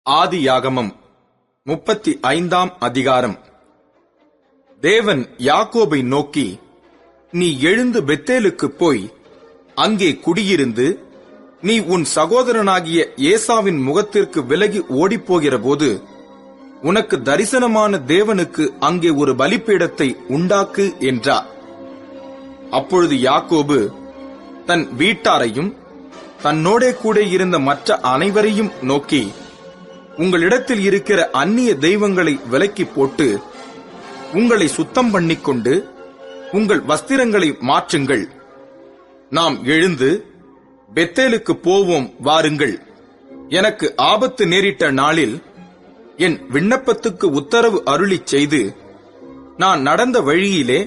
ஆதியாகமம் 35 அதிகாரம். தேவன் யாக்கோபை நோக்கி, நீ எழுந்து பெத்தேலுக்குப் போய் அங்கே குடியிருந்து, நீ உன் சகோதரனாகிய ஏசாவின் முகத்திற்கு விலகி ஓடிப்போகிறபோது உனக்கு தரிசனமான தேவனுக்கு அங்கே ஒரு பலிபீடத்தை உண்டாக்கு என்றார். அப்பொழுது யாக்கோபு தன் வீட்டாரையும் தன்னோடே கூட இருந்த மற்ற அனைவரையும் நோக்கி, உங்களிடத்தில் இருக்கிற அந்நிய தெய்வங்களை விலக்கி போட்டு உங்களை சுத்தம் பண்ணிக்கொண்டு உங்கள் வஸ்திரங்களை மாற்றுங்கள். நாம் எழுந்து பெத்தேலுக்கு போவோம் வாருங்கள். எனக்கு ஆபத்து நேரிட்ட நாளில் என் விண்ணப்பத்துக்கு உத்தரவு அருளிச் செய்து நான் நடந்த வழியிலே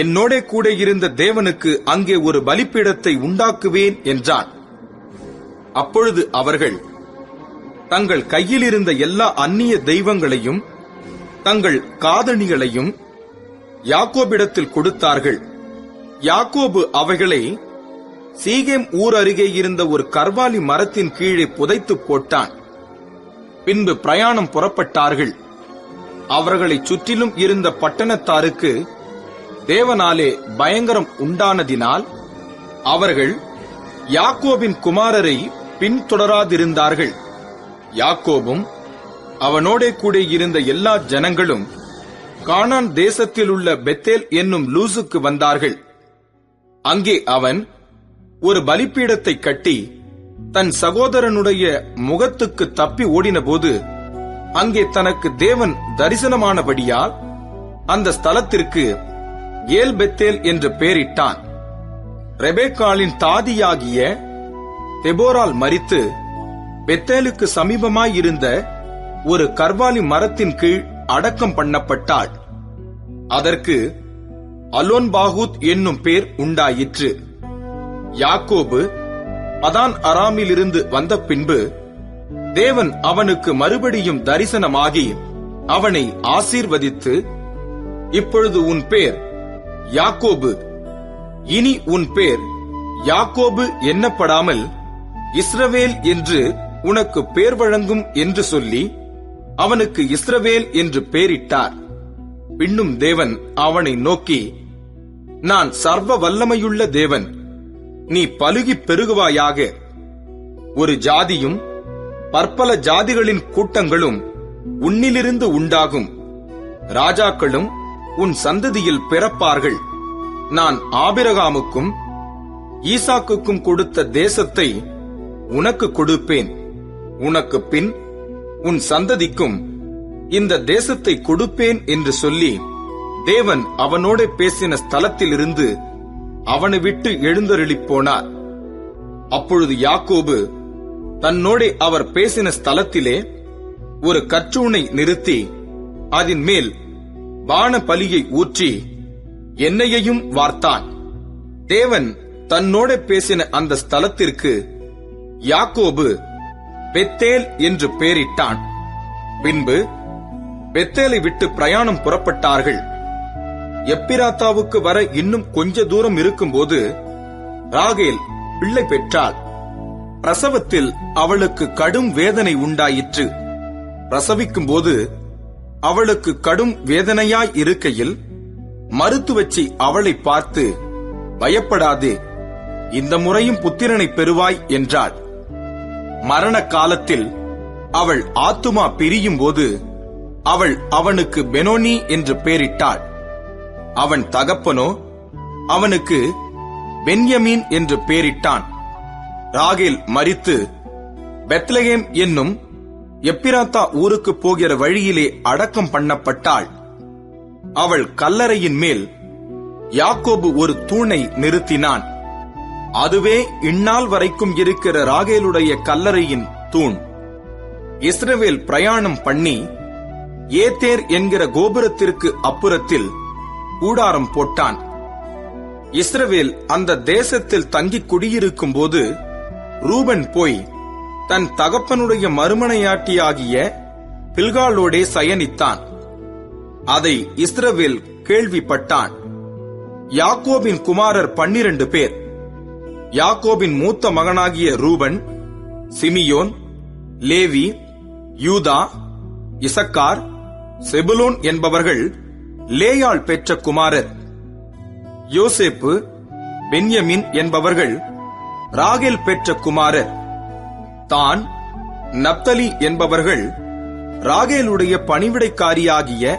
என்னோடே கூட இருந்த தேவனுக்கு அங்கே ஒரு பலிபீடத்தை உண்டாக்குவேன் என்றான். அப்பொழுது அவர்கள் தங்கள் கையில் இருந்த எல்லா அந்நிய தெய்வங்களையும் தங்கள் காதணிகளையும் யாக்கோபிடத்தில் கொடுத்தார்கள். யாக்கோபு அவைகளை சீகேம் ஊர் அருகே இருந்த ஒரு கர்வாலி மரத்தின் கீழே புதைத்து போட்டான். பின்பு பிரயாணம் புறப்பட்டார்கள். அவர்களைச் சுற்றிலும் இருந்த பட்டணத்தாருக்கு தேவனாலே பயங்கரம் உண்டானதினால் அவர்கள் யாக்கோபின் குமாரரை பின்தொடராதிருந்தார்கள். யாக்கோபும் அவனோடே கூட இருந்த எல்லா ஜனங்களும் கானான் தேசத்தில் உள்ள பெத்தேல் என்னும் லூசுக்கு வந்தார்கள். அங்கே அவன் ஒரு பலிபீடத்தை கட்டி தன் சகோதரனுடைய முகத்துக்கு தப்பி ஓடினபோது அங்கே தனக்கு தேவன் தரிசனமானபடியால் அந்த ஸ்தலத்திற்கு ஏல் பெத்தேல் என்று பெயரிட்டான். ரெபேக்காளின் தாதியாகிய தெபோரால் மரித்து பெத்தேலுக்கு சமீபமாயிருந்த ஒரு கர்வாலி மரத்தின் கீழ் அடக்கம் பண்ணப்பட்டாள். அதற்கு அலோன் பாகூத் என்னும் பேர் உண்டாயிற்று. யாக்கோபு பதான் அராமிலிருந்து வந்த பின்பு தேவன் அவனுக்கு மறுபடியும் தரிசனமாகி அவனை ஆசீர்வதித்து, இப்பொழுது உன் பேர் யாக்கோபு, இனி உன் பேர் யாக்கோபு எண்ணப்படாமல் இஸ்ரவேல் என்று உனக்கு பேர் வழங்கும் என்று சொல்லி அவனுக்கு இஸ்ரவேல் என்று பெயரிட்டார். பின்னும் தேவன் அவனை நோக்கி, நான் சர்வ வல்லமையுள்ள தேவன், நீ பலுகி பெருகுவாயாக. ஒரு ஜாதியும் பற்பல ஜாதிகளின் கூட்டங்களும் உன்னிலிருந்து உண்டாகும். ராஜாக்களும் உன் சந்ததியில் பிறப்பார்கள். நான் ஆபிரகாமுக்கும் ஈசாக்குக்கும் கொடுத்த தேசத்தை உனக்கு கொடுப்பேன். உனக்கு பின் உன் சந்ததிக்கும் இந்த தேசத்தை கொடுப்பேன் என்று சொல்லி தேவன் அவனோட பேசின ஸ்தலத்திலிருந்து அவனை விட்டு எழுந்தருளிப் போனார். அப்பொழுது யாக்கோபு தன்னோடே அவர் பேசின ஸ்தலத்திலே ஒரு கற்றூணை நிறுத்தி அதன் மேல் பான பலியை ஊற்றி எண்ணெயையும் வார்த்தான். தேவன் தன்னோட பேசின அந்த ஸ்தலத்திற்கு யாக்கோபு பெத்தேல் என்று பெயரிட்டான். பின்பு பெத்தேலை விட்டு பிரயாணம் புறப்பட்டார்கள். எப்பிராத்தாவுக்கு வர இன்னும் கொஞ்ச தூரம் இருக்கும்போது ராகேல் பிள்ளை பெற்றாள். பிரசவத்தில் அவளுக்கு கடும் வேதனை உண்டாயிற்று. பிரசவிக்கும் போது அவளுக்கு கடும் வேதனையாய் இருக்கையில் மருத்துவச்சி அவளை பார்த்து, பயப்படாதே, இந்த முறையும் புத்திரனை பெறுவாய் என்றாள். மரண காலத்தில் அவள் ஆத்துமா பிரியும் போது அவள் அவனுக்கு பெனோனி என்று பெயரிட்டாள். அவன் தகப்பனோ அவனுக்கு பென்யமீன் என்று பெயரிட்டான். ராகேல் மரித்து பெத்லகேம் என்னும் எப்பிராத்தா ஊருக்கு போகிற வழியிலே அடக்கம் பண்ணப்பட்டாள். அவள் கல்லறையின் மேல் யாக்கோபு ஒரு தூணை நிறுத்தினான். அதுவே இந்நாள் வரைக்கும் இருக்கிற ராகேலுடைய கல்லறையின் தூண். இஸ்ரவேல் பிரயாணம் பண்ணி ஏத்தேர் என்கிற கோபுரத்திற்கு அப்புறத்தில் கூடாரம் போட்டான். இஸ்ரவேல் அந்த தேசத்தில் தங்கிக் குடியிருக்கும் போது ரூபன் போய் தன் தகப்பனுடைய மறுமனையாட்டியாகிய பில்காளோடே சயனித்தான். அதை இஸ்ரவேல் கேள்விப்பட்டான். யாக்கோபின் குமாரர் 12 பேர். யாக்கோபின் மூத்த மகனாகிய ரூபன், சிமியோன், லேவி, யூதா, இசக்கார், செபுலோன் என்பவர்கள் லேயாள் பெற்ற குமாரர். யோசேப்பு, பென்யமின் என்பவர்கள் ராகேல் பெற்ற குமாரர். தான், நப்தலி என்பவர்கள் ராகேலுடைய பணிவிடைக்காரியாகிய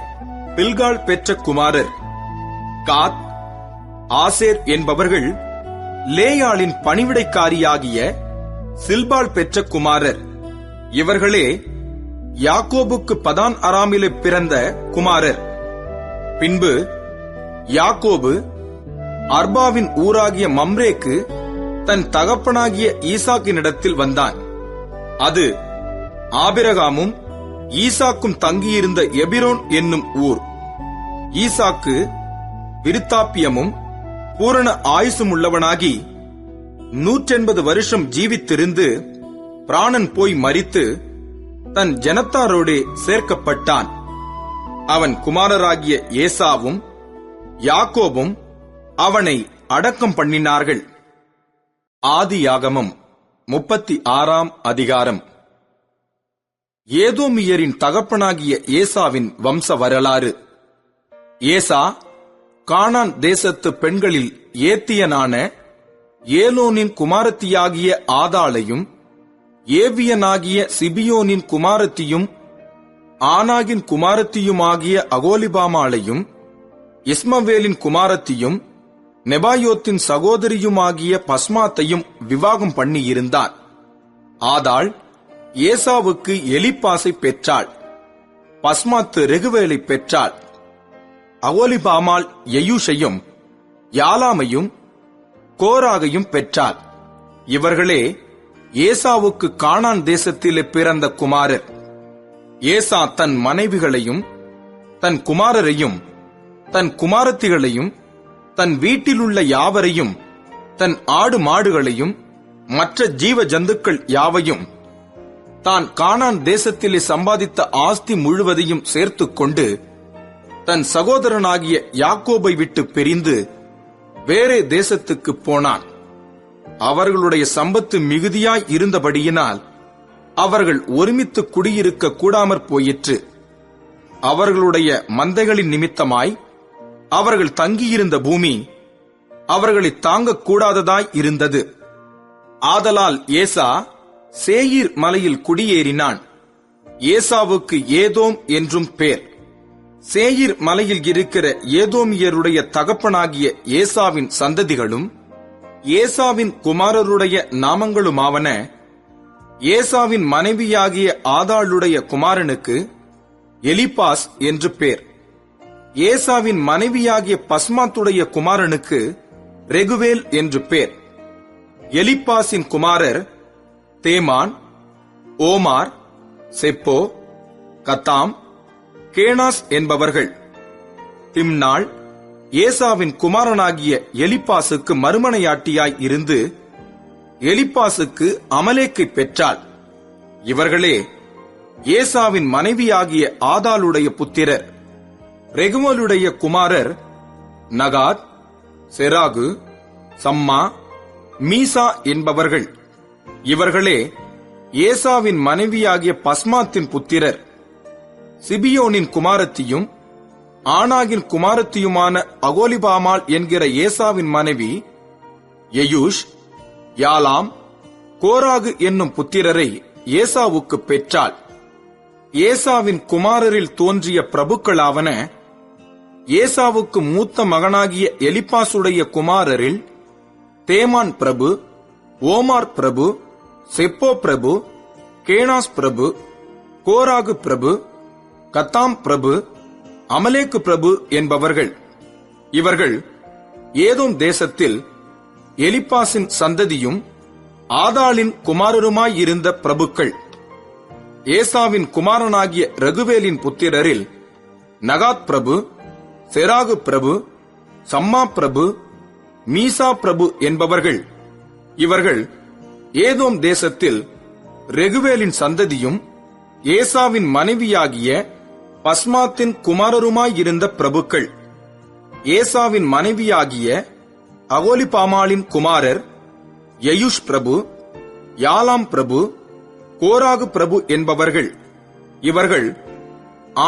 பில்காள் பெற்ற குமாரர். காத், ஆசேர் என்பவர்கள் லேயாளின் பணிவிடைக்காரியாகிய சில்பாள் பெற்ற குமாரர். இவர்களே யாக்கோபுக்கு பதான் அராமிலே பிறந்த குமாரர். பின்பு யாக்கோபு அர்பாவின் ஊராகிய மம்ரேக்கு தன் தகப்பனாகிய ஈசாக்கினிடத்தில் வந்தான். அது ஆபிரகாமும் ஈசாக்கும் தங்கியிருந்த எபிரோன் என்னும் ஊர். ஈசாக்கு விருத்தாப்பியமும் பூரண ஆயுசும் உள்ளவனாகி 180 வருஷம் ஜீவித்திருந்து பிராணன் போய் மரித்து தன் ஜனத்தாரோடே சேர்க்கப்பட்டான். அவன் குமாரராகிய ஏசாவும் யாக்கோபும் அவனை அடக்கம் பண்ணினார்கள். ஆதியாகமம் 36ஆம் அதிகாரம். ஏதோமியரின் தகப்பனாகிய ஏசாவின் வம்ச வரலாறு. ஏசா கானான் தேசத்து பெண்களில் ஏத்தியனான ஏலோனின் குமாரத்தியாகிய ஆதாளையும், ஏவியனாகிய சிபியோனின் குமாரத்தியும், ஆனாகின் குமாரத்தியுமாகிய அகோலிபாமாளையும், இஸ்மவேலின் குமாரத்தியும், நெபாயோத்தின் சகோதரியுமாகிய பஸ்மாத்தையும் விவாகம் பண்ணியிருந்தான். ஆதாள் ஏசாவுக்கு எலிப்பாசை பெற்றாள். பஸ்மாத்து ரெகுவேலை பெற்றாள். அகோலிபாமாள் எயூஷையும் யாலாமையும் கோராகையும் பெற்றாள். இவர்களே ஏசாவுக்கு கானான் தேசத்திலே பிறந்த குமாரர். ஏசா தன் மனைவிகளையும் தன் குமாரரையும் தன் குமாரத்திகளையும் தன் வீட்டிலுள்ள யாவரையும் தன் ஆடு மாடுகளையும் மற்ற ஜீவ ஜந்துக்கள் யாவையும் தான் கானான் தேசத்திலே சம்பாதித்த ஆஸ்தி முழுவதையும் சேர்த்துக் கொண்டு தன் சகோதரனாகிய யாக்கோபை விட்டு பிரிந்து வேறே தேசத்துக்கு போனான். அவர்களுடைய சம்பத்து மிகுதியாய் இருந்தபடியினால் அவர்கள் ஒருமித்து குடியிருக்க கூடாமற் போயிற்று. அவர்களுடைய மந்தைகளின் நிமித்தமாய் அவர்கள் தங்கியிருந்த பூமி அவர்களை தாங்கக் கூடாததாய் இருந்தது. ஆதலால் ஏசா சேயீர் மலையில் குடியேறினான். ஏசாவுக்கு ஏதோம் என்றும் பேர். சேயீர் மலையில் இருக்கிற ஏதோமியருடைய தகப்பனாகிய ஏசாவின் சந்ததிகளும் ஏசாவின் குமாரருடைய நாமங்களுமாவன: ஏசாவின் மனைவியாகிய ஆதாளுடைய குமாரனுக்கு எலிப்பாஸ் என்று பேர். ஏசாவின் மனைவியாகிய பஸ்மாத்துடைய குமாரனுக்கு ரெகுவேல் என்று பேர். எலிப்பாசின் குமாரர் தேமான், ஓமார், செப்போ, கத்தாம், கேனாஸ் என்பவர்கள். திம்னாள் ஏசாவின் குமாரனாகிய எலிப்பாசுக்கு மறுமனையாட்டியாய் இருந்து எலிப்பாசுக்கு அமலேக்கை பெற்றாள். இவர்களே ஏசாவின் மனைவியாகிய ஆதாளுடைய புத்திரர். ரெகுவேலுடைய குமாரர் நகாத், செராகு, சம்மா, மீசா என்பவர்கள். இவர்களே ஏசாவின் மனைவியாகிய பஸ்மாத்தின் புத்திரர். சிபியோனின் குமாரத்தியும் ஆனாகின் குமாரத்தியுமான அகோலிபாமாள் என்கிற ஏசாவின் மனைவி எயூஷ், யாலாம், கோராகு என்னும் புத்திரரை ஏசாவுக்கு பெற்றாள். ஏசாவின் குமாரரில் தோன்றிய பிரபுக்களாவன: ஏசாவுக்கு மூத்த மகனாகிய எலிப்பாசுடைய குமாரரில் தேமான் பிரபு, ஓமார் பிரபு, செப்போ பிரபு, கேனாஸ் பிரபு, கோராகு பிரபு, கத்தாம் பிரபு, அமலேக்கு பிரபு என்பவர்கள். இவர்கள் ஏதோம் தேசத்தில் எலிப்பாசின் சந்ததியும் ஆதாளின் குமாரருமாயிருந்த பிரபுக்கள். ஏசாவின் குமாரனாகிய ரெகுவேலின் புத்திரரில் நகாத் பிரபு, செராகு பிரபு, சம்மா பிரபு, மீசா பிரபு என்பவர்கள். இவர்கள் ஏதோம் தேசத்தில் ரெகுவேலின் சந்ததியும் ஏசாவின் மனைவியாகிய பஸ்மாத்தின் குமாரருமாயிருந்த பிரபுக்கள். ஏசாவின் மனைவியாகிய அகோலிபாமாளின் குமாரர் எயூஷ் பிரபு, யாலாம் பிரபு, கோராகு பிரபு என்பவர்கள். இவர்கள்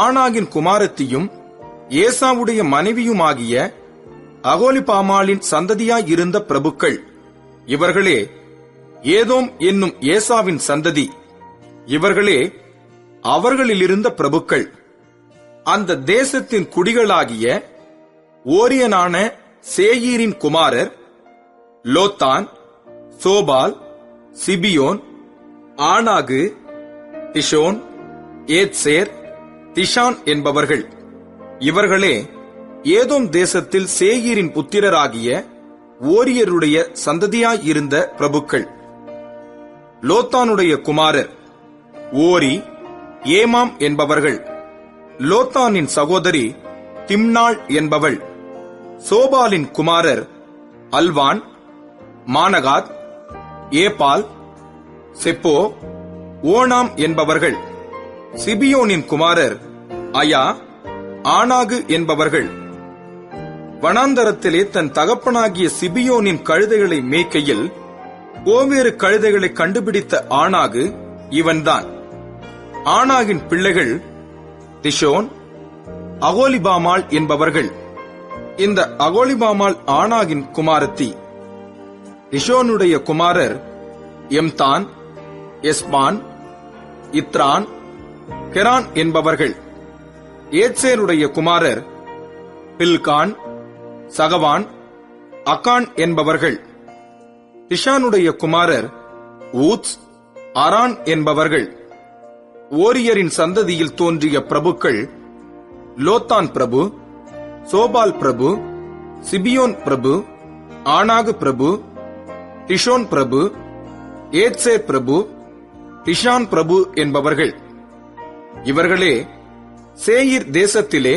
ஆனாகின் குமாரத்தியும் ஏசாவுடைய மனைவியுமாகிய அகோலிபாமாளின் சந்ததியாயிருந்த பிரபுக்கள். இவர்களே ஏதோம் என்னும் ஏசாவின் சந்ததி. இவர்களே அவர்களிலிருந்த பிரபுக்கள். அந்த தேசத்தின் குடிகளாகிய ஓரியனான சேயீரின் குமாரர் லோத்தான், சோபால், சிபியோன், ஆனாகு, திஷோன், ஏத்சேர், திஷான் என்பவர்கள். இவர்களே ஏதோம் தேசத்தில் சேயீரின் புத்திரராகிய ஓரியருடைய சந்ததியாயிருந்த பிரபுக்கள். லோத்தானுடைய குமாரர் ஓரி, ஏமாம் என்பவர்கள். லோத்தானின் சகோதரி திம்னாள் என்பவள். சோபாலின் குமாரர் அல்வான், மானகாத், ஏபால், செப்போ, ஓனாம் என்பவர்கள். சிபியோனின் குமாரர் அயா, ஆனாகு என்பவர்கள். வனாந்தரத்திலே தன் தகப்பனாகிய சிபியோனின் கழுதைகளை மேய்க்கையில் கோவேறு கழுதைகளை கண்டுபிடித்த ஆனாகு இவன்தான். ஆனாகின் பிள்ளைகள் திஷோன், அகோலிபாமாள் என்பவர்கள். இந்த அகோலிபாமாள் ஆனாகின் குமாரத்தி. திஷோனுடைய குமாரர் எம்தான், எஸ்பான், இத்ரான், கெரான் என்பவர்கள். ஏத்சேருடைய குமாரர் பில்கான், சகவான், அகான் என்பவர்கள். திஷானுடைய குமாரர் ஊத்ஸ், அரான் என்பவர்கள். ஓரியரின் சந்ததியில் தோன்றிய பிரபுக்கள் லோத்தான் பிரபு, சோபால் பிரபு, சிபியோன் பிரபு, ஆனாகு பிரபு, திஷோன் பிரபு, ஏத்சேர் பிரபு, திஷான் பிரபு என்பவர்கள். இவர்களே சேயீர் தேசத்திலே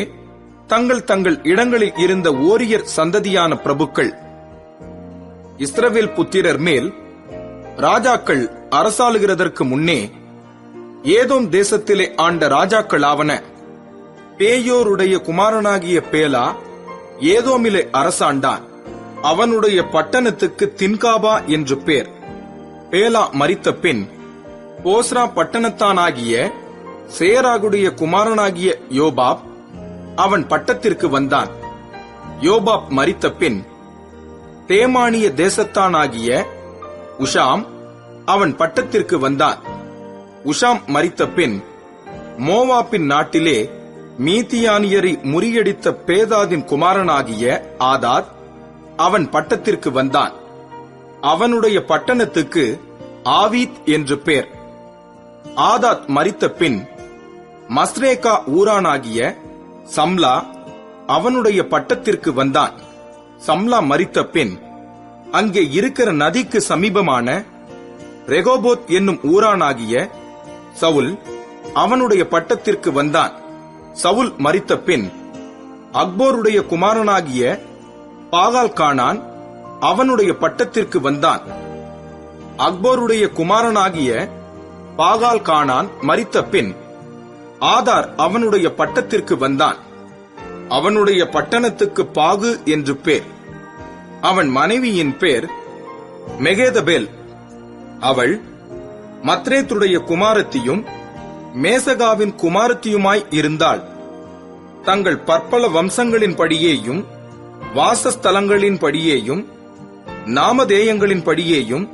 தங்கள் தங்கள் இடங்களில் இருந்த ஓரியர் சந்ததியான பிரபுக்கள். இஸ்ரவேல் புத்திரர் மேல் ராஜாக்கள் அரசாளுகிறதற்கு முன்னே ஏதோம் தேசத்திலே ஆண்ட ராஜாக்களாவன. பேயோருடைய குமாரனாகிய பேலா ஏதோமிலே அரசாண்டான். அவனுடைய பட்டணத்துக்கு தின்காபா என்று பேர். பேலா மரித்த பின் போஸ்ரா பட்டணத்தானாகிய சேராகுடைய குமாரனாகிய யோபாப் அவன் பட்டத்திற்கு வந்தான். யோபாப் மரித்த பின் தேமானிய தேசத்தானாகிய உஷாம் அவன் பட்டத்திற்கு வந்தான். உஷாம் மரித்த பின் மோவாபின் நாட்டிலே மீதியானியரை முறியடித்த பேதாதின் குமாரனாகிய ஆதாத் அவன் பட்டத்திற்கு வந்தான். அவனுடைய பட்டணத்துக்கு ஆவீத் என்று பேர். ஆதாத் மரித்த பின் மஸ்ரேகா ஊரானாகிய சம்லா அவனுடைய பட்டத்திற்கு வந்தான். சம்லா மரித்த பின் அங்கே இருக்கிற நதிக்கு சமீபமான ரெகோபோத் என்னும் ஊரானாகிய சவுல் அவனுடைய பட்டத்திற்கு வந்தான். சவுல் மரித்த பின் அக்போருடைய குமாரனாகிய பாகால் கானான் அவனுடைய பட்டத்திற்கு வந்தான். அக்போருடைய குமாரனாகிய பாகால் கானான் மரித்த பின் ஆதார் அவனுடைய பட்டத்திற்கு வந்தான். அவனுடைய பட்டணத்துக்கு பாகு என்று பேர். அவன் மனைவியின் பேர் மெகேதபேல். அவள் மத்ரேத்துடைய குமாரத்தியும் மேசகாவின் குமாரத்தியுமாய் இருந்தாள். தங்கள் பற்பல வம்சங்களின் படியேயும் வாசஸ்தலங்களின் படியேயும் நாமதேயங்களின் படியேயும்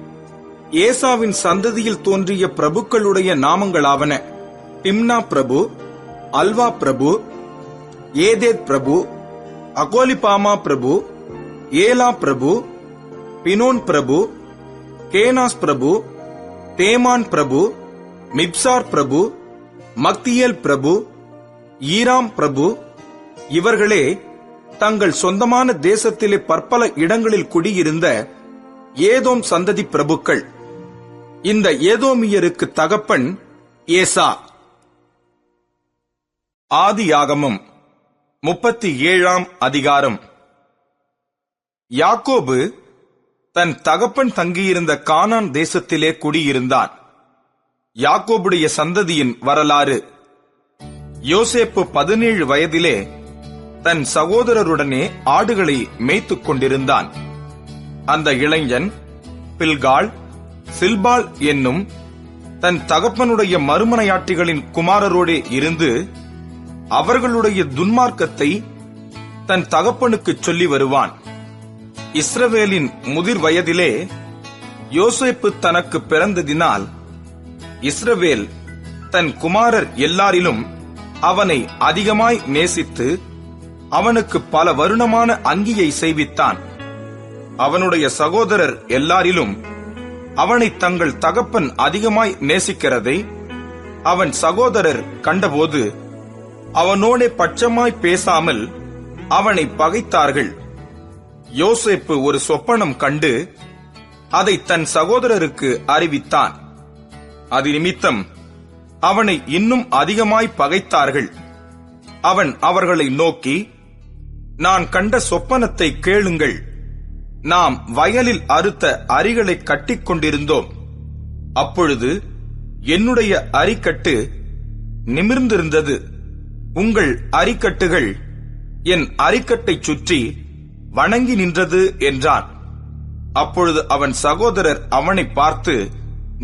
ஏசாவின் சந்ததியில் தோன்றிய பிரபுக்களுடைய நாமங்களாவன: திம்னா பிரபு, அல்வா பிரபு, ஏதேத் பிரபு, அகோலிபாமா பிரபு, ஏலா பிரபு, பினோன் பிரபு, கேனாஸ் பிரபு, தேமான் பிரபு, மிப்சார் பிரபு, மக்தியேல் பிரபு, ஈராம் பிரபு. இவர்களே தங்கள் சொந்தமான தேசத்திலே பற்பல இடங்களில் குடியிருந்த ஏதோம் சந்ததி பிரபுக்கள். இந்த ஏதோமியருக்கு தகப்பன் ஏசா. ஆதியாகமம் 37ஆம் அதிகாரம். யாக்கோபு தன் தகப்பன் தங்கியிருந்த கானான் தேசத்திலே குடியிருந்தான். யாக்கோபுடைய சந்ததியின் வரலாறு. யோசேப்பு 17 வயதிலே தன் சகோதரருடனே ஆடுகளை மேய்த்துக் கொண்டிருந்தான். அந்த இளைஞன் பில்காள், சில்பாள் என்னும் தன் தகப்பனுடைய மறுமனையாட்டிகளின் குமாரரோடே இருந்து அவர்களுடைய துன்மார்க்கத்தை தன் தகப்பனுக்கு சொல்லி வருவான். இஸ்ரவேலின் முதிர் வயதிலே யோசேப்பு தனக்கு பிறந்ததினால் இஸ்ரவேல் தன் குமாரர் எல்லாரிலும் அவனை அதிகமாய் நேசித்து அவனுக்கு பல வருணமான அங்கியை செய்வித்தான். அவனுடைய சகோதரர் எல்லாரிலும் அவனை தங்கள் தகப்பன் அதிகமாய் நேசிக்கிறதை அவன் சகோதரர் கண்டபோது அவனோடே பட்சமாய் பேசாமல் அவனை பகைத்தார்கள். யோசேப்பு ஒரு சொப்பனம் கண்டு அதை தன் சகோதரருக்கு அறிவித்தான். அது நிமித்தம் அவனை இன்னும் அதிகமாய் பகைத்தார்கள். அவன் அவர்களை நோக்கி, நான் கண்ட சொப்பனத்தை கேளுங்கள். நாம் வயலில் அறுத்த அரிகளை கட்டிக் கொண்டிருந்தோம். அப்பொழுது என்னுடைய அரிக்கட்டு நிமிர்ந்திருந்தது. உங்கள் அரிக்கட்டுகள் என் அரிக்கட்டை சுற்றி வணங்கி நின்றது என்றான். அப்பொழுது அவன் சகோதரர் அவனை பார்த்து,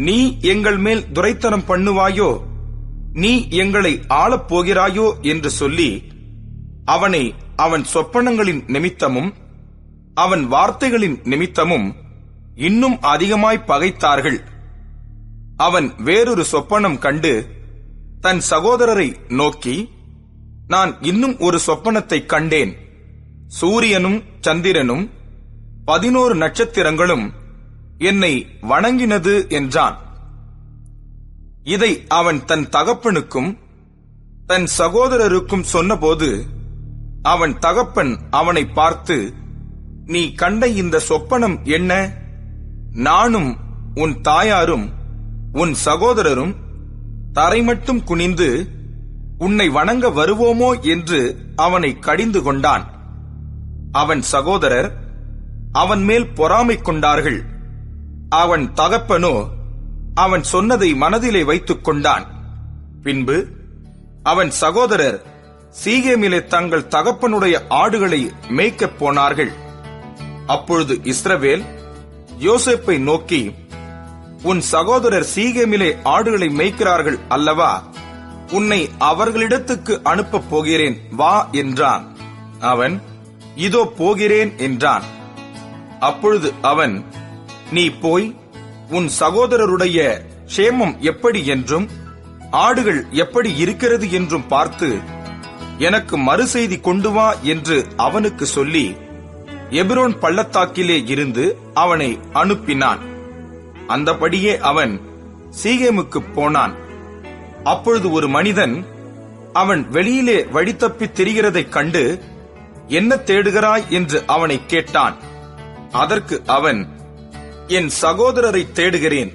நீ எங்கள் மேல் துரைத்தனம் பண்ணுவாயோ, நீ எங்களை ஆளப் போகிறாயோ என்று சொல்லி அவனை அவன் சொப்பனங்களின் நிமித்தமும் அவன் வார்த்தைகளின் நிமித்தமும் இன்னும் அதிகமாய் பகைத்தார்கள். அவன் வேறொரு சொப்பனம் கண்டு தன் சகோதரரை நோக்கி, நான் இன்னும் ஒரு சொப்பனத்தை கண்டேன். சூரியனும் சந்திரனும் 11 நட்சத்திரங்களும் என்னை வணங்கினது என்றான். இதை அவன் தன் தகப்பனுக்கும் தன் சகோதரருக்கும் சொன்னபோது அவன் தகப்பன் அவனை பார்த்து, நீ கண்ட இந்த சொப்பனம் என்ன? நானும் உன் தாயாரும் உன் சகோதரரும் தரைமட்டும் குனிந்து உன்னை வணங்க வருவோமோ என்று அவனை கடிந்து கொண்டான். அவன் சகோதரர் அவன் மேல் பொறாமை கொண்டார்கள். அவன் தகப்பனோ அவன் சொன்னதை மனதிலே வைத்துக் கொண்டான். பின்பு அவன் சகோதரர் சீகேமிலே தங்கள் தகப்பனுடைய ஆடுகளை மேய்க்கப் போனார்கள். அப்பொழுது இஸ்ரவேல் யோசேப்பை நோக்கி, உன் சகோதரர் சீகேமிலே ஆடுகளை மேய்க்கிறார்கள் அல்லவா? உன்னை அவர்களிடத்துக்கு அனுப்பப் போகிறேன், வா என்றான். அவன், இதோ போகிறேன் என்றான். அப்பொழுது அவன், நீ போய் உன் சகோதரருடைய க்ஷேமம் எப்படி என்றும் ஆடுகள் எப்படி இருக்கிறது என்றும் பார்த்து எனக்கு மறுசெய்தி கொண்டு வா என்று அவனுக்கு சொல்லி எபிரோன் பள்ளத்தாக்கிலே இருந்து அவனை அனுப்பினான். அந்தபடியே அவன் சீகேமுக்கு போனான். அப்பொழுது ஒரு மனிதன் அவன் வெளியிலே வழித்தப்பி திரிகிறதைக் கண்டு, என்ன தேடுகிறாய் என்று அவனை கேட்டான். அதற்கு அவன், என் சகோதரரை தேடுகிறேன்.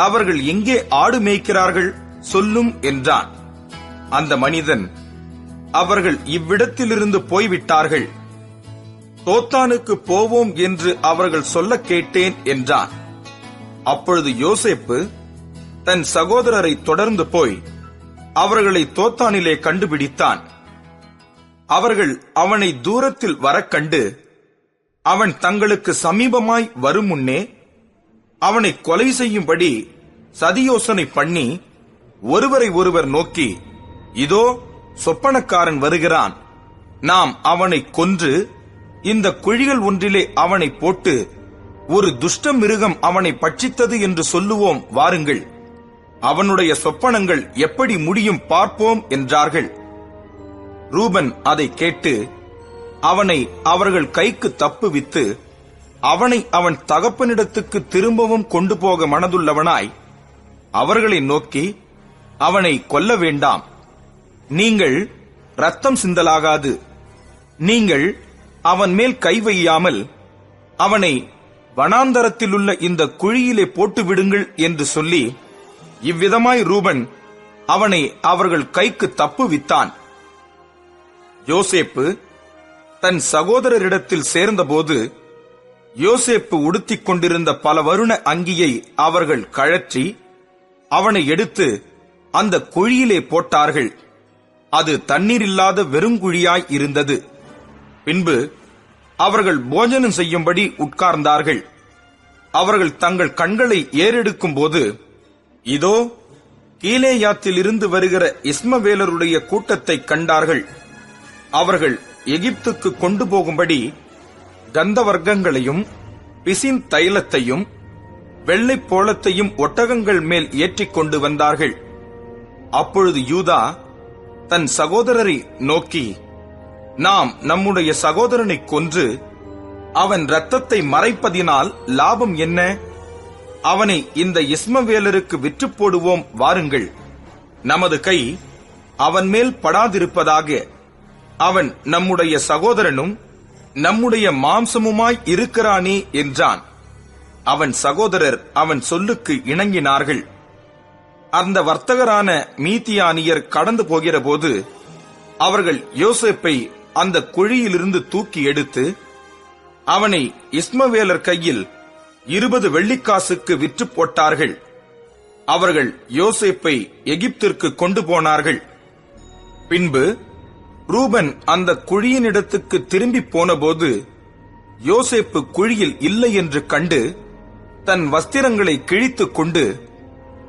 அவர்கள் எங்கே ஆடு மேய்க்கிறார்கள் சொல்லும் என்றான். அந்த மனிதன், அவர்கள் இவ்விடத்திலிருந்து போய்விட்டார்கள். தோத்தானுக்கு போவோம் என்று அவர்கள் சொல்ல கேட்டேன் என்றான். அப்பொழுது யோசேப்பு தன் சகோதரரை தொடர்ந்து போய் அவர்களை தோத்தானிலே கண்டுபிடித்தான். அவர்கள் அவனை தூரத்தில் வரக் கண்டு அவன் தங்களுக்கு சமீபமாய் வரும் முன்னே அவனை கொலை செய்யும்படி சதியோசனை பண்ணி ஒருவரை ஒருவர் நோக்கி, இதோ சொப்பனக்காரன் வருகிறான், நாம் அவனை கொன்று இந்த குழிகள் ஒன்றிலே அவனை போட்டு ஒரு துஷ்ட மிருகம் அவனை பட்சித்தது என்று சொல்லுவோம், வாருங்கள், அவனுடைய சொப்பனங்கள் எப்படி முடியும் பார்ப்போம் என்றார்கள். ரூபன் அதை கேட்டு அவனை அவர்கள் கைக்கு தப்புவித்து அவனை அவன் தகப்பனிடத்துக்கு திரும்பவும் கொண்டு போக மனதுள்ளவனாய் அவர்களை நோக்கி, அவனை கொல்ல வேண்டாம், நீங்கள் இரத்தம் சிந்தலாகாது, நீங்கள் அவன் மேல் கை வையாமல் அவனை வனாந்தரத்திலுள்ள இந்த குழியிலே போட்டு விடுங்கள் என்று சொல்லி இவ்விதமாய் ரூபன் அவனை அவர்கள் கைக்கு தப்புவித்தான். யோசேப்பு தன் சகோதரரிடத்தில் சேர்ந்தபோது யோசேப்பு உடுத்திக் கொண்டிருந்த பல வருண அங்கியை அவர்கள் கழற்றி அவனை எடுத்து அந்த குழியிலே போட்டார்கள். அது தண்ணீரில்லாத வெறுங்குழியாய் இருந்தது. பின்பு அவர்கள் போஜனம் செய்யும்படி உட்கார்ந்தார்கள். அவர்கள் தங்கள் கண்களை ஏறெடுக்கும் போது, இதோ கீலேயாத்திலிருந்து வருகிற இஸ்மவேலருடைய கூட்டத்தை கண்டார்கள். அவர்கள் எகிப்துக்கு கொண்டு போகும்படி கந்தவர்க்கங்களையும் பிசின் தைலத்தையும் வெள்ளைப் போளத்தையும் ஒட்டகங்கள் மேல் ஏற்றிக் கொண்டு வந்தார்கள். அப்பொழுது யூதா தன் சகோதரரை நோக்கி, நாம் நம்முடைய சகோதரனை கொன்று அவன் இரத்தத்தை மறைப்பதினால் லாபம் என்ன? அவனை இந்த இஸ்மவேலருக்கு விற்று போடுவோம், வாருங்கள். நமது கை அவன் மேல் படாதிருப்பதாக. அவன் நம்முடைய சகோதரனும் நம்முடைய மாம்சமுமாய் இருக்கிறானே என்றான். அவன் சகோதரர் அவன் சொல்லுக்கு இணங்கினார்கள். அந்த வர்த்தகரான மீதியானியர் கடந்து போகிற போது அவர்கள் யோசேப்பை அந்த குழியிலிருந்து தூக்கி எடுத்து அவனை இஸ்மவேலர் கையில் 20 வெள்ளிக்காசுக்கு விற்று போட்டார்கள். அவர்கள் யோசேப்பை எகிப்திற்கு கொண்டு போனார்கள். பின்பு ரூபன் அந்த குழியினிடத்துக்கு திரும்பி போனபோது யோசேப்பு குழியில் இல்லை என்று கண்டு தன் வஸ்திரங்களை கிழித்துக் கொண்டு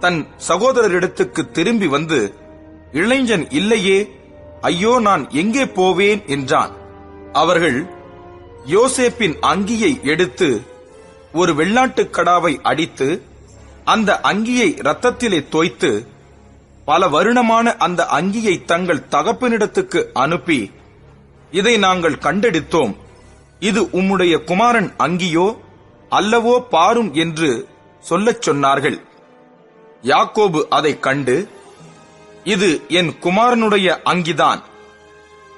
தன் சகோதரரிடத்துக்கு திரும்பி வந்து, இளைஞன் இல்லையே, ஐயோ, நான் எங்கே போவேன் என்றான். அவர்கள் யோசேப்பின் அங்கியை எடுத்து ஒரு வெள்ளாட்டுக் கடாவை அடித்து அந்த அங்கியை இரத்தத்திலே தோய்த்து பல வருணமான அந்த அங்கியை தங்கள் தகப்பனிடத்துக்கு அனுப்பி, இதை நாங்கள் கண்டெடுத்தோம், இது உம்முடைய குமாரன் அங்கியோ அல்லவோ பாரும் என்று சொல்லச் சொன்னார்கள். யாக்கோபு அதை கண்டு, இது என் குமாரனுடைய அங்கிதான்,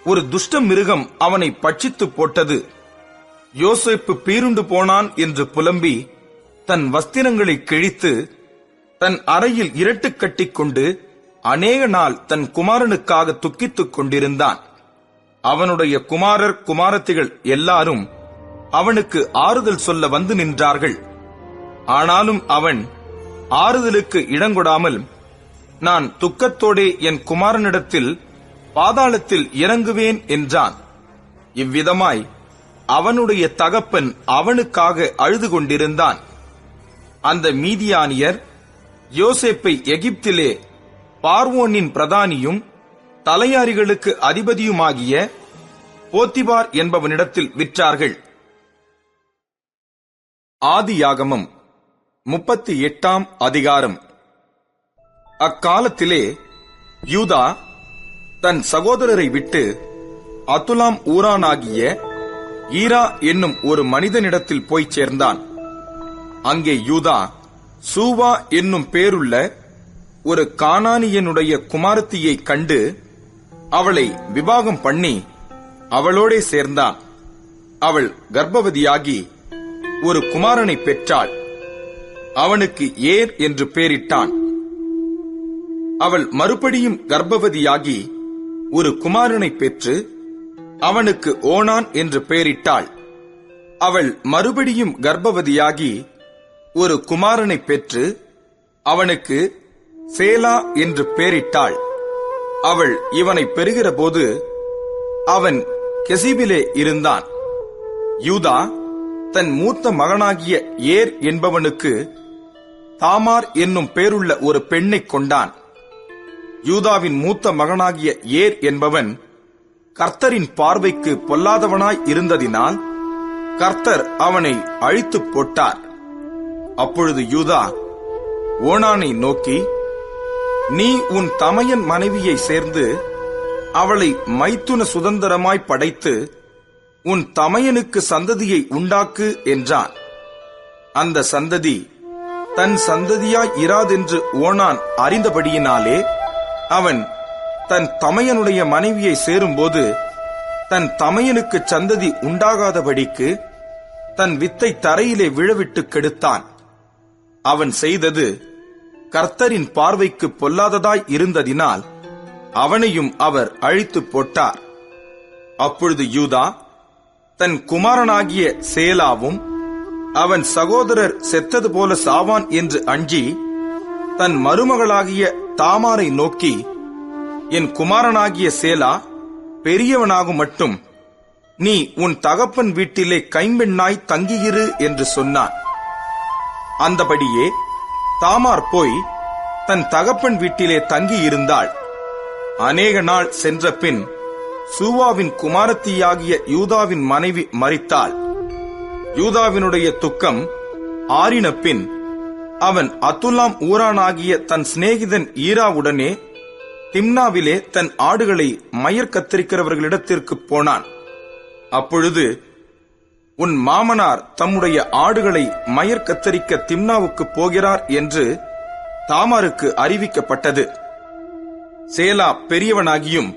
ஒரு துஷ்ட மிருகம் அவனை பட்சித்து போட்டது, யோசேப்பு பீருண்டு போனான் என்று புலம்பி தன் வஸ்திரங்களை கிழித்து தன் அறையில் இரட்டு கட்டிக்கொண்டு அநேக நாள் தன் குமாரனுக்காக துக்கித்துக் கொண்டிருந்தான். அவனுடைய குமாரர் குமாரத்திகள் எல்லாரும் அவனுக்கு ஆறுதல் சொல்ல வந்து நின்றார்கள். ஆனாலும் அவன் ஆறுதலுக்கு இடங்கொடாமல், நான் துக்கத்தோடே என் குமாரனிடத்தில் பாதாளத்தில் இறங்குவேன் என்றான். இவ்விதமாய் அவனுடைய தகப்பன் அவனுக்காக அழுது கொண்டிருந்தான். அந்த மீதியானியர் யோசேப்பை எகிப்திலே பார்வோனின் பிரதானியும் தலையாரிகளுக்கு அதிபதியுமாகிய போத்திபார் என்பவனிடத்தில் விற்றார்கள். ஆதியாகமம் 38ஆம் அதிகாரம். அக்காலத்திலே யூதா தன் சகோதரரை விட்டு அதுலாம் ஊரானாகிய ஈரா என்னும் ஒரு மனிதனிடத்தில் போய்ச் சேர்ந்தான். அங்கே யூதா சூவா என்னும் பேருள்ள ஒரு கானானியனுடைய குமாரத்தியை கண்டு அவளை விவாகம் பண்ணி அவளோடே சேர்ந்தான். அவள் கர்ப்பவதியாகி ஒரு குமாரனை பெற்றாள். அவனுக்கு ஏர் என்று பெயரிட்டான். அவள் மறுபடியும் கர்ப்பவதியாகி ஒரு குமாரனை பெற்று அவனுக்கு ஓனான் என்று பெயரிட்டாள். அவள் மறுபடியும் கர்ப்பவதியாகி ஒரு குமாரனை பெற்று அவனுக்கு சேலா என்று பெயரிட்டாள். அவள் இவனை பெறுகிற போது அவன் கெசிபிலே இருந்தான். யூதா தன் மூத்த மகனாகிய ஏர் என்பவனுக்கு தாமார் என்னும் பேருள்ள ஒரு பெண்ணை கொண்டான். யூதாவின் மூத்த மகனாகிய ஏர் என்பவன் கர்த்தரின் பார்வைக்கு பொல்லாதவனாய் இருந்ததினால் கர்த்தர் அவனை அழித்துப் போட்டார். அப்பொழுது யூதா ஓனானை நோக்கி, நீ உன் தமையன் மனைவியை சேர்ந்து அவளை மைத்துன சுதந்திரமாய் படைத்து உன் தமையனுக்கு சந்ததியை உண்டாக்கு என்றான். அந்த சந்ததி தன் சந்ததியாய் இராதென்று ஓனான் அறிந்தபடியினாலே அவன் தன் தமையனுடைய மனைவியை சேரும்போது தன் தமையனுக்கு சந்ததி உண்டாகாதபடிக்கு தன் வித்தை தரையிலே விழவிட்டு கெடுத்தான். அவன் செய்தது கர்த்தரின் பார்வைக்கு பொல்லாததாய் இருந்ததினால் அவனையும் அவர் அழித்துப் போட்டார். அப்பொழுது யூதா தன் குமாரனாகிய சேலாவும் அவன் சகோதரர் செத்தது போல சாவான் என்று அஞ்சி தன் மருமகளாகிய தாமாரை நோக்கி, என் குமாரனாகிய சேலா பெரியவனாகும் மட்டும் நீ உன் தகப்பன் வீட்டிலே கைம்பெண்ணாய் தங்கியிரு என்று சொன்னான். அந்தபடியே தாமார் போய் தன் தகப்பன் வீட்டிலே தங்கியிருந்தாள். அநேக நாள் சென்ற பின் சூவாவின் குமாரத்தியாகிய யூதாவின் மனைவி மரித்தாள். யூதாவினுடைய துக்கம் ஆறின பின் அவன் அதுல்லாம் ஊரானாகிய தன் சிநேகிதன் ஈராவுடனே திம்னாவிலே தன் ஆடுகளை மயிர் கத்தரிக்கிறவர்களிடத்திற்கு போனான். அப்பொழுது, உன் மாமனார் தம்முடைய ஆடுகளை மயிர் கத்தரிக்க திம்னாவுக்கு போகிறார் என்று தாமாருக்கு அறிவிக்கப்பட்டது. சேலா பெரியவனாகியும்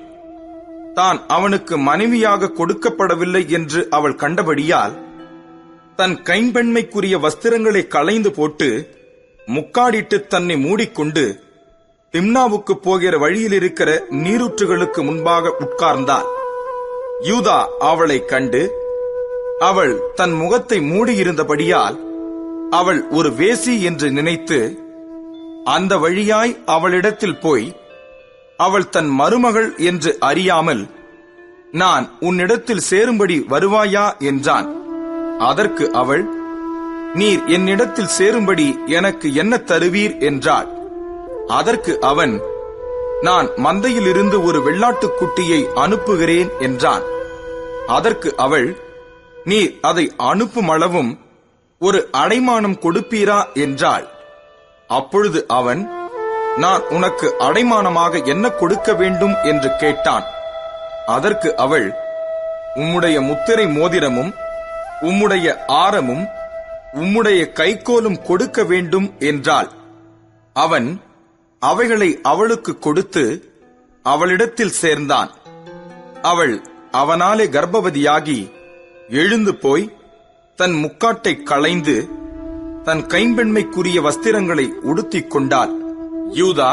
தான் அவனுக்கு மனைவியாக கொடுக்கப்படவில்லை என்று அவள் கண்டபடியால் தன் கைம்பெண்மைக்குரிய வஸ்திரங்களை களைந்து போட்டு முக்காடிட்டு தன்னை மூடிக்கொண்டு திம்னாவுக்கு போகிற வழியில் இருக்கிற நீரூற்றுகளுக்கு முன்பாக உட்கார்ந்தாள். யூதா அவளை கண்டு, அவள் தன் முகத்தை மூடியிருந்தபடியால் அவள் ஒரு வேசி என்று நினைத்து அந்த வழியாய் அவளிடத்தில் போய், அவள் தன் மருமகள் என்று அறியாமல், நான் உன்னிடத்தில் சேரும்படி வருவாயா என்றான். அதற்கு அவள், நீர் என்னிடத்தில் சேரும்படி எனக்கு என்ன தருவீர் என்றாள். அதற்கு அவன், நான் மந்தையிலிருந்து ஒரு வெள்ளாட்டுக்குட்டியை அனுப்புகிறேன் என்றான். அதற்கு அவள், நீர் அதை அனுப்பும் அளவும் ஒரு அடைமானம் கொடுப்பீரா என்றாள். அப்பொழுது அவன், நான் உனக்கு அடைமானமாக என்ன கொடுக்க வேண்டும் என்று கேட்டான். அதற்கு அவள், உம்முடைய முத்திரை மோதிரமும் உம்முடைய ஆரமும் உம்முடைய கைக்கோலும் கொடுக்க வேண்டும் என்றாள். அவன் அவைகளை அவளுக்கு கொடுத்து அவளிடத்தில் சேர்ந்தான். அவள் அவனாலே கர்ப்பவதியாகி எழுந்து போய் தன் முக்காட்டை களைந்து தன் கைம்பெண்மைக்குரிய வஸ்திரங்களை உடுத்திக் கொண்டாள். யூதா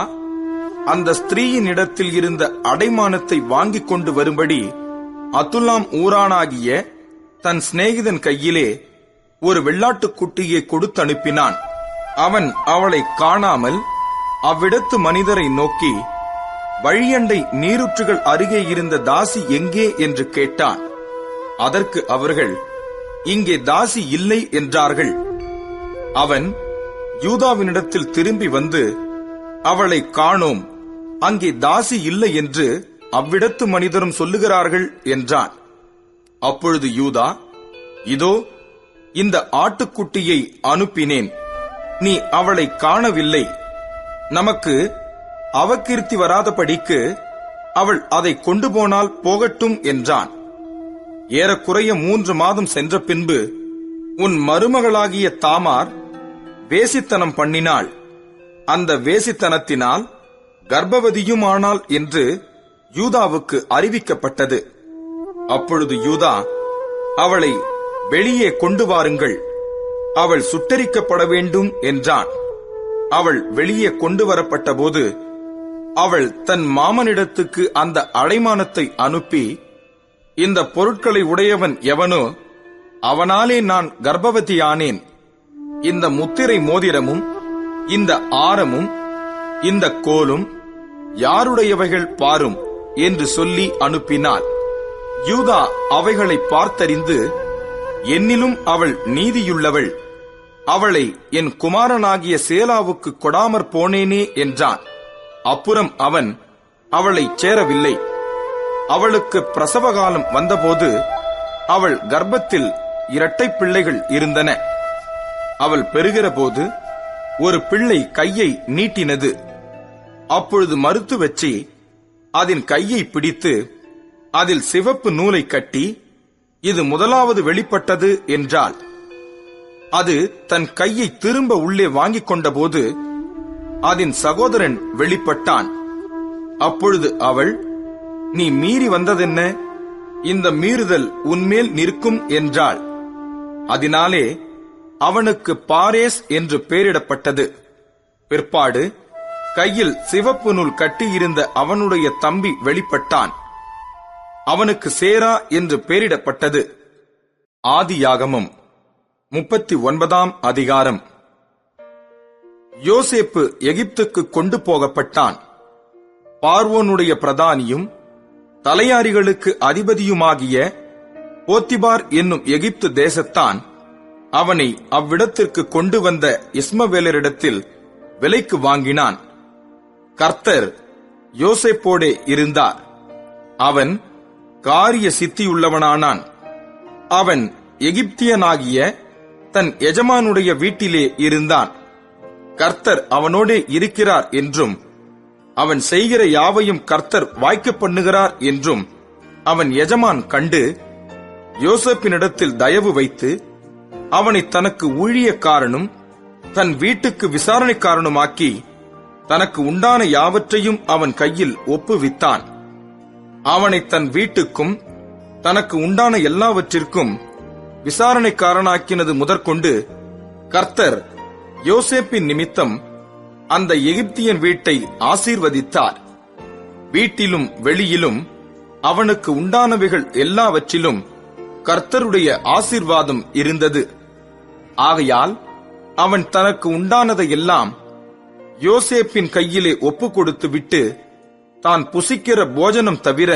அந்த ஸ்திரீயின் இடத்தில் இருந்த அடைமானத்தை வாங்கிக் கொண்டு வரும்படி அதுல்லாம் ஊரானாகிய தன் சிநேகிதன் கையிலே ஒரு வெள்ளாட்டுக்குட்டியை கொடுத்து அனுப்பினான். அவன் அவளை காணாமல் அவ்விடத்து மனிதரை நோக்கி, வழியண்டை நீரூற்றுகள் அருகே இருந்த தாசி எங்கே என்று கேட்டான். அதற்கு அவர்கள், இங்கே தாசி இல்லை என்றார்கள். அவன் யூதாவினிடத்தில் திரும்பி வந்து, அவளை காணோம், அங்கே தாசி இல்லை என்று அவ்விடத்து மனிதரும் சொல்லுகிறார்கள் என்றான். அப்பொழுது யூதா, இதோ இந்த ஆட்டுக்குட்டியை அனுப்பினேன், நீ அவளை காணவில்லை, நமக்கு அவகீர்த்தி வராதபடிக்கு அவள் அதை கொண்டு போனால் போகட்டும் என்றான். ஏறக்குறைய 3 மாதம் சென்ற பின்பு உன் மருமகளாகிய தாமார் வேசித்தனம் பண்ணினாள், அந்த வேசித்தனத்தினால் கர்ப்பவதியுமானாள் என்று யூதாவுக்கு அறிவிக்கப்பட்டது. அப்பொழுது யூதா, அவளை வெளியே கொண்டு வாருங்கள், அவள் சுட்டெரிக்கப்பட வேண்டும் என்றான். அவள் வெளியே கொண்டு வரப்பட்ட போது அவள் தன் மாமனிடத்துக்கு அந்த அடைமானத்தை அனுப்பி, இந்த பொருட்களை உடையவன் எவனோ அவனாலே நான் கர்ப்பவதியானேன், இந்த முத்திரை மோதிரமும் இந்த ஆரமும் இந்த கோலும் யாருடையவைகள் பாரும் என்று சொல்லி அனுப்பினாள். யூதா அவைகளை பார்த்தறிந்து, என்னிலும் அவள் நீதியுள்ளவள், அவளை என் குமாரனாகிய சேலாவுக்கு கொடாமற் போனேனே என்றான். அப்புறம் அவன் அவளை சேரவில்லை. அவளுக்கு பிரசவகாலம் வந்தபோது அவள் கர்ப்பத்தில் 2 பிள்ளைகள் இருந்தன. அவள் பெறுகிற போது ஒரு பிள்ளை கையை நீட்டினது. அப்பொழுது மருத்து வச்சு அதன் கையை பிடித்து அதில் சிவப்பு நூலை கட்டி, இது முதலாவது வெளிப்பட்டது என்றாள். அது தன் கையை திரும்ப உள்ளே வாங்கிக் கொண்ட போது அதன் சகோதரன் வெளிப்பட்டான். அப்பொழுது அவள், நீ மீறி வந்ததென்ன, இந்த மீறுதல் உன்மேல் நிற்கும் என்றாள். அதனாலே அவனுக்கு பாரேஸ் என்று பெயரிடப்பட்டது. பிற்பாடு கையில் சிவப்பு நூல் கட்டியிருந்த அவனுடைய தம்பி வெளிப்பட்டான். அவனுக்கு சேரா என்று பெயரிடப்பட்டது. ஆதியாகமம் 39ஆம் அதிகாரம். யோசேப்பு எகிப்துக்கு கொண்டு போகப்பட்டான். பார்வோனுடைய பிரதானியும் தலையாரிகளுக்கு அதிபதியுமாகிய போத்திபார் என்னும் எகிப்து தேசத்தான் அவனை அவ்விடத்திற்கு கொண்டு வந்த இஸ்மவேலரிடத்தில் விலைக்கு வாங்கினான். கர்த்தர் யோசேப்போடே இருந்தார். அவன் காரிய சித்தியுள்ளவனானான். அவன் எகிப்தியனாகிய தன் எஜமானுடைய வீட்டிலே இருந்தான். கர்த்தர் அவனோடே இருக்கிறார் என்றும் அவன் செய்கிற யாவையும் கர்த்தர் வாய்க்க பண்ணுகிறார் என்றும் அவன் எஜமான் கண்டு யோசேப்பினிடத்தில் தயவு வைத்து அவனை தனக்கு ஊழியக்காரனும் தன் வீட்டுக்கு விசாரணைக்காரனுமாக்கி தனக்கு உண்டான யாவற்றையும் அவன் கையில் ஒப்புவித்தான். அவனை தன் வீட்டுக்கும் தனக்கு உண்டான எல்லாவற்றிற்கும் விசாரணைக்காரனாக்கினது முதற்கொண்டு கர்த்தர் யோசேப்பின் நிமித்தம் அந்த எகிப்தியன் வீட்டை ஆசீர்வதித்தார். வீட்டிலும் வெளியிலும் அவனுக்கு உண்டானவைகள் எல்லாவற்றிலும் கர்த்தருடைய ஆசீர்வாதம் இருந்தது. ஆகையால் அவன் தனக்கு உண்டானதையெல்லாம் யோசேப்பின் கையிலே ஒப்புக் கொடுத்து விட்டு தான் புசிக்கிற போஜனம் தவிர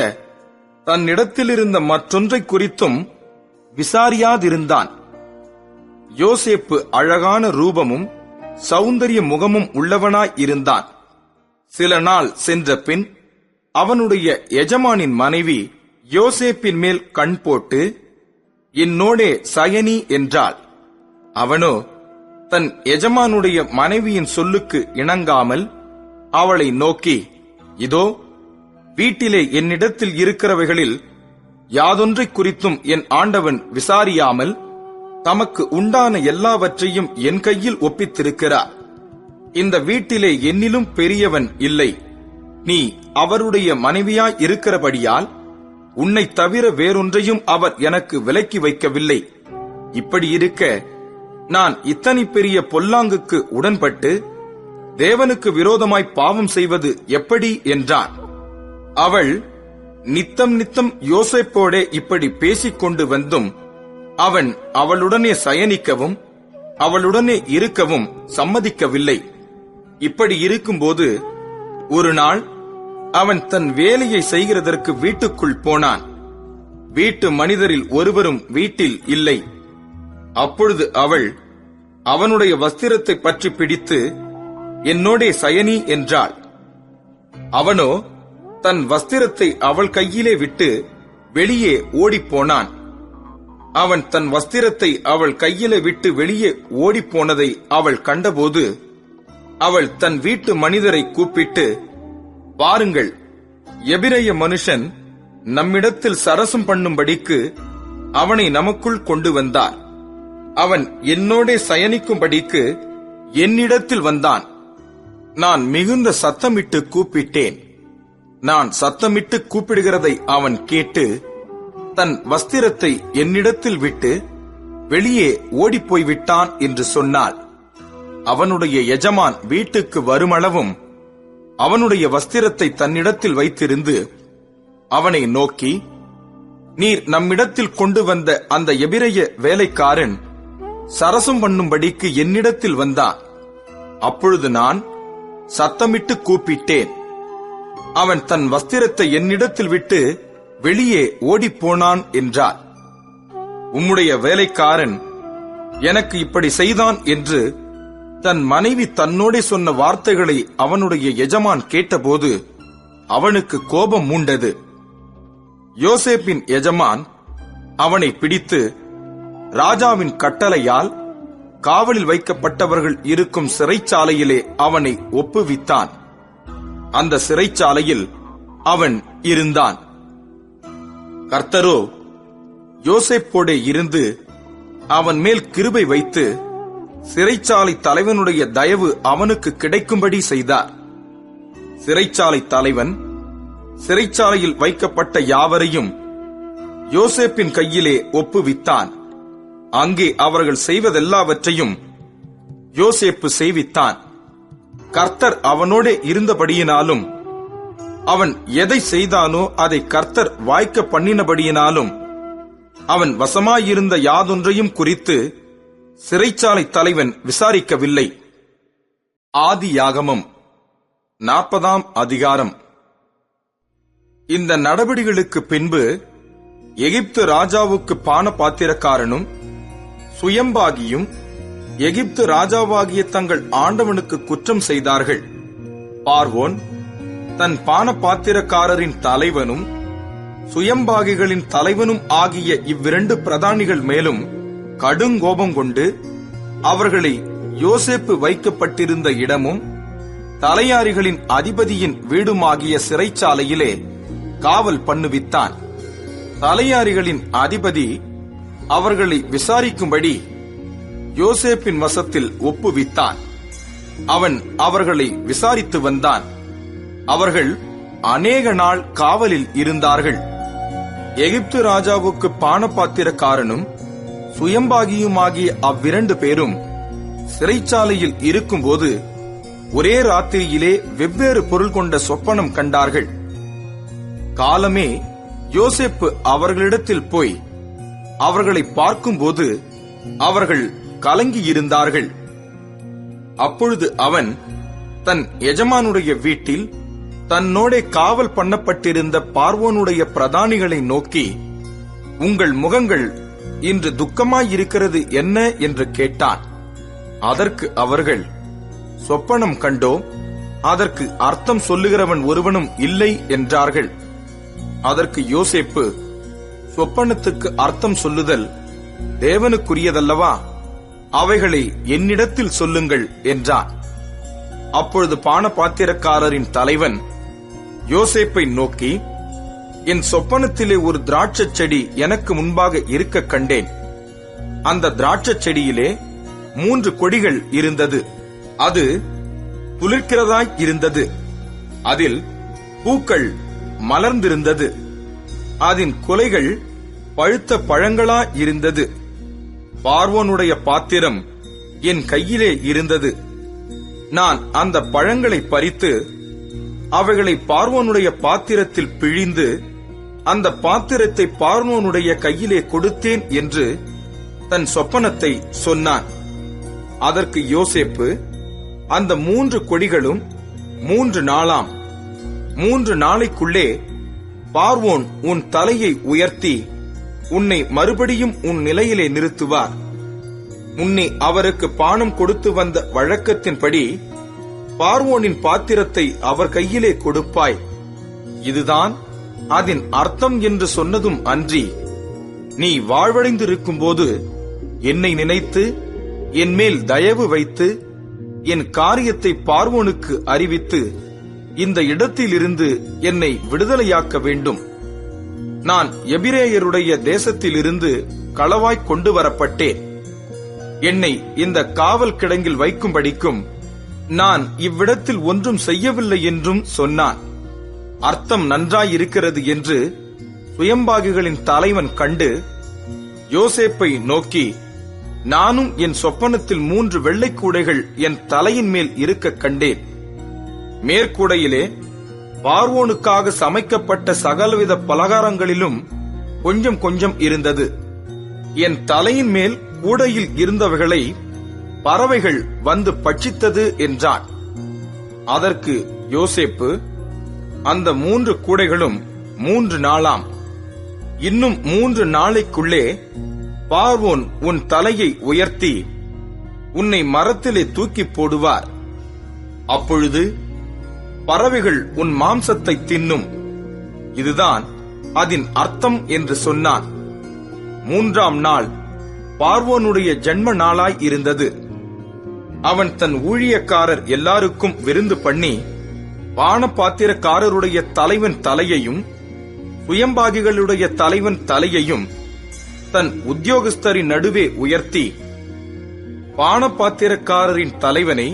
தன்னிடத்திலிருந்த மற்றொன்றை குறித்தும் விசாரியாதிருந்தான். யோசேப்பு அழகான ரூபமும் சௌந்தரிய முகமும் உள்ளவனாய் இருந்தான். சில நாள் சென்ற பின் அவனுடைய எஜமானின் மனைவி யோசேப்பின் மேல் கண் போட்டு, என்னோடே சயனி என்றாள். அவனோ தன் எஜமானுடைய மனைவியின் சொல்லுக்கு இணங்காமல் அவளை நோக்கி, இதோ வீட்டிலே என்னிடத்தில் இருக்கிறவைகளில் யாதொன்றை குறித்தும் என் ஆண்டவன் விசாரியாமல் தமக்கு உண்டான எல்லாவற்றையும் என் கையில் ஒப்பித்திருக்கிறார். இந்த வீட்டிலே என்னிலும் பெரியவன் இல்லை. நீ அவருடைய மனைவியாய் இருக்கிறபடியால் உன்னை தவிர வேறொன்றையும் அவர் எனக்கு விலக்கி வைக்கவில்லை. இப்படி இருக்க நான் இத்தனை பெரிய பொல்லாங்குக்கு உடன்பட்டு தேவனுக்கு விரோதமாய் பாவம் செய்வது எப்படி என்றான். அவள் நித்தம் நித்தம் யோசேப்போடே இப்படி பேசிக்கொண்டு வந்தும் அவன் அவளுடனே சயனிக்கவும் அவளுடனே இருக்கவும் சம்மதிக்கவில்லை. இப்படி இருக்கும்போது ஒரு நாள் அவன் தன் வேலையை செய்கிறதற்கு வீட்டுக்குள் போனான். வீட்டு மனிதரில் ஒருவரும் வீட்டில் இல்லை. அப்பொழுது அவள் அவனுடைய வஸ்திரத்தை பற்றி பிடித்து, என்னோடே சயனி என்றாள். அவனோ தன் வஸ்திரத்தை அவள் கையிலே விட்டு வெளியே ஓடிப்போனான். அவன் தன் வஸ்திரத்தை அவள் கையிலே விட்டு வெளியே ஓடிப்போனதை அவள் கண்டபோது அவள் தன் வீட்டு மனிதரை கூப்பிட்டு, பாருங்கள், எபிரெய மனுஷன் நம்மிடத்தில் சரசம் பண்ணும்படிக்கு அவனை நமக்குள் கொண்டு வந்தார். அவன் என்னோடே சயனிக்கும்படிக்கு என்னிடத்தில் வந்தான். நான் மிகுந்த சத்தமிட்டு கூப்பிட்டேன். நான் சத்தமிட்டு கூப்பிடுகிறதை அவன் கேட்டு தன் வஸ்திரத்தை என்னிடத்தில் விட்டு வெளியே ஓடிப்போய் விட்டான் என்று சொன்னாள். அவனுடைய எஜமான் வீட்டுக்கு வருமளவும் அவனுடைய வஸ்திரத்தை தன்னிடத்தில் வைத்திருந்து அவனை நோக்கி, நீர் நம்மிடத்தில் கொண்டு வந்த அந்த எபிரெய வேலைக்காரன் சரசம் பண்ணும்படிக்கு என்னிடத்தில் வந்தான். அப்பொழுது நான் சத்தமிட்டு கூப்பிட்டேன். அவன் தன் வஸ்திரத்தை என்னிடத்தில் விட்டு வெளியே ஓடிப்போனான் என்றார். உம்முடைய வேலைக்காரன் எனக்கு இப்படி செய்தான் என்று தன் மனைவி தன்னோடே சொன்ன வார்த்தைகளை அவனுடைய எஜமான் கேட்டபோது அவனுக்கு கோபம் மூண்டது. யோசேப்பின் எஜமான் அவனை பிடித்து ராஜாவின் கட்டளையால் காவலில் வைக்கப்பட்டவர்கள் இருக்கும் சிறைச்சாலையிலே அவனை ஒப்புவித்தான். அந்த சிறைச்சாலையில் அவன் இருந்தான். கர்த்தரோ யோசேப்போடே இருந்து அவன் மேல் கிருபை வைத்து சிறைச்சாலை தலைவனுடைய தயவு அவனுக்கு கிடைக்கும்படி செய்தார். சிறைச்சாலை தலைவன் சிறைச்சாலையில் வைக்கப்பட்ட யாவரையும் யோசேப்பின் கையிலே ஒப்புவித்தான். அங்கே அவர்கள் செய்வதெல்லாவற்றையும் யோசேப்பு செய்வித்தான். கர்த்தர் அவனோடே இருந்தபடியினாலும் அவன் எதை செய்தானோ அதை கர்த்தர் வாய்க்க பண்ணினபடியினாலும் அவன் வசமாயிருந்த யாதொன்றையும் குறித்து சிறைச்சாலை தலைவன் விசாரிக்கவில்லை. ஆதியாகமம் 40ஆம் அதிகாரம். இந்த நடபடிகளுக்கு பின்பு எகிப்து ராஜாவுக்கு பான பாத்திரக்காரனும் சுயம்பாகியும் எகிப்து ராஜாவாகிய தங்கள் ஆண்டவனுக்கு குற்றம் செய்தார்கள். பார்வோன் தன் பானபாத்திரக்காரரின் தலைவனும் சுயம்பாகிகளின் தலைவனும் ஆகிய இவ்விரண்டு பிரதானிகள் மேலும் கடுங்கோபம் கொண்டு அவர்களை யோசேப்பு வைக்கப்பட்டிருந்த இடமும் தலையாரிகளின் அதிபதியின் வீடுமாகிய சிறைச்சாலையிலே காவல் பண்ணுவித்தான். தலையாரிகளின் அதிபதி அவர்களை விசாரிக்கும்படி யோசேப்பின் வசத்தில் ஒப்புவித்தான். அவன் அவர்களை விசாரித்து வந்தான். அவர்கள் அநேக நாள் காவலில் இருந்தார்கள். எகிப்து ராஜாவுக்கு பானபாத்திரக்காரனும் சுயம்பாகியுமாகிய அவ்விரண்டு பேரும் சிறைச்சாலையில் இருக்கும்போது ஒரே ராத்திரியிலே வெவ்வேறு பொருள் கொண்ட சொப்பனம் கண்டார்கள். காலமே யோசேப்பு அவர்களிடத்தில் போய் அவர்களை பார்க்கும்போது அவர்கள் கலங்கியிருந்தார்கள். அப்பொழுது அவன் தன் எஜமானுடைய வீட்டில் தன்னோடே காவல் பண்ணப்பட்டிருந்த பார்வோனுடைய பிரதானிகளை நோக்கி, உங்கள் முகங்கள் இன்று துக்கமாயிருக்கிறது என்ன என்று கேட்டான். அதற்கு அவர்கள், சொப்பனம் கண்டோம், அதற்கு அர்த்தம் சொல்லுகிறவன் ஒருவனும் இல்லை என்றார்கள். அதற்கு யோசேப்பு, சொப்பனத்துக்கு அர்த்தம் சொல்லுதல் தேவனுக்குரியதல்லவா? அவைகளை என்னிடத்தில் சொல்லுங்கள் என்றான். அப்பொழுது பானபாத்திரக்காரரின் தலைவன் யோசேப்பை நோக்கி, என் சொப்பனத்திலே ஒரு திராட்சை செடி எனக்கு முன்பாக இருக்க கண்டேன். அந்த திராட்சை செடியிலே 3 கொடிகள் இருந்தது. அது துளிர்க்கிறதாய் இருந்தது. அதில் பூக்கள் மலர்ந்திருந்தது. அதன் குலைகள் பழுத்த பழங்களா இருந்தது. பார்வோனுடைய பாத்திரம் என் கையிலே இருந்தது. நான் அந்த பழங்களை பறித்து அவைகளை பார்வோனுடைய பாத்திரத்தில் பிழிந்து அந்த பாத்திரத்தை பார்வோனுடைய கையிலே கொடுத்தேன் என்று தன் சொப்பனத்தை சொன்னான். அதற்கு யோசேப்பு, அந்த 3 கொடிகளும் 3 நாளாம். 3 நாளைக்குள்ளே பார்வோன் உன் தலையை உயர்த்தி உன்னை மறுபடியும் உன் நிலையிலே நிறுத்துவார். உன்னை அவருக்கு பானம் கொடுத்து வந்த வழக்கத்தின்படி பார்வோனின் பாத்திரத்தை அவர் கையிலே கொடுப்பாய். இதுதான் அதன் அர்த்தம் என்று சொன்னதும் அன்றி, நீ வாழ்வடைந்திருக்கும்போது என்னை நினைத்து என் மேல் தயவு வைத்து என் காரியத்தை பார்வோனுக்கு அறிவித்து இந்த இடத்திலிருந்து என்னை விடுதலையாக்க வேண்டும். நான் எபிரேயருடைய தேசத்திலிருந்து களவாய் கொண்டு வரப்பட்டேன். என்னை இந்த காவல் கிடங்கில் வைக்கும்படிக்கும் நான் இவ்விடத்தில் ஒன்றும் செய்யவில்லை என்றும் சொன்னான். அர்த்தம் நன்றாயிருக்கிறது என்று சுயம்பாகிகளின் தலைவன் கண்டு யோசேப்பை நோக்கி, நானும் என் சொப்பனத்தில் 3 வெள்ளைக்கூடைகள் என் தலையின் மேல் இருக்க கண்டேன். மேற்கூடையிலே பார்வோனுக்காக சமைக்கப்பட்ட சகலவித பலகாரங்களிலும் கொஞ்சம் கொஞ்சம் இருந்தது. என் தலையின் மேல் கூடையில் இருந்தவைகளை பறவைகள் வந்து பட்சித்தது என்றான். அதற்கு யோசேப்பு, அந்த 3 கூடைகளும் 3 நாளாம். இன்னும் 3 நாளைக்குள்ளே பார்வோன் உன் தலையை உயர்த்தி உன்னை மரத்திலே தூக்கி போடுவார். அப்பொழுது பறவைகள் உன் மாம்சத்தை தின்னும். இதுதான் அதன் அர்த்தம் என்று சொன்னான். 3ஆம் நாள் பார்வோனுடைய ஜன்ம நாளாய் இருந்தது. அவன் தன் ஊழியக்காரர் எல்லாருக்கும் விருந்து பண்ணி பானபாத்திரக்காரருடைய தலைவன் தலையையும் சுயம்பாகிகளுடைய தலைவன் தலையையும் தன் உத்தியோகஸ்தரின் நடுவே உயர்த்தி, பானபாத்திரக்காரரின் தலைவனை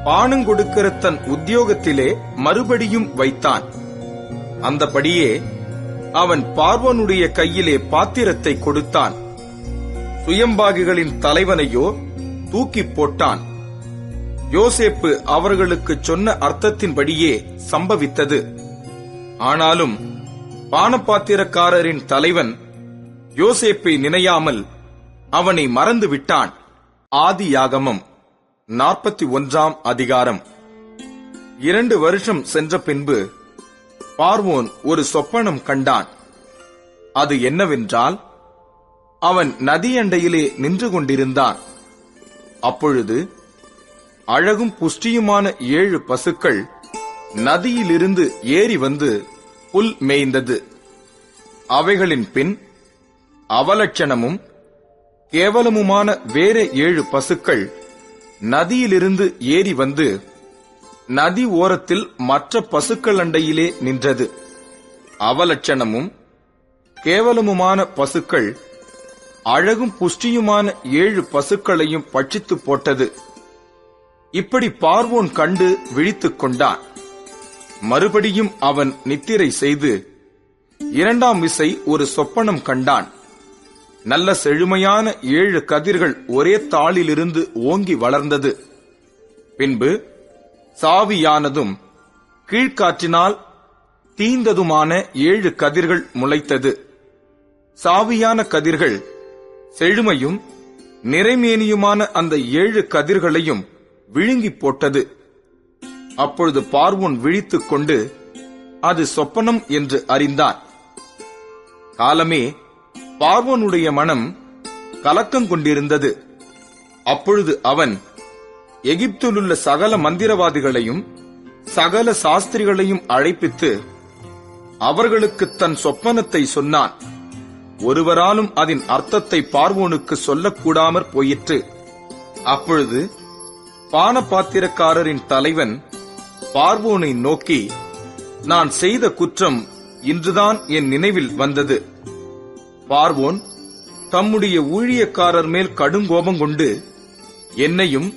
பானங்கொடுக்கிற தன் உத்தியோகத்திலே மறுபடியும் வைத்தான். அந்தபடியே அவன் பார்வோனுடைய கையிலே பாத்திரத்தை கொடுத்தான். சுயம்பாகிகளின் தலைவனையோ தூக்கி போட்டான். யோசேப்பு அவர்களுக்கு சொன்ன அர்த்தத்தின்படியே சம்பவித்தது. ஆனாலும் பானபாத்திரக்காரரின் தலைவன் யோசேப்பை நினையாமல் அவனை மறந்து விட்டான். ஆதியாகமம் 41ஆம் அதிகாரம். 2 வருஷம் சென்ற பின்பு பார்வோன் ஒரு சொப்பனம் கண்டான். அது என்னவென்றால், அவன் நதியண்டையிலே நின்று கொண்டிருந்தான். அப்பொழுது அழகும் புஷ்டியுமான 7 பசுக்கள் நதியிலிருந்து ஏறி வந்து புல் மேய்ந்தது. அவைகளின் பின் அவலட்சணமும் கேவலமுமான வேற 7 பசுக்கள் நதியிலிருந்து ஏறி வந்து நதி ஓரத்தில் மற்ற பசுக்கள் அண்டையிலே நின்றது. அவலட்சணமும் கேவலமுமான பசுக்கள் அழகும் புஷ்டியுமான 7 பசுக்களையும் பட்சித்து போட்டது. இப்படி பார்வோன் கண்டு விழித்துக் கொண்டான். மறுபடியும் அவன் நித்திரை செய்து 2ஆம் விசை ஒரு சொப்பனம் கண்டான். நல்ல செழுமையான 7 கதிர்கள் ஒரே தாளிலிருந்து ஓங்கி வளர்ந்தது. பின்பு சாவியானதும் கீழ்காற்றினால் தீந்ததுமான 7 கதிர்கள் முளைத்தது. சாவியான கதிர்கள் செழுமையும் நிறைமேனியுமான அந்த 7 கதிர்களையும் விழுங்கி போட்டது. அப்பொழுது பார்வோன் விழித்துக் கொண்டு அது சொப்பனம் என்று அறிந்தான். காலமே பார்வோனுடைய மனம் கலக்கம் கொண்டிருந்தது. அப்பொழுது அவன் எகிப்திலுள்ள சகல மந்திரவாதிகளையும் சகல சாஸ்திரிகளையும் அழைப்பித்து அவர்களுக்கு தன் சொப்பனத்தை சொன்னான். ஒருவராலும் அதன் அர்த்தத்தை பார்வோனுக்கு சொல்லக்கூடாமற் போயிற்று. அப்பொழுது பானபாத்திரக்காரரின் தலைவன் பார்வோனை நோக்கி, நான் செய்த குற்றம் இன்றுதான் என் நினைவில் வந்தது. பார்வோன் தம்முடைய ஊழியக்காரர் மேல் கடுங்கோபம் கொண்டு என்னையும்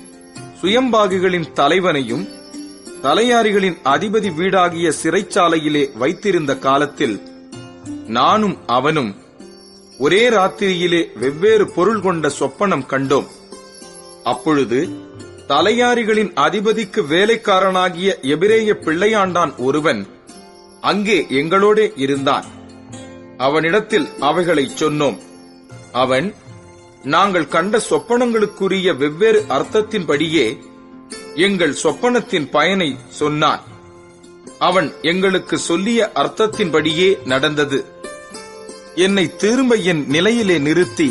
சுயம்பாகிகளின் தலைவனையும் தலையாரிகளின் அதிபதி வீடாகிய சிறைச்சாலையிலே வைத்திருந்த காலத்தில் நானும் அவனும் ஒரே ராத்திரியிலே வெவ்வேறு பொருள் கொண்ட சொப்பனம் கண்டோம். அப்பொழுது தலையாரிகளின் அதிபதிக்கு வேலைக்காரனாகிய எபிரேய பிள்ளையாண்டான் ஒருவன் அங்கே எங்களோடே இருந்தான். அவனிடத்தில் அவைகளைச் சொன்னோம். அவன் நாங்கள் கண்ட சொப்பனங்களுக்குரிய வெவ்வேறு அர்த்தத்தின்படியே எங்கள் சொப்பனத்தின் பயனை சொன்னான். அவன் எங்களுக்கு சொல்லிய அர்த்தத்தின்படியே நடந்தது. என்னை திரும்ப என் நிலையிலே நிறுத்தி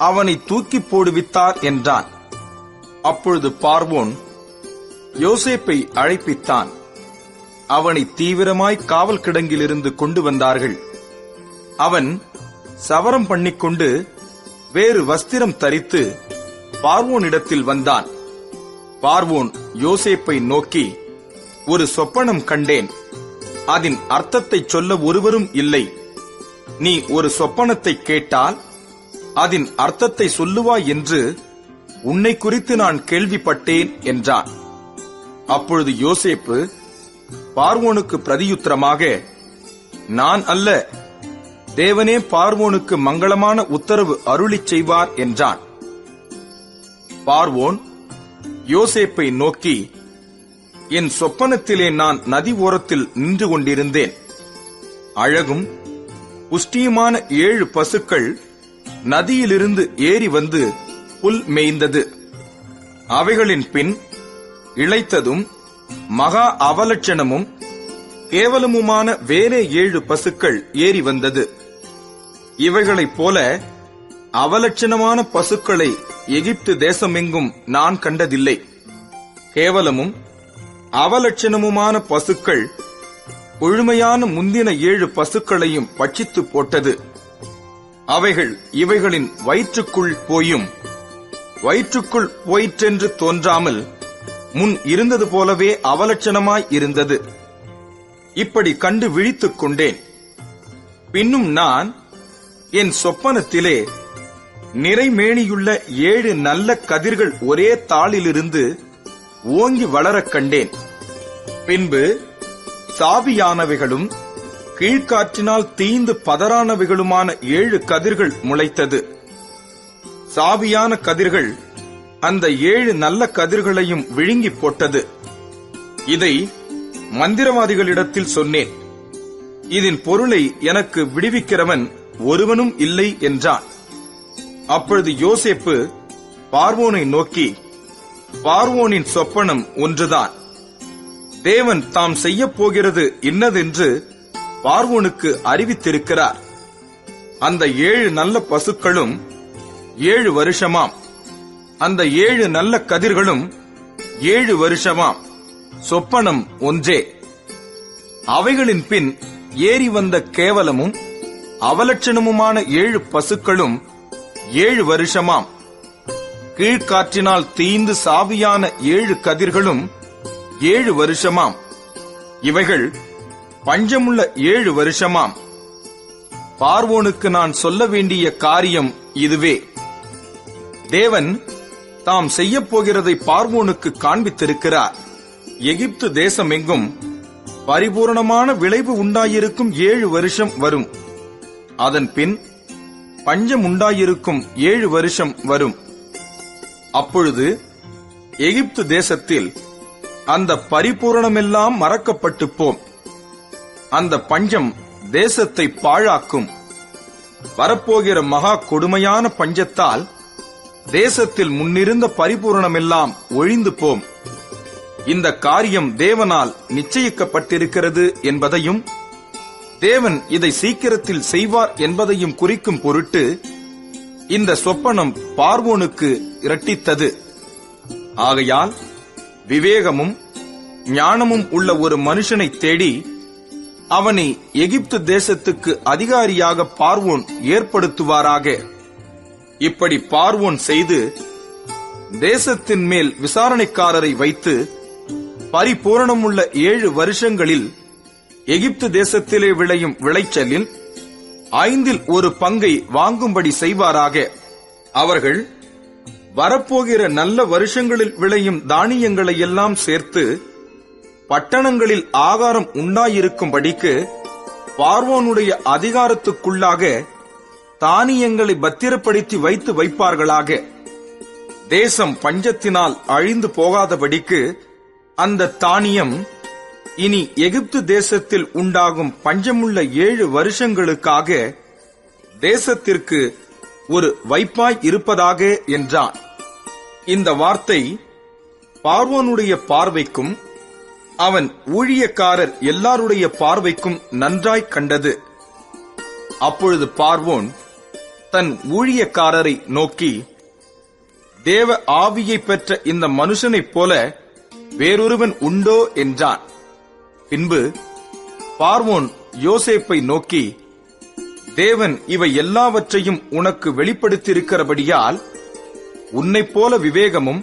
அவனை தூக்கி போடுவித்தார் என்றான். அப்பொழுது பார்வோன் யோசேப்பை அழைப்பித்தான். அவனை தீவிரமாய் காவல் கிடங்கிலிருந்து கொண்டு வந்தார்கள். அவன் சவரம் பண்ணிக்கொண்டு வேறு வஸ்திரம் தரித்து பார்வோனிடத்தில் வந்தான். பார்வோன் யோசேப்பை நோக்கி, ஒரு சொப்பனம் கண்டேன். அதன் அர்த்தத்தை சொல்ல ஒருவரும் இல்லை. நீ ஒரு சொப்பனத்தை கேட்டால் அதன் அர்த்தத்தை சொல்லுவாய் என்று உன்னை குறித்து நான் கேள்விப்பட்டேன் என்றான். அப்பொழுது யோசேப்பு பார்வோனுக்கு பிரதியுத்தரமாக, நான் அல்ல, தேவனே பார்வோனுக்கு மங்களமான உத்தரவு அருளிச் செய்வார் என்றான். பார்வோன் யோசேப்பை நோக்கி, என் சொப்பனத்திலே நான் நதி ஓரத்தில் நின்று கொண்டிருந்தேன். அழகும் புஷ்டியுமான 7 பசுக்கள் நதியிலிருந்து ஏறி வந்து புல் மேய்ந்தது. அவைகளின் பின் இளைத்ததும் மகா அவலட்சணமும் கேவலமுமான வேறே 7 பசுக்கள் ஏறி வந்தது. இவைகளைப் போல அவலட்சணமான பசுக்களை எகிப்து தேசமெங்கும் நான் கண்டதில்லை. கேவலமும் அவலட்சணமுமான பசுக்கள் கொழுமையான முந்தின 7 பசுக்களையும் பட்சித்து போட்டது. அவைகள் இவைகளின் வயிற்றுக்குள் போயும் வயிற்றுக்குள் போயிற்றென்று தோன்றாமல் முன் இருந்தது போலவே அவலட்சணமாய் இருந்தது. இப்படி கண்டு விழித்துக் கொண்டேன். பின்னும் நான் என் சொப்பனத்திலே நிறைமேனியுள்ள 7 நல்ல கதிர்கள் ஒரே தாளிலிருந்து ஓங்கி வளரக் கண்டேன். பின்பு சாவியானவைகளும் கீழ்காற்றினால் தீந்து பதறானவைகளுமான 7 கதிர்கள் முளைத்தது. சாவியான கதிர்கள் அந்த 7 நல்ல கதிர்களையும் விழுங்கி போட்டது. இதை மந்திரவாதிகளிடத்தில் சொன்னேன். இதன் பொருளை எனக்கு விடுவிக்கிறவன் ஒருவனும் இல்லை என்றான். அப்பொழுது யோசேப்பு பார்வோனை நோக்கி, பார்வோனின் சொப்பனம் ஒன்றுதான். தேவன் தாம் செய்யப் போகிறது இன்னதென்று பார்வோனுக்கு அறிவித்திருக்கிறார். அந்த 7 நல்ல பசுக்களும் 7 வருஷமாம். அந்த 7 நல்ல கதிர்களும் 7 வருஷமாம். சொப்பனம் ஒன்றே. அவைகளின் பின் ஏறி வந்த கேவலமும் அவலட்சணமுமான 7 பசுக்களும் 7 வருஷமாம். கீழ்காற்றினால் தீந்து சாவியான 7 கதிர்களும் 7 வருஷமாம். இவைகள் பஞ்சமுள்ள 7 வருஷமாம். பார்வோனுக்கு நான் சொல்ல வேண்டிய காரியம் இதுவே. தேவன் தாம் செய்யப் போகிறதை பார்வோனுக்கு காண்பித்திருக்கிறார். எகிப்து தேசமெங்கும் பரிபூரணமான விளைவு உண்டாயிருக்கும் 7 வருஷம் வரும். அதன் பின் பஞ்சம் உண்டாயிருக்கும் 7 வருஷம் வரும். அப்பொழுது எகிப்து தேசத்தில் அந்த பரிபூரணமெல்லாம் மறக்கப்பட்டு போம். அந்த பஞ்சம் தேசத்தை பாழாக்கும். வரப்போகிற மகா கொடுமையான பஞ்சத்தால் தேசத்தில் முன்னிருந்த பரிபூரணமெல்லாம் ஒழிந்து போம். இந்த காரியம் தேவனால் நிச்சயிக்கப்பட்டிருக்கிறது என்பதையும் தேவன் இதை சீக்கிரத்தில் செய்வார் என்பதையும் குறிக்கும் பொருட்டு இந்த சொப்பனம் பார்வோனுக்கு இரட்டித்தது. ஆகையால் விவேகமும் ஞானமும் உள்ள ஒரு மனுஷனை தேடி அவனை எகிப்து தேசத்துக்கு அதிகாரியாக பார்வோன் ஏற்படுத்துவாராக. இப்படி பார்வோன் செய்து தேசத்தின் மேல் விசாரணைக்காரரை வைத்து பரிபூரணமுள்ள 7 வருஷங்களில் எகிப்து தேசத்திலே விளையும் விளைச்சலில் 1/5 பங்கை வாங்கும்படி செய்வாராக. அவர்கள் வரப்போகிற நல்ல வருஷங்களில் விளையும் தானியங்களை எல்லாம் சேர்த்து பட்டணங்களில் ஆகாரம் உண்டாயிருக்கும்படிக்கு பார்வோனுடைய அதிகாரத்துக்குள்ளாக தானியங்களை பத்திரப்படுத்தி வைத்து வைப்பார்களாக. தேசம் பஞ்சத்தினால் அழிந்து போகாதபடிக்கு அந்த தானியம் இனி எகிப்து தேசத்தில் உண்டாகும் பஞ்சமுள்ள 7 வருஷங்களுக்காக தேசத்திற்கு ஒரு வைப்பாய் இருப்பதாக என்றான். இந்த வார்த்தை பார்வோனுடைய பார்வைக்கும் அவன் ஊழியக்காரர் எல்லாருடைய பார்வைக்கும் நன்றாய் கண்டது. அப்பொழுது பார்வோன் தன் ஊழியக்காரரை நோக்கி, தேவ ஆவியை பெற்ற இந்த மனுஷனைப் போல வேறொருவன் உண்டோ என்றான். பின்பு பார்வோன் யோசேப்பை நோக்கி, தேவன் இவை எல்லாவற்றையும் உனக்கு வெளிப்படுத்தியிருக்கிறபடியால் உன்னைப் போல விவேகமும்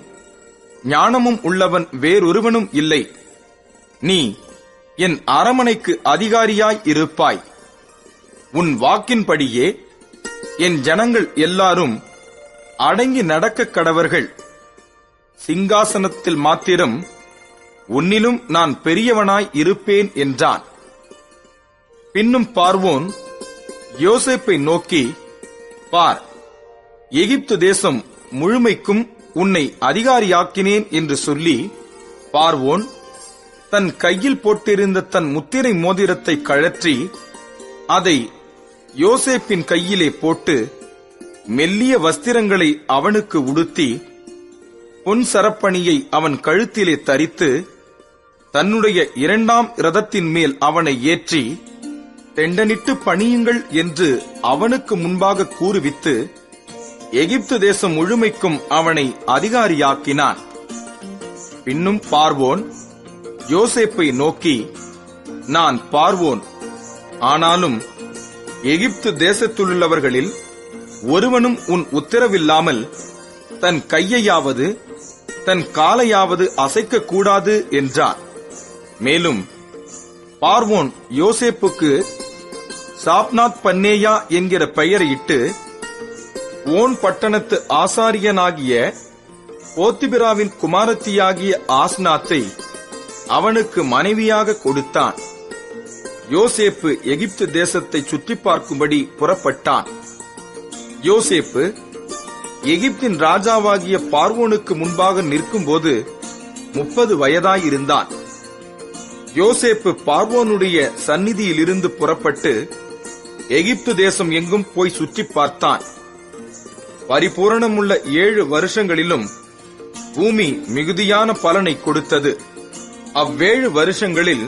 ஞானமும் உள்ளவன் வேறொருவனும் இல்லை. நீ என் அரமனைக்கு அதிகாரியாய் இருப்பாய். உன் வாக்கின்படியே என் ஜனங்கள் எல்லாரும் அடங்கி நடக்க கடவர்கள். சிங்காசனத்தில் மாத்திரம் உன்னிலும் நான் பெரியவனாய் இருப்பேன் என்றான். பின்னும் பார்வோன் யோசேப்பை நோக்கி, பார், எகிப்து தேசம் முழுமைக்கும் உன்னை அதிகாரியாக்கினேன் என்று சொல்லி, பார்வோன் தன் கையில் போட்டிருந்த தன் முத்திரை மோதிரத்தை கழற்றி அதை யோசேப்பின் கையிலே போட்டு மெல்லிய வஸ்திரங்களை அவனுக்கு உடுத்தி பொன் சரப்பணியை அவன் கழுத்திலே தரித்து தன்னுடைய 2ஆம் இரதத்தின் மேல் அவனை ஏற்றி தெண்டனிட்டு பணியுங்கள் என்று அவனுக்கு முன்பாக கூறுவித்து எகிப்து தேசம் முழுமைக்கும் அவனை அதிகாரியாக்கினான். பின்னும் பார்வோன் யோசேப்பை நோக்கி, நான் பார்வோன், ஆனாலும் எகிப்து தேசத்திலுள்ளவர்களில் ஒருவனும் உன் உத்தரவில்லாமல் தன் கையையாவது தன் காலையாவது அசைக்க கூடாது என்றான். மேலும் பார்வோன் யோசேப்புக்கு சாப்நாத் பன்னேயா என்கிற பெயரையிட்டு ஓன் பட்டணத்து ஆசாரியனாகிய போத்திபிராவின் குமாரத்தியாகிய ஆஸ்நாத்தை அவனுக்கு மனைவியாக கொடுத்தான். யோசேப்பு எகிப்து தேசத்தை சுற்றி பார்க்கும்படி புறப்பட்டான். யோசேப்பு எகிப்தின் ராஜாவாகிய பார்வோனுக்கு முன்பாக நிற்கும்போது 30 வயதாயிருந்தான். யோசேப்பு பார்வோனுடைய சந்நிதியிலிருந்து புறப்பட்டு எகிப்து தேசம் எங்கும் போய் சுற்றி பார்த்தான். பரிபூரணமுள்ள 7 வருஷங்களிலும் பூமி மிகுதியான பலனை கொடுத்தது. அவ்வேழு வருஷங்களில்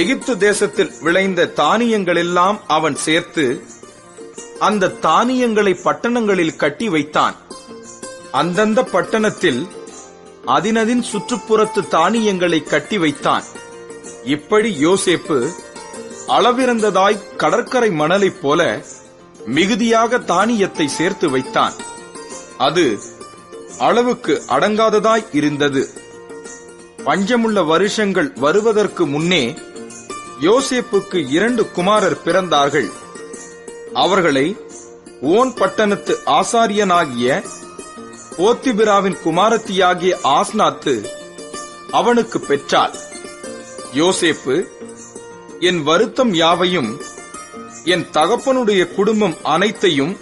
எகிப்து தேசத்தில் விளைந்த தானியங்களெல்லாம் அவன் சேர்த்து அந்த தானியங்களை பட்டணங்களில் கட்டி வைத்தான். அந்தந்த பட்டணத்தில் அதினதின் சுற்றுப்புறத்து தானியங்களை கட்டி வைத்தான். இப்படி யோசேப்பு அளவிறந்ததாய் கடற்கரை மணலைப் போல மிகுதியாக தானியத்தை சேர்த்து வைத்தான். அது அளவுக்கு அடங்காததாய் இருந்தது. பஞ்சமுள்ள வருஷங்கள் வருவதற்கு முன்னே யோசேப்புக்கு 2 குமாரர் பிறந்தார்கள். அவர்களை ஓன் பட்டணத்து ஆசாரியனாகிய போத்திபிராவின் குமாரத்தியாகிய ஆஸ்நாத்து அவனுக்கு பெற்றாள். யோசேப்பு, என் வருத்தம் யாவையும் என் தகப்பனுடைய குடும்பம் அனைத்தையும்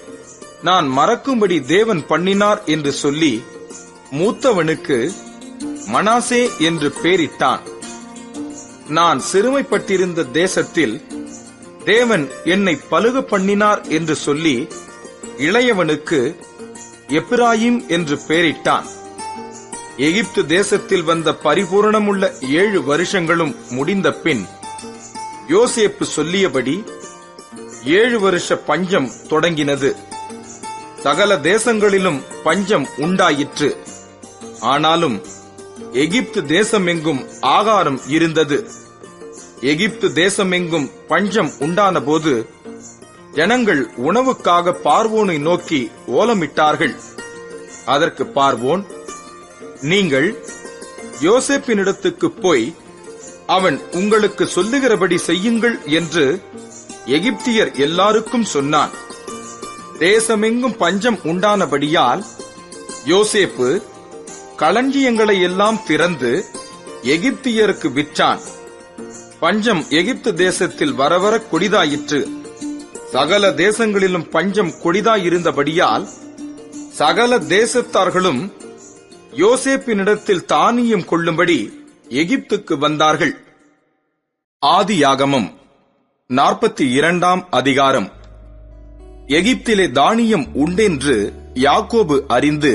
நான் மறக்கும்படி தேவன் பண்ணினார் என்று சொல்லி மூத்தவனுக்கு மனாசே என்று பெயரிட்டான். நான் சிறுமைப்பட்டிருந்த தேசத்தில் தேவன் என்னை பலுக பண்ணினார் என்று சொல்லி இளையவனுக்கு எப்பிராயிம் என்று பெயரிட்டான். எகிப்து தேசத்தில் வந்த பரிபூரணமுள்ள 7 வருஷங்களும் முடிந்த பின் யோசேப்பு சொல்லியபடி 7 வருஷ பஞ்சம் தொடங்கினது. சகல தேசங்களிலும் பஞ்சம் உண்டாயிற்று. ஆனாலும் எகிப்து தேசமெங்கும் ஆகாரம் இருந்தது. எகிப்து தேசமெங்கும் பஞ்சம் உண்டான போது ஜனங்கள் உணவுக்காக பார்வோனை நோக்கி ஓலமிட்டார்கள். அதற்கு பார்வோன், நீங்கள் யோசேப்பினிடத்துக்கு போய் அவன் உங்களுக்கு சொல்லுகிறபடி செய்யுங்கள் என்று எகிப்தியர் எல்லாருக்கும் சொன்னான். தேசமெங்கும் பஞ்சம் உண்டானபடியால் யோசேப்பு களஞ்சியங்களை எல்லாம் திறந்து எகிப்தியருக்கு விற்றான். பஞ்சம் எகிப்து தேசத்தில் வரவர கொடிதாயிற்று. சகல தேசங்களிலும் பஞ்சம் கொடிதாயிருந்தபடியால் சகல தேசத்தார்களும் யோசேப்பினிடத்தில் தானியம் கொள்ளும்படி எகிப்துக்கு வந்தார்கள். ஆதியாகமம் 42ஆம் அதிகாரம். எகிப்திலே தானியம் உண்டென்று யாக்கோபு அறிந்து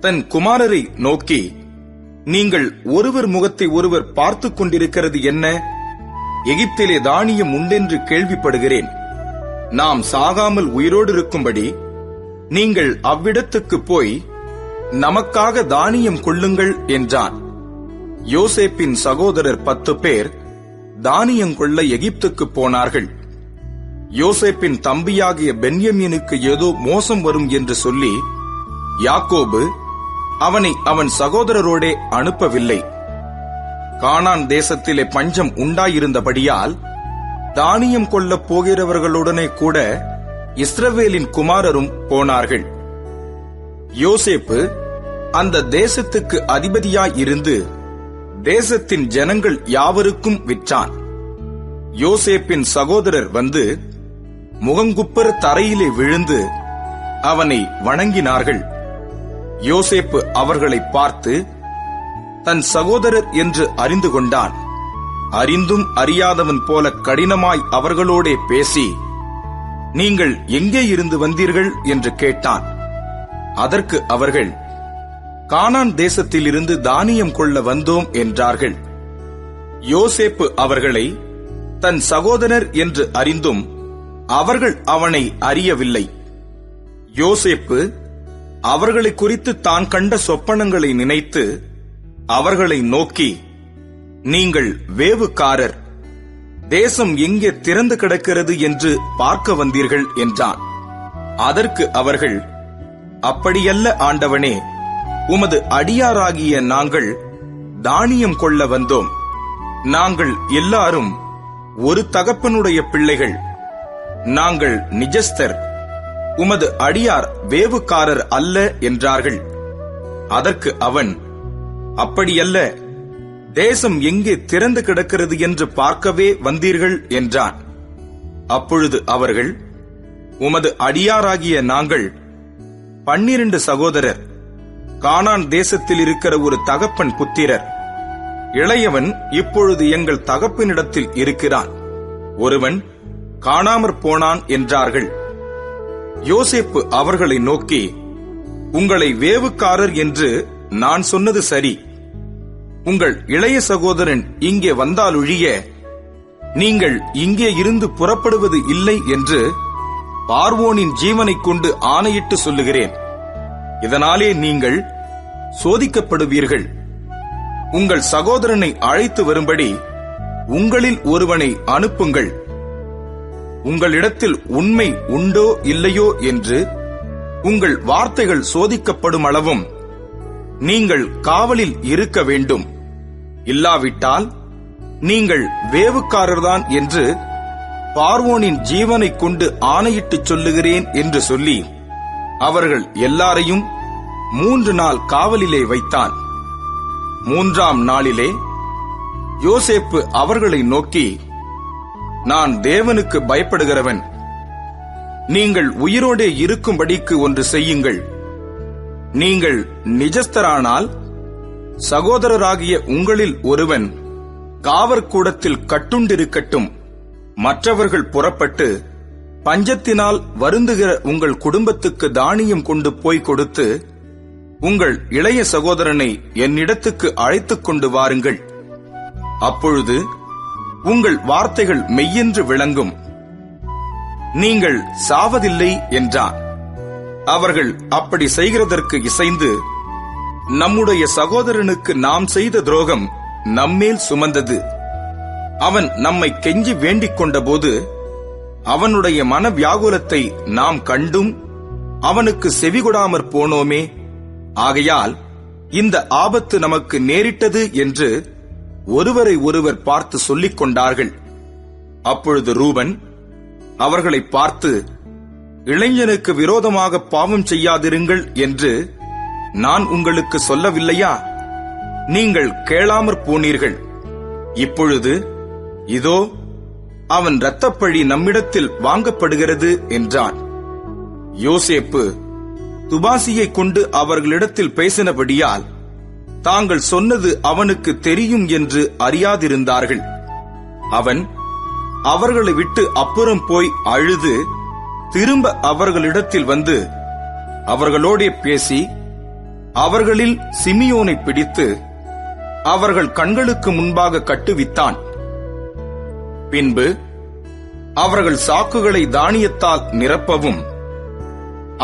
தன் குமாரரை நோக்கி, நீங்கள் ஒருவர் முகத்தை ஒருவர் பார்த்துக் கொண்டிருக்கிறது என்ன? எகிப்திலே தானியம் உண்டென்று கேள்விப்படுகிறேன். நாம் சாகாமல் உயிரோடு இருக்கும்படி நீங்கள் அவ்விடத்துக்கு போய் நமக்காக தானியம் கொள்ளுங்கள் என்றான். யோசேப்பின் சகோதரர் 10 பேர் தானியம் கொள்ள எகிப்துக்கு போனார்கள். யோசேப்பின் தம்பியாகிய பென்யமீனுக்கு ஏதோ மோசம் வரும் என்று சொல்லி யாக்கோபு அவனை அவன் சகோதரரோடே அனுப்பவில்லை. கானான் தேசத்திலே பஞ்சம் உண்டாயிருந்தபடியால் தானியம் கொள்ளப் போகிறவர்களுடனே கூட இஸ்ரவேலின் குமாரரும் போனார்கள். யோசேப்பு அந்த தேசத்துக்கு அதிபதியாயிருந்து தேசத்தின் ஜனங்கள் யாவருக்கும் விற்றான். யோசேப்பின் சகோதரர் வந்து முகங்குப்புற தரையிலே விழுந்து அவனை வணங்கினார்கள். யோசேப்பு அவர்களை பார்த்து தன் சகோதரர் என்று அறிந்து கொண்டான். அறிந்தும் அறியாதவன் போல கடினமாய் அவர்களோடே பேசி, நீங்கள் எங்கே இருந்து வந்தீர்கள் என்று கேட்டான். அதற்கு அவர்கள், கானான் தேசத்திலிருந்து தானியம் கொள்ள வந்தோம் என்றார்கள். யோசேப்பு அவர்களை தன் சகோதரர் என்று அறிந்தும் அவர்கள் அவனை அறியவில்லை. யோசேப்பு அவர்களை குறித்து தான் கண்ட சொப்பனங்களை நினைத்து அவர்களை நோக்கி, நீங்கள் வேவுக்காரர், தேசம் எங்கே திறந்து கிடக்கிறது என்று பார்க்க வந்தீர்கள் என்றான். அதற்கு அவர்கள், அப்படியல்ல ஆண்டவனே, உமது அடியாராகிய நாங்கள் தானியம் கொள்ள வந்தோம். நாங்கள் எல்லாரும் ஒரு தகப்பனுடைய பிள்ளைகள். நாங்கள் நிஜஸ்தர், உமது அடியார் வேவுக்காரர் அல்ல என்றார்கள். அதற்கு அவன், அப்படியல்ல, தேசம் எங்கே திறந்து கிடக்கிறது என்று பார்க்கவே வந்தீர்கள் என்றான். அப்பொழுது அவர்கள், உமது அடியாராகிய நாங்கள் 12 சகோதரர், கானான் தேசத்தில் இருக்கிற ஒரு தகப்பன் புத்திரர். இளையவன் இப்பொழுது எங்கள் தகப்பனிடத்தில் இருக்கிறான், ஒருவன் காணாமற் போனான் என்றார்கள். யோசேப்பு அவர்களை நோக்கி, உங்களை வேவுக்காரர் என்று நான் சொன்னது சரி. உங்கள் இளைய சகோதரன் இங்கே வந்தாலொழிய நீங்கள் இங்கே இருந்து புறப்படுவது இல்லை என்று பார்வோனின் ஜீவனைக் கொண்டு ஆணையிட்டு சொல்லுகிறேன். இதனாலே நீங்கள் சோதிக்கப்படுவீர்கள். உங்கள் சகோதரனை அழைத்து வரும்படி உங்களில் ஒருவனை அனுப்புங்கள். உங்களிடத்தில் உண்மை உண்டோ இல்லையோ என்று உங்கள் வார்த்தைகள் சோதிக்கப்படும் அளவும் நீங்கள் காவலில் இருக்க வேண்டும். இல்லாவிட்டால் நீங்கள் வேவுக்காரர்தான் என்று பார்வோனின் ஜீவனை கொண்டு ஆணையிட்டு சொல்லுகிறேன் என்று சொல்லி அவர்கள் எல்லாரையும் 3 நாள் காவலிலே வைத்தான். 3ஆம் நாளிலே யோசேப்பு அவர்களை நோக்கி, நான் தேவனுக்கு பயப்படுகிறவன். நீங்கள் உயிரோடே இருக்கும்படிக்கு ஒன்று செய்யுங்கள். நீங்கள் நிஜஸ்தரானால் சகோதரராகிய உங்களில் ஒருவன் காவற்கூடத்தில் கட்டுண்டிருக்கட்டும். மற்றவர்கள் புறப்பட்டு பஞ்சத்தினால் வருந்துகிற உங்கள் குடும்பத்துக்கு தானியம் கொண்டு போய் கொடுத்து உங்கள் இளைய சகோதரனை என்னிடத்துக்கு அழைத்துக் கொண்டு வாருங்கள். அப்பொழுது உங்கள் வார்த்தைகள் மெய்யென்று விளங்கும். நீங்கள் சாவதில்லை என்றான். அவர்கள் அப்படி செய்கிறதற்கு இசைந்து, நம்முடைய சகோதரனுக்கு நாம் செய்த துரோகம் நம்மேல் சுமந்தது. அவன் நம்மை கெஞ்சி வேண்டிக் கொண்டபோது அவனுடைய மன வியாகுலத்தை நாம் கண்டும் அவனுக்கு செவிகொடாமற் போனோமே. ஆகையால் இந்த ஆபத்து நமக்கு நேரிட்டது என்று ஒருவரை ஒருவர் பார்த்து சொல்லிக் கொண்டார்கள். அப்பொழுது ரூபன் அவர்களை பார்த்து, இளைஞனுக்கு விரோதமாக பாவம் செய்யாதிருங்கள் என்று நான் உங்களுக்கு சொல்லவில்லையா? நீங்கள் கேளாமற் போனீர்கள். இப்பொழுது இதோ அவன் இரத்தப்பழி நம்மிடத்தில் வாங்கப்படுகிறது என்றான். யோசேப்பு துபாசியை கொண்டு அவர்களிடத்தில் பேசினபடியால் தாங்கள் சொன்னது அவனுக்கு தெரியும் என்று அறியாதிருந்தார்கள். அவன் அவர்களை விட்டு அப்புறம் போய் அழுது திரும்ப அவர்களிடத்தில் வந்து அவர்களோடே பேசி அவர்களில் சிமியோனை பிடித்து அவர்கள் கண்களுக்கு முன்பாக கட்டுவித்தான். பின்பு அவர்கள் சாக்குகளை தானியத்தால் நிரப்பவும்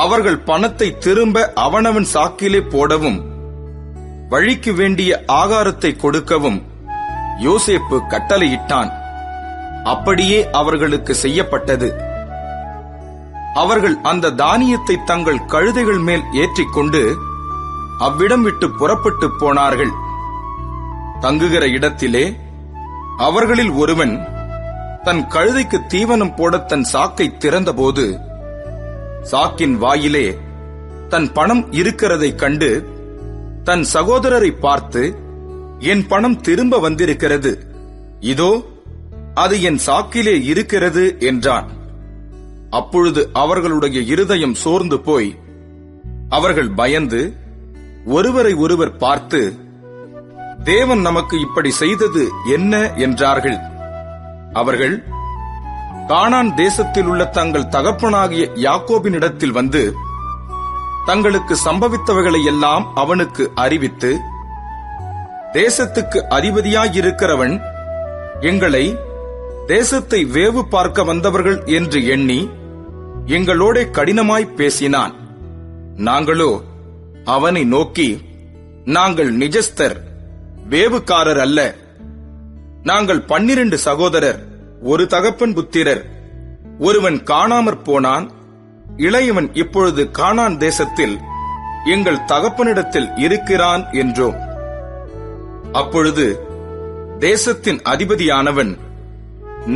அவர்கள் பணத்தை திரும்ப அவனவன் சாக்கிலே போடவும் வழிக்கு வேண்டிய ஆகாரத்தை கொடுக்கவும் யோசேப்பு கட்டளையிட்டான். அப்படியே அவர்களுக்கு செய்யப்பட்டது. அவர்கள் அந்த தானியத்தை தங்கள் கழுதைகள் மேல் ஏற்றிக்கொண்டு அவ்விடம் விட்டு புறப்பட்டு போனார்கள். தங்குகிற இடத்திலே அவர்களில் ஒருவன் தன் கழுதைக்கு தீவனம் போட தன் சாக்கை திறந்தபோது சாக்கின் வாயிலே தன் பணம் இருக்கிறதைக் கண்டு தன் சகோதரரை பார்த்து, என் பணம் திரும்ப வந்திருக்கிறது, இதோ அது என் சாக்கிலே இருக்கிறது என்றான். அப்பொழுது அவர்களுடைய இருதயம் சோர்ந்து போய் அவர்கள் பயந்து ஒருவரை ஒருவர் பார்த்து, தேவன் நமக்கு இப்படி செய்தது என்ன என்றார்கள். அவர்கள் கானான் தேசத்தில் உள்ள தங்கள் தகப்பனாகிய யாக்கோபினிடத்தில் வந்து தங்களுக்கு சம்பவித்தவைகளை எல்லாம் அவனுக்கு அறிவித்து, தேசத்துக்கு அதிபதியாயிருக்கிறவன் எங்களை தேசத்தை வேவு பார்க்க வந்தவர்கள் என்று எண்ணி எங்களோட கடினமாய் பேசினான். நாங்களோ அவனை நோக்கி, நாங்கள் நிஜஸ்தர், வேவுக்காரர் அல்ல. நாங்கள் 12 சகோதரர், ஒரு தகப்பன் புத்திரர். ஒருவன் காணாமற் போனான், இளையவன் இப்பொழுது கானான் தேசத்தில் எங்கள் தகப்பனிடத்தில் இருக்கிறான் என்றோம். அப்பொழுது தேசத்தின் அதிபதியானவன்,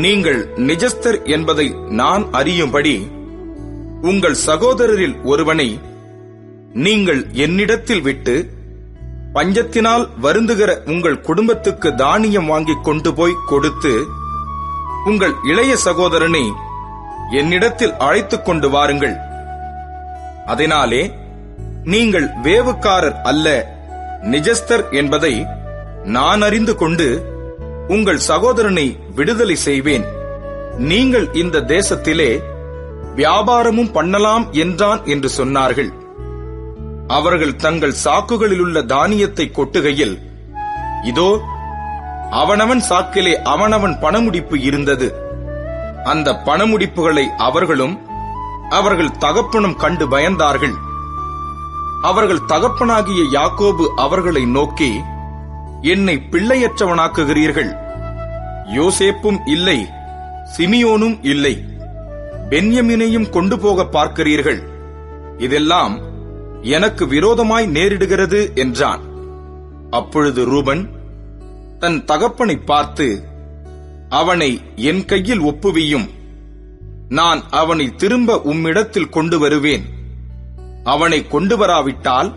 நீங்கள் நிஜஸ்தர் என்பதை நான் அறியும்படி உங்கள் சகோதரரில் ஒருவனை நீங்கள் என்னிடத்தில் விட்டு பஞ்சத்தினால் வருந்துகிற உங்கள் குடும்பத்துக்கு தானியம் வாங்கிக் கொண்டு போய் கொடுத்து உங்கள் இளைய சகோதரனை என்னிடத்தில் அழைத்துக் கொண்டு வாருங்கள். அதனாலே நீங்கள் வேவுக்காரர் அல்ல, நிஜஸ்தர் என்பதை நான் அறிந்து கொண்டு உங்கள் சகோதரனை விடுதலை செய்வேன். நீங்கள் இந்த தேசத்திலே வியாபாரமும் பண்ணலாம் என்றான் என்று சொன்னார்கள். அவர்கள் தங்கள் சாக்குகளிலுள்ள தானியத்தை கொட்டுகையில், இதோ அவனவன் சாக்கிலே அவனவன் பணமுடிப்பு இருந்தது. அந்த பணமுடிப்புகளை அவர்களும் அவர்கள் தகப்பனும் கண்டு பயந்தார்கள். அவர்கள் தகப்பனாகிய யாக்கோபு அவர்களை நோக்கி, என்னை பிள்ளையற்றவனாக்குகிறீர்கள். யோசேப்பும் இல்லை, சிமியோனும் இல்லை, பென்யமீனையும் கொண்டு போக பார்க்கிறீர்கள். இதெல்லாம் எனக்கு விரோதமாய் நேரிடுகிறது என்றான். அப்பொழுது ரூபன் தன் தகப்பனை பார்த்து, அவனை என் கையில் ஒப்புவியும், நான் அவனை திரும்ப உம்மிடத்தில் கொண்டு வருவேன். அவனை கொண்டு வராவிட்டால்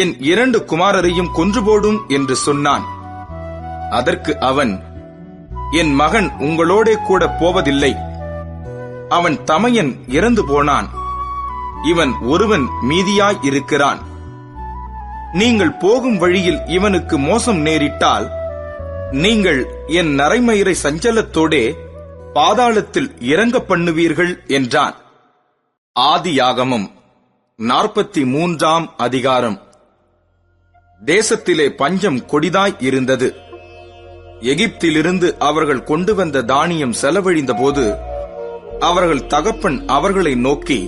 என் 2 குமாரரையும் கொன்று போடும் என்று சொன்னான். அதற்கு அவன், என் மகன் உங்களோடே கூட போவதில்லை. அவன் தமையன் இறந்து போனான், இவன் ஒருவன் மீதியாய் இருக்கிறான். நீங்கள் போகும் வழியில் இவனுக்கு மோசம் நேரிட்டால் நீங்கள் என் நரைமயிரை சஞ்சலத்தோடே பாதாளத்தில் இறங்க பண்ணுவீர்கள் என்றான். ஆதியாகமம் 43ஆம் அதிகாரம். தேசத்திலே பஞ்சம் கொடிதாய் இருந்தது. எகிப்திலிருந்து அவர்கள் கொண்டு வந்த தானியம் செலவழிந்த போது அவர்கள் தகப்பன் அவர்களை நோக்கி,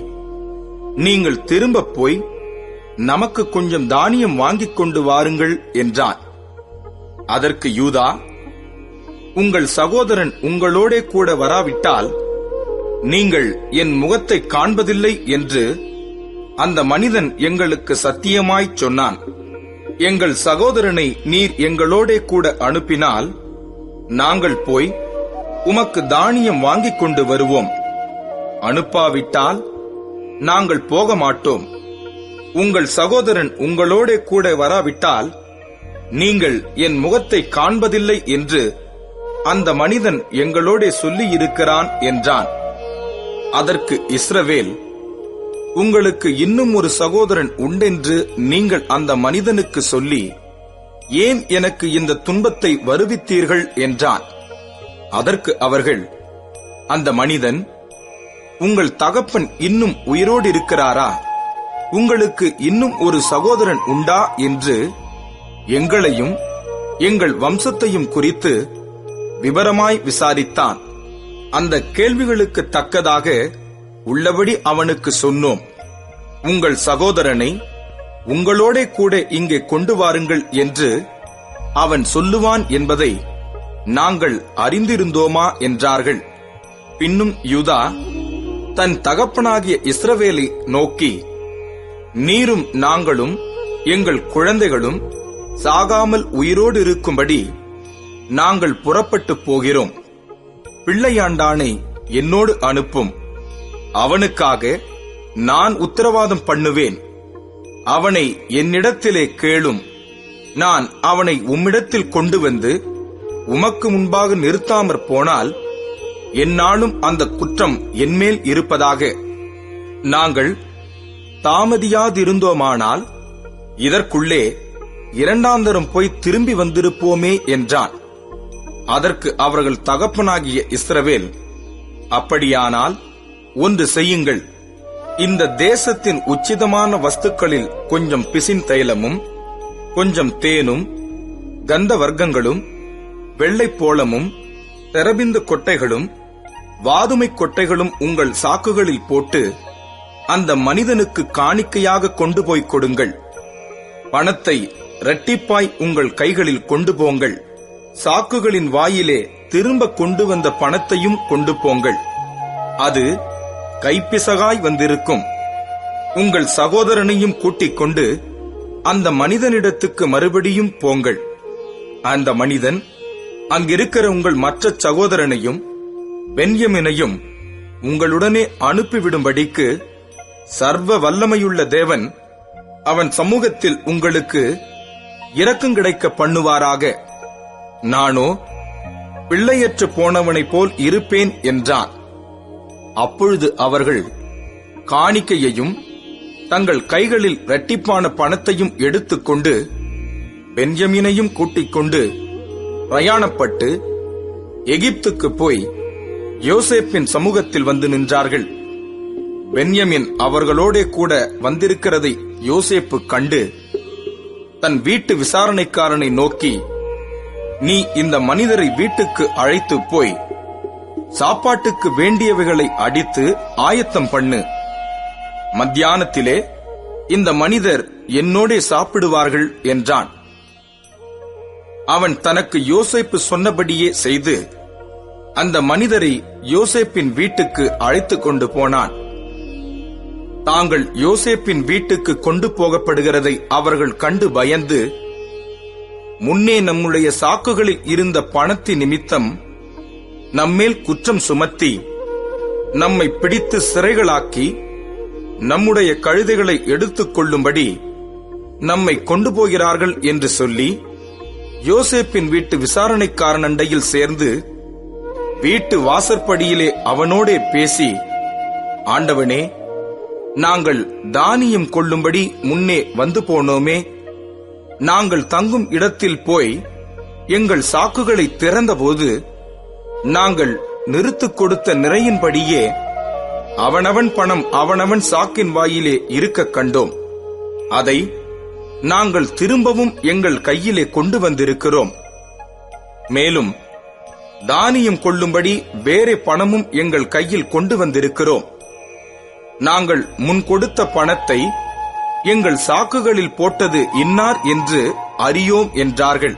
நீங்கள் திரும்ப போய் நமக்கு கொஞ்சம் தானியம் வாங்கிக் கொண்டு வாருங்கள் என்றான். அதற்கு யூதா, உங்கள் சகோதரன் உங்களோடே கூட வராவிட்டால் நீங்கள் என் முகத்தை காண்பதில்லை என்று அந்த மனிதன் எங்களுக்கு சத்தியமாய்ச் சொன்னான். எங்கள் சகோதரனை நீர் எங்களோடே கூட அனுப்பினால் நாங்கள் போய் உமக்கு தானியம் வாங்கிக் கொண்டு வருவோம். அனுப்பாவிட்டால் நாங்கள் போக மாட்டோம். உங்கள் சகோதரன் உங்களோடே கூட வராவிட்டால் நீங்கள் என் முகத்தை காண்பதில்லை என்று அந்த மனிதன் எங்களோடே சொல்லி இருக்கிறான் என்றான். அதற்கு இஸ்ரவேல், உங்களுக்கு இன்னும் ஒரு சகோதரன் உண்டென்று நீங்கள் அந்த மனிதனுக்கு சொல்லி ஏன் எனக்கு இந்த துன்பத்தை வருவித்தீர்கள் என்றான். அதற்கு அவர்கள், அந்த மனிதன், உங்கள் தகப்பன் இன்னும் உயிரோடு இருக்கிறாரா? உங்களுக்கு இன்னும் ஒரு சகோதரன் உண்டா என்று எங்களையும் எங்கள் வம்சத்தையும் குறித்து விவரமாய் விசாரித்தான். அந்த கேள்விகளுக்கு தக்கதாக உள்ளபடி அவனுக்கு சொன்னோம். உங்கள் சகோதரனை உங்களோடே கூட இங்கே கொண்டு வாருங்கள் என்று அவன் சொல்லுவான் என்பதை நாங்கள் அறிந்திருந்தோமா என்றார்கள். பின்னும் யூதா தன் தகப்பனாகிய இஸ்ரவேலை நோக்கி, நீரும் நாங்களும் எங்கள் குழந்தைகளும் சாகாமல் உயிரோடு இருக்கும்படி நாங்கள் புறப்பட்டு போகிறோம். பிள்ளையாண்டானை என்னோடு அனுப்பும். அவனுக்காக நான் உத்தரவாதம் பண்ணுவேன். அவனை என்னிடத்திலே கேளும். நான் அவனை உம்மிடத்தில் கொண்டு வந்து உமக்கு முன்பாக நிறுத்தாமற் போனால் எந்நாளும் அந்த குற்றம் என்மேல் இருப்பதாக. நாங்கள் தாமதியாதிருந்தோமானால் இதற்குள்ளே 2ஆந்தரம் போய் திரும்பி வந்திருப்போமே என்றான். அதற்கு அவர்கள் தகப்பனாகிய இஸ்ரவேல், அப்படியானால் ஒன்று செய்யுங்கள். இந்த தேசத்தின் உச்சிதமான வஸ்துக்களில் கொஞ்சம் பிசின் தைலமும் கொஞ்சம் தேனும் கந்த வர்க்கங்களும் வெள்ளைப்போளமும் தெரபிந்து கொட்டைகளும் வாதுமை கொட்டைகளும் உங்கள் சாக்குகளில் போட்டு அந்த மனிதனுக்கு காணிக்கையாக கொண்டு போய் கொடுங்கள். பணத்தை இரட்டிப்பாய் உங்கள் கைகளில் கொண்டு போங்கள். சாக்குகளின் வாயிலே திரும்ப கொண்டு வந்த பணத்தையும் கொண்டு போங்கள். அது கைப்பிசகாய் வந்திருக்கும். உங்கள் சகோதரனையும் கூட்டிக் கொண்டு அந்த மனிதனிடத்துக்கு மறுபடியும் போங்கள். அந்த மனிதன் அங்கிருக்கிற உங்கள் மற்ற சகோதரனையும் பென்யமீனையும் உங்களுடனே அனுப்பிவிடும்படிக்கு சர்வ வல்லமையுள்ள தேவன் அவன் சமூகத்தில் உங்களுக்கு இரக்கம் கிடைக்க பண்ணுவாராக. நானோ பிள்ளையற்று போனவனைப் போல் இருப்பேன் என்றான். அப்பொழுது அவர்கள் காணிக்கையையும் தங்கள் கைகளில் இரட்டிப்பான பணத்தையும் எடுத்துக்கொண்டு பென்யமீனையும் கூட்டிக் கொண்டு பிரயாணப்பட்டு எகிப்துக்கு போய் யோசேப்பின் சமூகத்தில் வந்து நின்றார்கள். பென்யமீன் அவர்களோடே கூட வந்திருக்கிறதை யோசேப்பு கண்டு தன் வீட்டு விசாரணைக்காரனை நோக்கி, நீ இந்த மனிதரை வீட்டுக்கு அழைத்து போய் சாப்பாட்டுக்கு வேண்டியவைகளை அடித்து ஆயத்தம் பண்ணு. மத்தியானத்திலே இந்த மனிதர் என்னோடே சாப்பிடுவார்கள் என்றான். அவன் தனக்கு யோசேப்பு சொன்னபடியே செய்து அந்த மனிதரை யோசேப்பின் வீட்டுக்கு அழைத்துக் கொண்டு போனான். தாங்கள் யோசேப்பின் வீட்டுக்கு கொண்டு போகப்படுகிறதை அவர்கள் கண்டு பயந்து, முன்னே நம்முடைய சாக்குகளில் இருந்த பணத்தின் நிமித்தம் நம்மேல் குற்றம் சுமத்தி நம்மை பிடித்து சிறைகளாக்கி நம்முடைய கழுதைகளை எடுத்துக் கொள்ளும்படி நம்மை கொண்டு போகிறார்கள் என்று சொல்லி யோசேப்பின் வீட்டு விசாரணைக்காரன் அண்டையில் சேர்ந்து வீட்டு வாசற்படியிலே அவனோடே பேசி, ஆண்டவனே, நாங்கள் தானியம் கொள்ளும்படி முன்னே வந்து போனோமே, நாங்கள் தங்கும் இடத்தில் போய் எங்கள் சாக்குகளை திறந்தபோது நாங்கள் நிறுத்துக் கொடுத்த நிறையின்படியே அவனவன் பணம் அவனவன் சாக்கின் வாயிலே இருக்க கண்டோம். அதை நாங்கள் திரும்பவும் எங்கள் கையிலே கொண்டு வந்திருக்கிறோம். மேலும் தானியம் கொள்ளும்படி வேறே பணமும் எங்கள் கையில் கொண்டு வந்திருக்கிறோம். நாங்கள் முன் கொடுத்த பணத்தை எங்கள் சாக்குகளில் போட்டது இன்னார் என்று அறியோம் என்றார்கள்.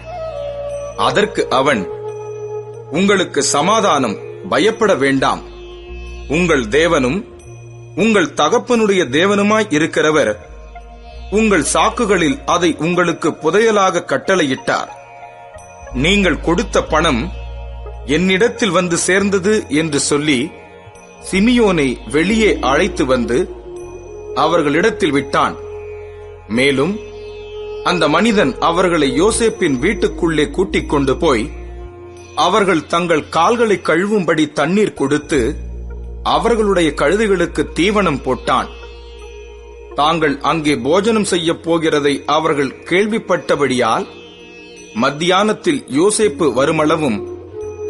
அதற்கு அவன், உங்களுக்கு சமாதானம், பயப்பட வேண்டாம். உங்கள் தேவனும் உங்கள் தகப்பனுடைய தேவனுமாய் இருக்கிறவர் உங்கள் சாக்குகளில் அதை உங்களுக்கு புதையலாக கட்டளையிட்டார். நீங்கள் கொடுத்த பணம் என்னிடத்தில் வந்து சேர்ந்தது என்று சொல்லி சிமியோனை வெளியே அழைத்து வந்து அவர்களிடத்தில் விட்டான். மேலும் அந்த மனிதன் அவர்களை யோசேப்பின் வீட்டுக்குள்ளே கூட்டிக் கொண்டு போய் அவர்கள் தங்கள் கால்களை கழுவும்படி தண்ணீர் கொடுத்து அவர்களுடைய கழுதைகளுக்கு தீவனம் போட்டான். தாங்கள் அங்கே போஜனம் செய்யப் போகிறதை அவர்கள் கேள்விப்பட்டபடியால் மத்தியானத்தில் யோசேப்பு வருமளவும்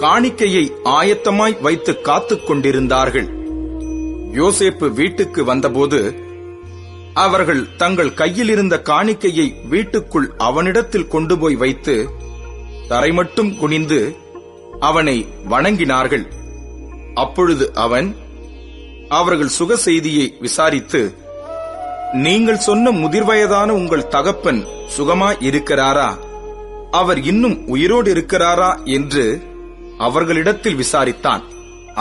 காணிக்கையை ஆயத்தமாய் வைத்து காத்துக் கொண்டிருந்தார்கள். யோசேப்பு வீட்டுக்கு வந்தபோது அவர்கள் தங்கள் கையில் இருந்த காணிக்கையை வீட்டுக்குள் அவனிடத்தில் கொண்டு போய் வைத்து தரை மட்டும் குனிந்து அவனை வணங்கினார்கள். அப்பொழுது அவன் அவர்கள் சுக செய்தியை விசாரித்து, நீங்கள் சொன்ன முதிர்வயதான உங்கள் தகப்பன் சுகமாய் இருக்கிறாரா? அவர் இன்னும் உயிரோடு இருக்கிறாரா என்று அவர்களிடத்தில் விசாரித்தான்.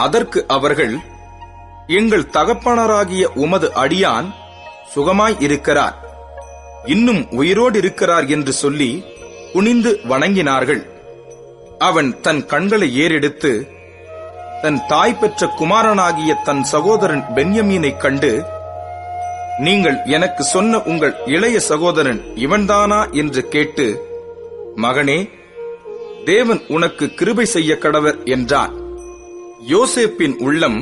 அதற்கு அவர்கள், எங்கள் தகப்பனராகிய உமது அடியான் சுகமாய் இருக்கிறார், இன்னும் உயிரோடு இருக்கிறார் என்று சொல்லி குனிந்து வணங்கினார்கள். அவன் தன் கண்களை ஏறெடுத்து தன் தாய் பெற்ற குமாரனாகிய தன் சகோதரன் பென்யமீனைக் கண்டு, நீங்கள் எனக்கு சொன்ன உங்கள் இளைய சகோதரன் இவன்தானா என்று கேட்டு, மகனே, தேவன் உனக்கு கிருபை செய்ய கடவர் என்றான். யோசேப்பின் உள்ளம்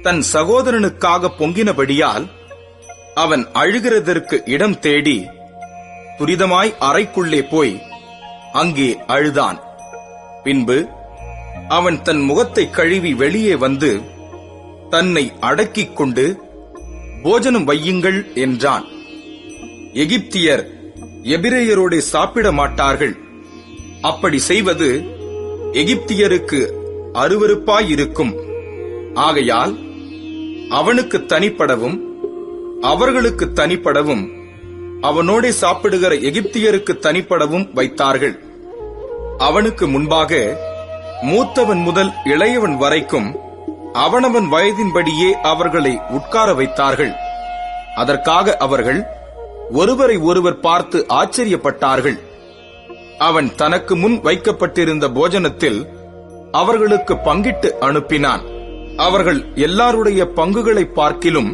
தன் சகோதரனுக்காக பொங்கினபடியால் அவன் அழுகிறதற்கு இடம் தேடி துரிதமாய் அறைக்குள்ளே போய் அங்கே அழுதான். பின்பு அவன் தன் முகத்தை கழுவி வெளியே வந்து தன்னை அடக்கிக் கொண்டு, போஜனம் வையுங்கள் என்றான். எகிப்தியர் எபிரேயரோடே சாப்பிட மாட்டார்கள். அப்படி செய்வது எகிப்தியருக்கு அருவருப்பாயிருக்கும். ஆகையால் அவனுக்கு தனிப்படவும் அவர்களுக்கு தனிப்படவும் அவனோடே சாப்பிடுகிற எகிப்தியருக்கு தனிப்படவும் வைத்தார்கள். அவனுக்கு முன்பாக மூத்தவன் முதல் இளையவன் வரைக்கும் அவனவன் வயதின்படியே அவர்களை உட்கார வைத்தார்கள். அதற்காக அவர்கள் ஒருவரை ஒருவர் பார்த்து ஆச்சரியப்பட்டார்கள். அவன் தனக்கு முன் வைக்கப்பட்டிருந்த போஜனத்தில் அவர்களுக்கு பங்கிட்டு அனுப்பினான். அவர்கள் எல்லாருடைய பங்குகளை பார்க்கிலும்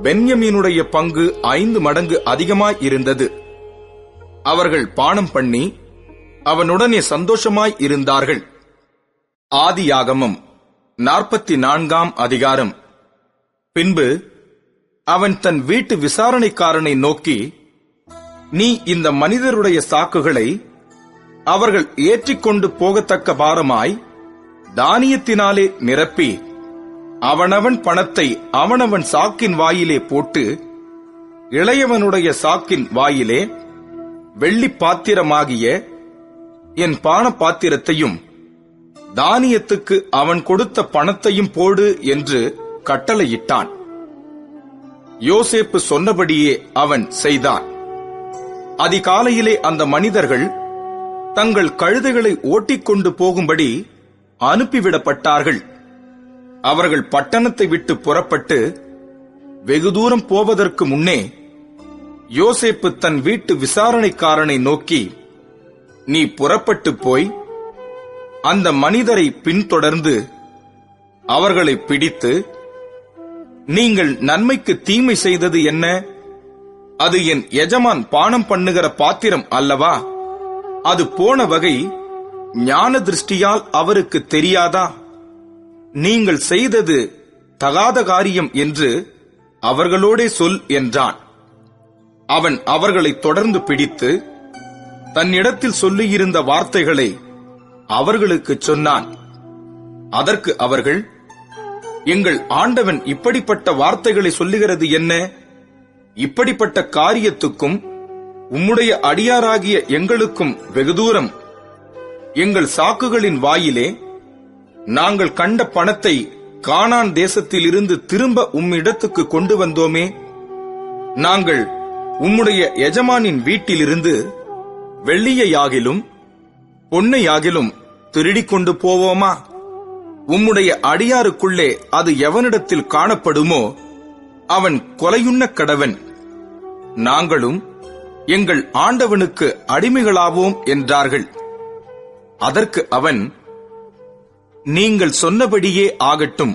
பென்யமீனுடைய பங்கு 5 மடங்கு அதிகமாய் இருந்தது. அவர்கள் பானம் பண்ணி அவனுடனே சந்தோஷமாய் இருந்தார்கள். ஆதியாகமம் 44ஆம் அதிகாரம். பின்பு அவன் தன் வீட்டு விசாரணைக்காரனை நோக்கி, நீ இந்த மனிதருடைய சாக்குகளை அவர்கள் ஏற்றிக்கொண்டு போகத்தக்க பாரமாய் தானியத்தினாலே நிரப்பி அவனவன் பணத்தை அவனவன் சாக்கின் வாயிலே போட்டு இளையவனுடைய சாக்கின் வாயிலே வெள்ளி பாத்திரமாகிய என் பான பாத்திரத்தையும் தானியத்துக்கு அவன் கொடுத்த பணத்தையும் போடு என்று கட்டளையிட்டான். யோசேப்பு சொன்னபடியே அவன் செய்தான். அதிகாலையிலே அந்த மனிதர்கள் தங்கள் கழுதைகளை ஓட்டிக்கொண்டு போகும்படி அனுப்பிவிடப்பட்டார்கள். அவர்கள் பட்டணத்தை விட்டு புறப்பட்டு வெகு தூரம் போவதற்கு முன்னே யோசேப்பு தன் வீட்டு விசாரணைக்காரனை நோக்கி, நீ புறப்பட்டு போய் அந்த மனிதரை பின்தொடர்ந்து அவர்களை பிடித்து, நீங்கள் நன்மைக்கு தீமை செய்தது என்ன? அது என் எஜமான் பானம் பண்ணுகிற பாத்திரம் அல்லவா? அது போன வகை ஞான திருஷ்டியால் அவருக்கு தெரியாதா? நீங்கள் செய்தது தகாத காரியம் என்று அவர்களோடே சொல் என்றான். அவன் அவர்களை தொடர்ந்து பிடித்து தன்னிடத்தில் சொல்லியிருந்த வார்த்தைகளை அவர்களுக்கு சொன்னான். அதற்கு அவர்கள், எங்கள் ஆண்டவன் இப்படிப்பட்ட வார்த்தைகளை சொல்லுகிறது என்ன? இப்படிப்பட்ட காரியத்துக்கும் உம்முடைய அடியாராகிய எங்களுக்கும் வெகு தூரம். எங்கள் சாக்குகளின் வாயிலே நாங்கள் கண்ட பணத்தை கானான் தேசத்தில் இருந்து திரும்ப உம்மிடத்துக்கு கொண்டு வந்தோமே. நாங்கள் உம்முடைய எஜமானின் வீட்டிலிருந்து வெள்ளியையாகிலும் பொன்னையாகிலும் திருடிக் கொண்டு போவோமா? உம்முடைய அடியாருக்குள்ளே அது எவனிடத்தில் காணப்படுமோ அவன் கொலையுண்ண கடவன். நாங்களும் எங்கள் ஆண்டவனுக்கு அடிமைகளாவோம் என்றார்கள். அதற்கு அவன், நீங்கள் சொன்னபடியே ஆகட்டும்.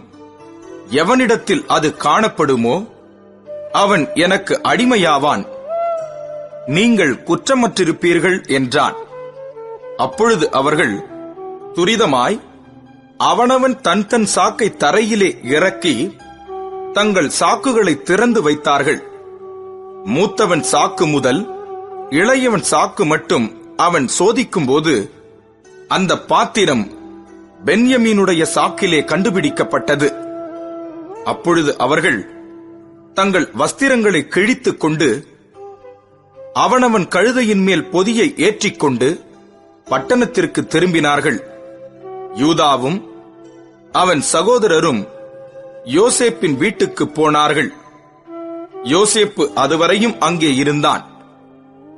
எவனிடத்தில் அது காணப்படுமோ அவன் எனக்கு அடிமையாவான். நீங்கள் குற்றமற்றிருப்பீர்கள் என்றான். அப்பொழுது அவர்கள் துரிதமாய் அவனவன் தன் தன் சாக்கை தரையிலே இறக்கி தங்கள் சாக்குகளை திறந்து வைத்தார்கள். மூத்தவன் சாக்கு முதல் இளையவன் சாக்கு மட்டும் அவன் சோதிக்கும்போது அந்த பாத்திரம் பென்யமீனுடைய சாக்கிலே கண்டுபிடிக்கப்பட்டது. அப்பொழுது அவர்கள் தங்கள் வஸ்திரங்களை கிழித்துக் கொண்டு அவனவன் கழுதையின் மேல் பொதியை ஏற்றிக்கொண்டு பட்டணத்திற்கு திரும்பினார்கள். யூதாவும் அவன் சகோதரரும் யோசேப்பின் வீட்டுக்கு போனார்கள். யோசேப்பு அதுவரையும் அங்கே இருந்தான்.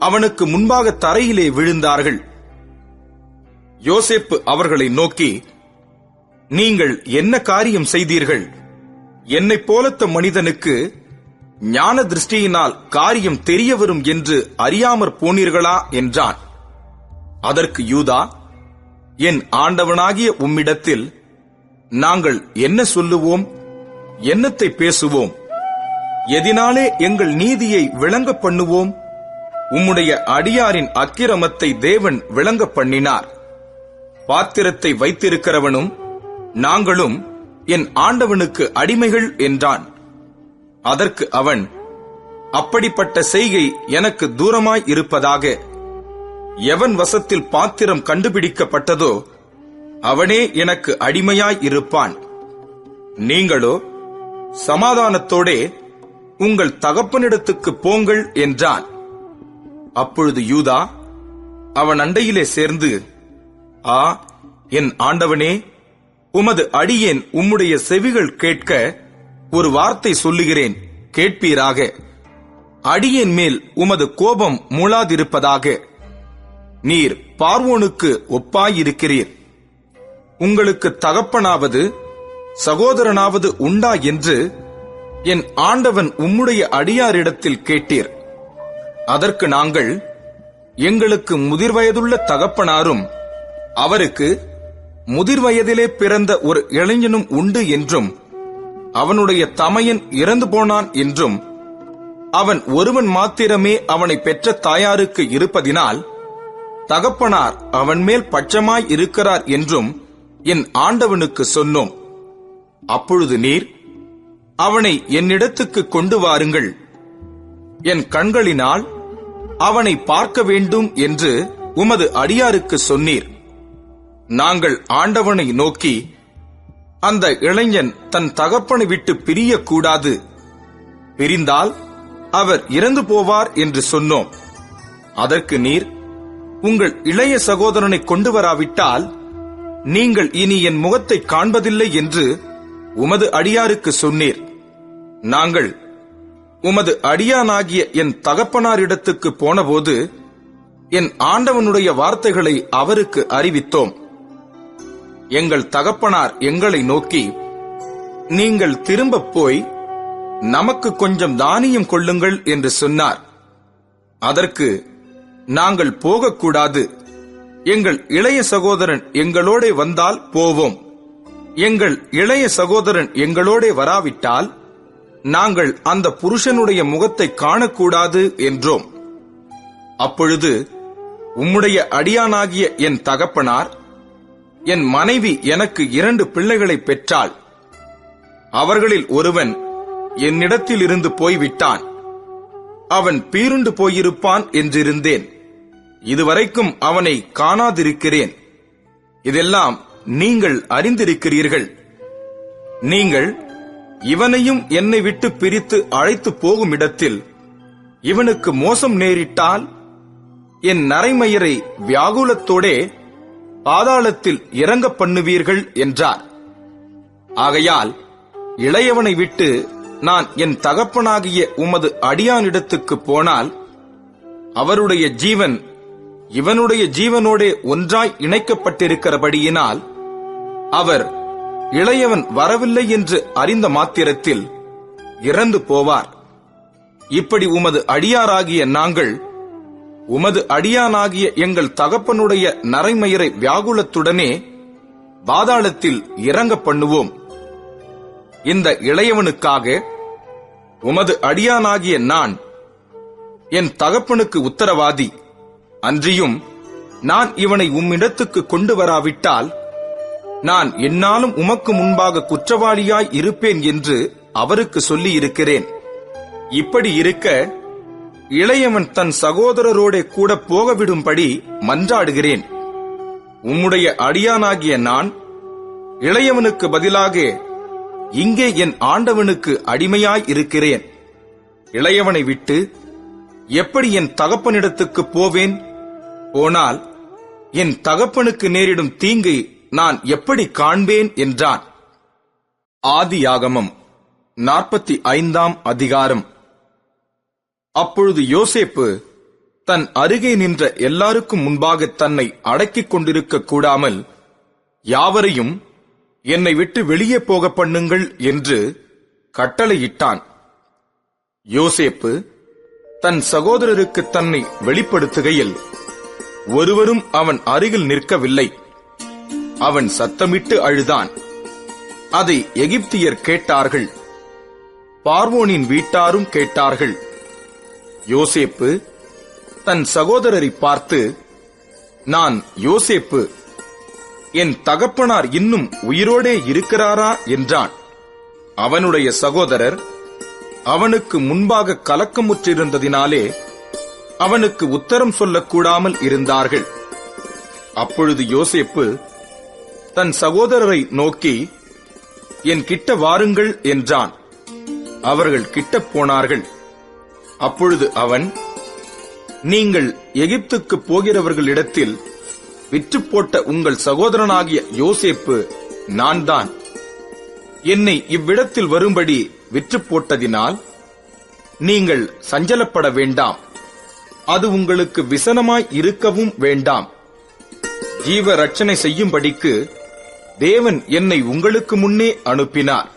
அவனுக்கு முன்பாக தரையிலே விழுந்தார்கள். யோசேப்பு அவர்களை நோக்கி, நீங்கள் என்ன காரியம் செய்தீர்கள்? என்னைப் போலத்த மனிதனுக்கு ஞான திருஷ்டியினால் காரியம் தெரிய வரும் என்று அறியாமற் போனீர்களா என்றான். அதற்கு யூதா, என் ஆண்டவனாகிய உம்மிடத்தில் நாங்கள் என்ன சொல்லுவோம்? என்னத்தை பேசுவோம்? எதினாலே எங்கள் நீதியை விளங்க பண்ணுவோம்? உம்முடைய அடியாரின் அக்கிரமத்தை தேவன் விளங்க பண்ணினார். பாத்திரத்தை வைத்திருக்கிறவனும் நாங்களும் என் ஆண்டவனுக்கு அடிமைகள் என்றான். அதற்கு அவன், அப்படிப்பட்ட செய்கை எனக்கு தூரமாய் இருப்பதாக. எவன் வசத்தில் பாத்திரம் கண்டுபிடிக்கப்பட்டதோ அவனே எனக்கு அடிமையாய் இருப்பான். நீங்களோ சமாதானத்தோடே உங்கள் தகப்பனிடத்துக்கு போங்கள் என்றான். அப்பொழுது யூதா அவன் அண்டையிலே சேர்ந்து, ஆ, என் ஆண்டவனே, உமது அடியேன் உம்முடைய செவிகள் கேட்க ஒரு வார்த்தை சொல்லுகிறேன், கேட்பீராக. அடியேன் மேல் உமது கோபம் மூளாதிருப்பதாக. நீர் பார்வோனுக்கு ஒப்பாயிருக்கிறீர். உங்களுக்கு தகப்பனாவது சகோதரனாவது உண்டா என்று என் ஆண்டவன் உம்முடைய அடியாரிடத்தில் கேட்டீர். அதற்கு நாங்கள், எங்களுக்கு முதிர்வயதுள்ள தகப்பனாரும் அவருக்கு முதிர்வயதிலே பிறந்த ஒரு இளைஞனும் உண்டு என்றும் அவனுடைய தமையன் இறந்து போனான் என்றும் அவன் ஒருவன் மாத்திரமே அவனை பெற்ற தாயாருக்கு இருப்பதினால் தகப்பனார் அவன் மேல் பட்சமாய் இருக்கிறார் என்றும் என் ஆண்டவனுக்கு சொன்னோம். அப்பொழுது நீர், அவனை என்னிடத்துக்கு கொண்டு வாருங்கள், என் கண்களினால் அவனை பார்க்க வேண்டும் என்று உமது அடியாருக்கு சொன்னீர். நாங்கள் ஆண்டவனை நோக்கி, அந்த இளைஞன் தன் தகப்பனை விட்டு பிரியக்கூடாது, பிரிந்தால் அவர் இறந்து போவார் என்று சொன்னோம். அதற்கு நீர், உங்கள் இளைய சகோதரனை கொண்டு வராவிட்டால் நீங்கள் இனி என் முகத்தை காண்பதில்லை என்று உமது அடியாருக்கு சொன்னீர். நாங்கள், உமது அடியானாகிய என் தகப்பனாரிடத்துக்கு போனபோது என் ஆண்டவனுடைய வார்த்தைகளை அவருக்கு அறிவித்தோம். எங்கள் தகப்பனார் எங்களை நோக்கி, நீங்கள் திரும்பப் போய் நமக்கு கொஞ்சம் தானியம் கொள்ளுங்கள் என்று சொன்னார். அதற்கு நாங்கள் போகக்கூடாது, எங்கள் இளைய சகோதரன் எங்களோடே வந்தால் போவோம், எங்கள் இளைய சகோதரன் எங்களோடே வராவிட்டால் நாங்கள் அந்த புருஷனுடைய முகத்தை காணக்கூடாது என்றோம். அப்பொழுது உம்முடைய அடியானாகிய என் தகப்பனார், என் மனைவி எனக்கு 2 பிள்ளைகளை பெற்றாள், அவர்களில் ஒருவன் என்னிடத்தில் இருந்து போய்விட்டான், அவன் பீருண்டு போயிருப்பான் என்றிருந்தேன், இதுவரைக்கும் அவனை காணாதிருக்கிறேன். இதெல்லாம் நீங்கள் அறிந்திருக்கிறீர்கள். நீங்கள் இவனையும் என்னை விட்டு பிரித்து அழைத்து போகும் இடத்தில் இவனுக்கு மோசம் நேரிட்டால் என் நரைமயிரை வியாகுலத்தோடே பாதாளத்தில் இறங்க பண்ணுவீர்கள் என்றார். ஆகையால் இளையவனை விட்டு நான் என் தகப்பனாகிய உமது அடியானிடத்துக்கு போனால் அவருடைய ஜீவன் இவனுடைய ஜீவனோடே ஒன்றாய் இணைக்கப்பட்டிருக்கிறபடியினால் அவர் இளையவன் வரவில்லை என்று அறிந்த மாத்திரத்தில் இறந்து போவார். இப்படி உமது அடியாராகிய நாங்கள் உமது அடியானாகிய எங்கள் தகப்பனுடைய நரைமயிரை வியாகுலத்துடனே பாதாளத்தில் இறங்க பண்ணுவோம். இந்த இளையவனுக்காக உமது அடியானாகிய நான் என் தகப்பனுக்கு உத்தரவாதி, அன்றியும் நான் இவனை உம்மிடத்துக்கு கொண்டு வராவிட்டால் நான் என்னாலும் உமக்கு முன்பாக குற்றவாளியாய் இருப்பேன் என்று அவருக்கு சொல்லி இருக்கிறேன். இப்படி இருக்க இளையவன் தன் சகோதரரோடே கூட போகவிடும்படி மன்றாடுகிறேன். உம்முடைய அடியானாகிய நான் இளையவனுக்கு பதிலாக இங்கே என் ஆண்டவனுக்கு அடிமையாய் இருக்கிறேன். இளையவனை விட்டு எப்படி என் தகப்பனிடத்துக்கு போவேன்? போனால் என் தகப்பனுக்கு நேரிடும் தீங்கை நான் எப்படி காண்பேன் என்றான். ஆதியாகமம் 45ஆம் அதிகாரம். அப்பொழுது யோசேப்பு தன் அருகே நின்ற எல்லாருக்கும் முன்பாக தன்னை அடக்கிக் கொண்டிருக்க கூடாமல் யாவரையும் என்னை விட்டு வெளியே போக பண்ணுங்கள் என்று கட்டளையிட்டான். யோசேப்பு தன் சகோதரருக்கு தன்னை வெளிப்படுத்துகையில் ஒருவரும் அவன் அருகில் நிற்கவில்லை. அவன் சத்தமிட்டு அழுதான். அதை எகிப்தியர் கேட்டார்கள், பார்வோனின் வீட்டாரும் கேட்டார்கள். யோசேப்பு தன் சகோதரரை பார்த்து, நான் யோசேப்பு, என் தகப்பனார் இன்னும் உயிரோடே இருக்கிறாரா என்றான். அவனுடைய சகோதரர் அவனுக்கு முன்பாக கலக்கமுற்றிருந்ததினாலே அவனுக்கு உத்தரம் சொல்லக்கூடாமல் இருந்தார்கள். அப்பொழுது யோசேப்பு தன் சகோதரரை நோக்கி, என் கிட்ட வாருங்கள் என்றான். அவர்கள் கிட்டப் போனார்கள். அப்பொழுது அவன், நீங்கள் எகிப்துக்கு போகிறவர்களிடத்தில் விற்று போட்ட உங்கள் சகோதரனாகிய யோசேப்பு நான் தான். என்னை இவ்விடத்தில் வரும்படி விற்று போட்டதினால் நீங்கள் சஞ்சலப்பட வேண்டாம், அது உங்களுக்கு விசனமாய் இருக்கவும் வேண்டாம். ஜீவ ரட்சணை செய்யும்படிக்கு தேவன் என்னை உங்களுக்கு முன்னே அனுப்பினார்.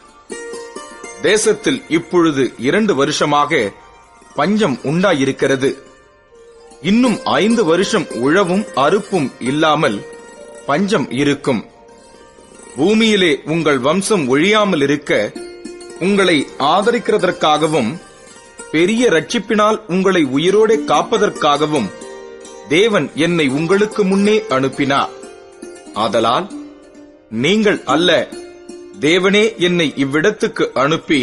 தேசத்தில் இப்பொழுது 2 வருஷமாக பஞ்சம் உண்டாயிருக்கிறது. இன்னும் 5 வருஷம் உழவும் அறுப்பும் இல்லாமல் பஞ்சம் இருக்கும். பூமியிலே உங்கள் வம்சம் ஒழியாமல் இருக்க உங்களை ஆதரிக்கிறதற்காகவும் பெரிய ரட்சிப்பினால் உங்களை உயிரோடே காப்பதற்காகவும் தேவன் என்னை உங்களுக்கு முன்னே அனுப்பினார். ஆதலால் நீங்கள் அல்ல, தேவனே என்னை இவ்விடத்துக்கு அனுப்பி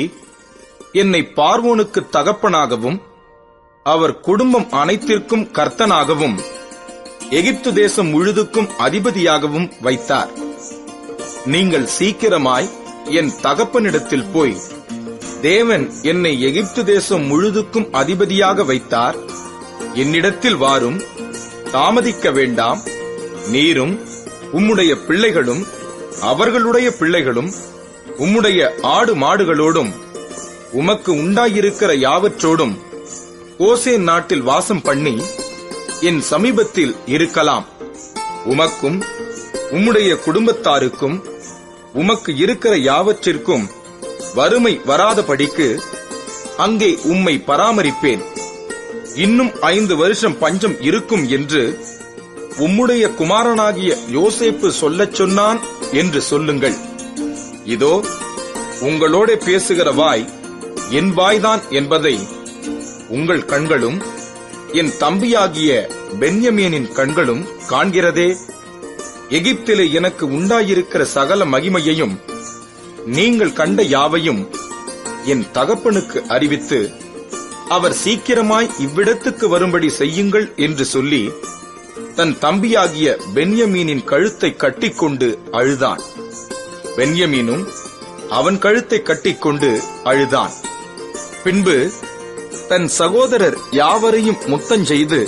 என்னை பார்வோனுக்கு தகப்பனாகவும் அவர் குடும்பம் அனைத்திற்கும் கர்த்தனாகவும் எகிப்து தேசம் முழுதுக்கும் அதிபதியாகவும் வைத்தார். நீங்கள் சீக்கிரமாய் என் தகப்பனிடத்தில் போய், தேவன் என்னை எகிப்து தேசம் முழுதுக்கும் அதிபதியாக வைத்தார், என்னிடத்தில் வாரும், தாமதிக்க வேண்டாம், நீரும் உம்முடைய பிள்ளைகளும் அவர்களுடைய பிள்ளைகளும் உம்முடைய ஆடு மாடுகளோடும் உமக்கு உண்டாயிருக்கிற யாவற்றோடும் கோசேன் நாட்டில் வாசம் பண்ணி என் சமீபத்தில் இருக்கலாம். உமக்கும் உம்முடைய குடும்பத்தாருக்கும் உமக்கு இருக்கிற யாவற்றிற்கும் வறுமை வராதபடிக்கு அங்கே உம்மை பராமரிப்பேன். இன்னும் 5 வருஷம் பஞ்சம் இருக்கும் என்று உம்முடைய குமாரனாகிய யோசேப்பு சொல்லச் சொன்னான் என்று சொல்லுங்கள். இதோ உங்களோட பேசுகிற வாய் என் வாய்தான் என்பதை உங்கள் கண்களும் என் தம்பியாகிய பென்யமீனின் கண்களும் காண்கிறதே. எகிப்திலே எனக்கு உண்டாயிருக்கிற சகல மகிமையையும் நீங்கள் கண்ட யாவையும் என் தகப்பனுக்கு அறிவித்து அவர் சீக்கிரமாய் இவ்விடத்துக்கு வரும்படி செய்யுங்கள் என்று சொல்லி தன் தம்பியாகிய பென்யமீனின் கழுத்தை கட்டிக்கொண்டு அழுதான். பென்யமீனும் அவன் கழுத்தை கட்டிக்கொண்டு அழுதான். பின்பு தன் சகோதரர் யாவரையும் முத்தஞ்செய்து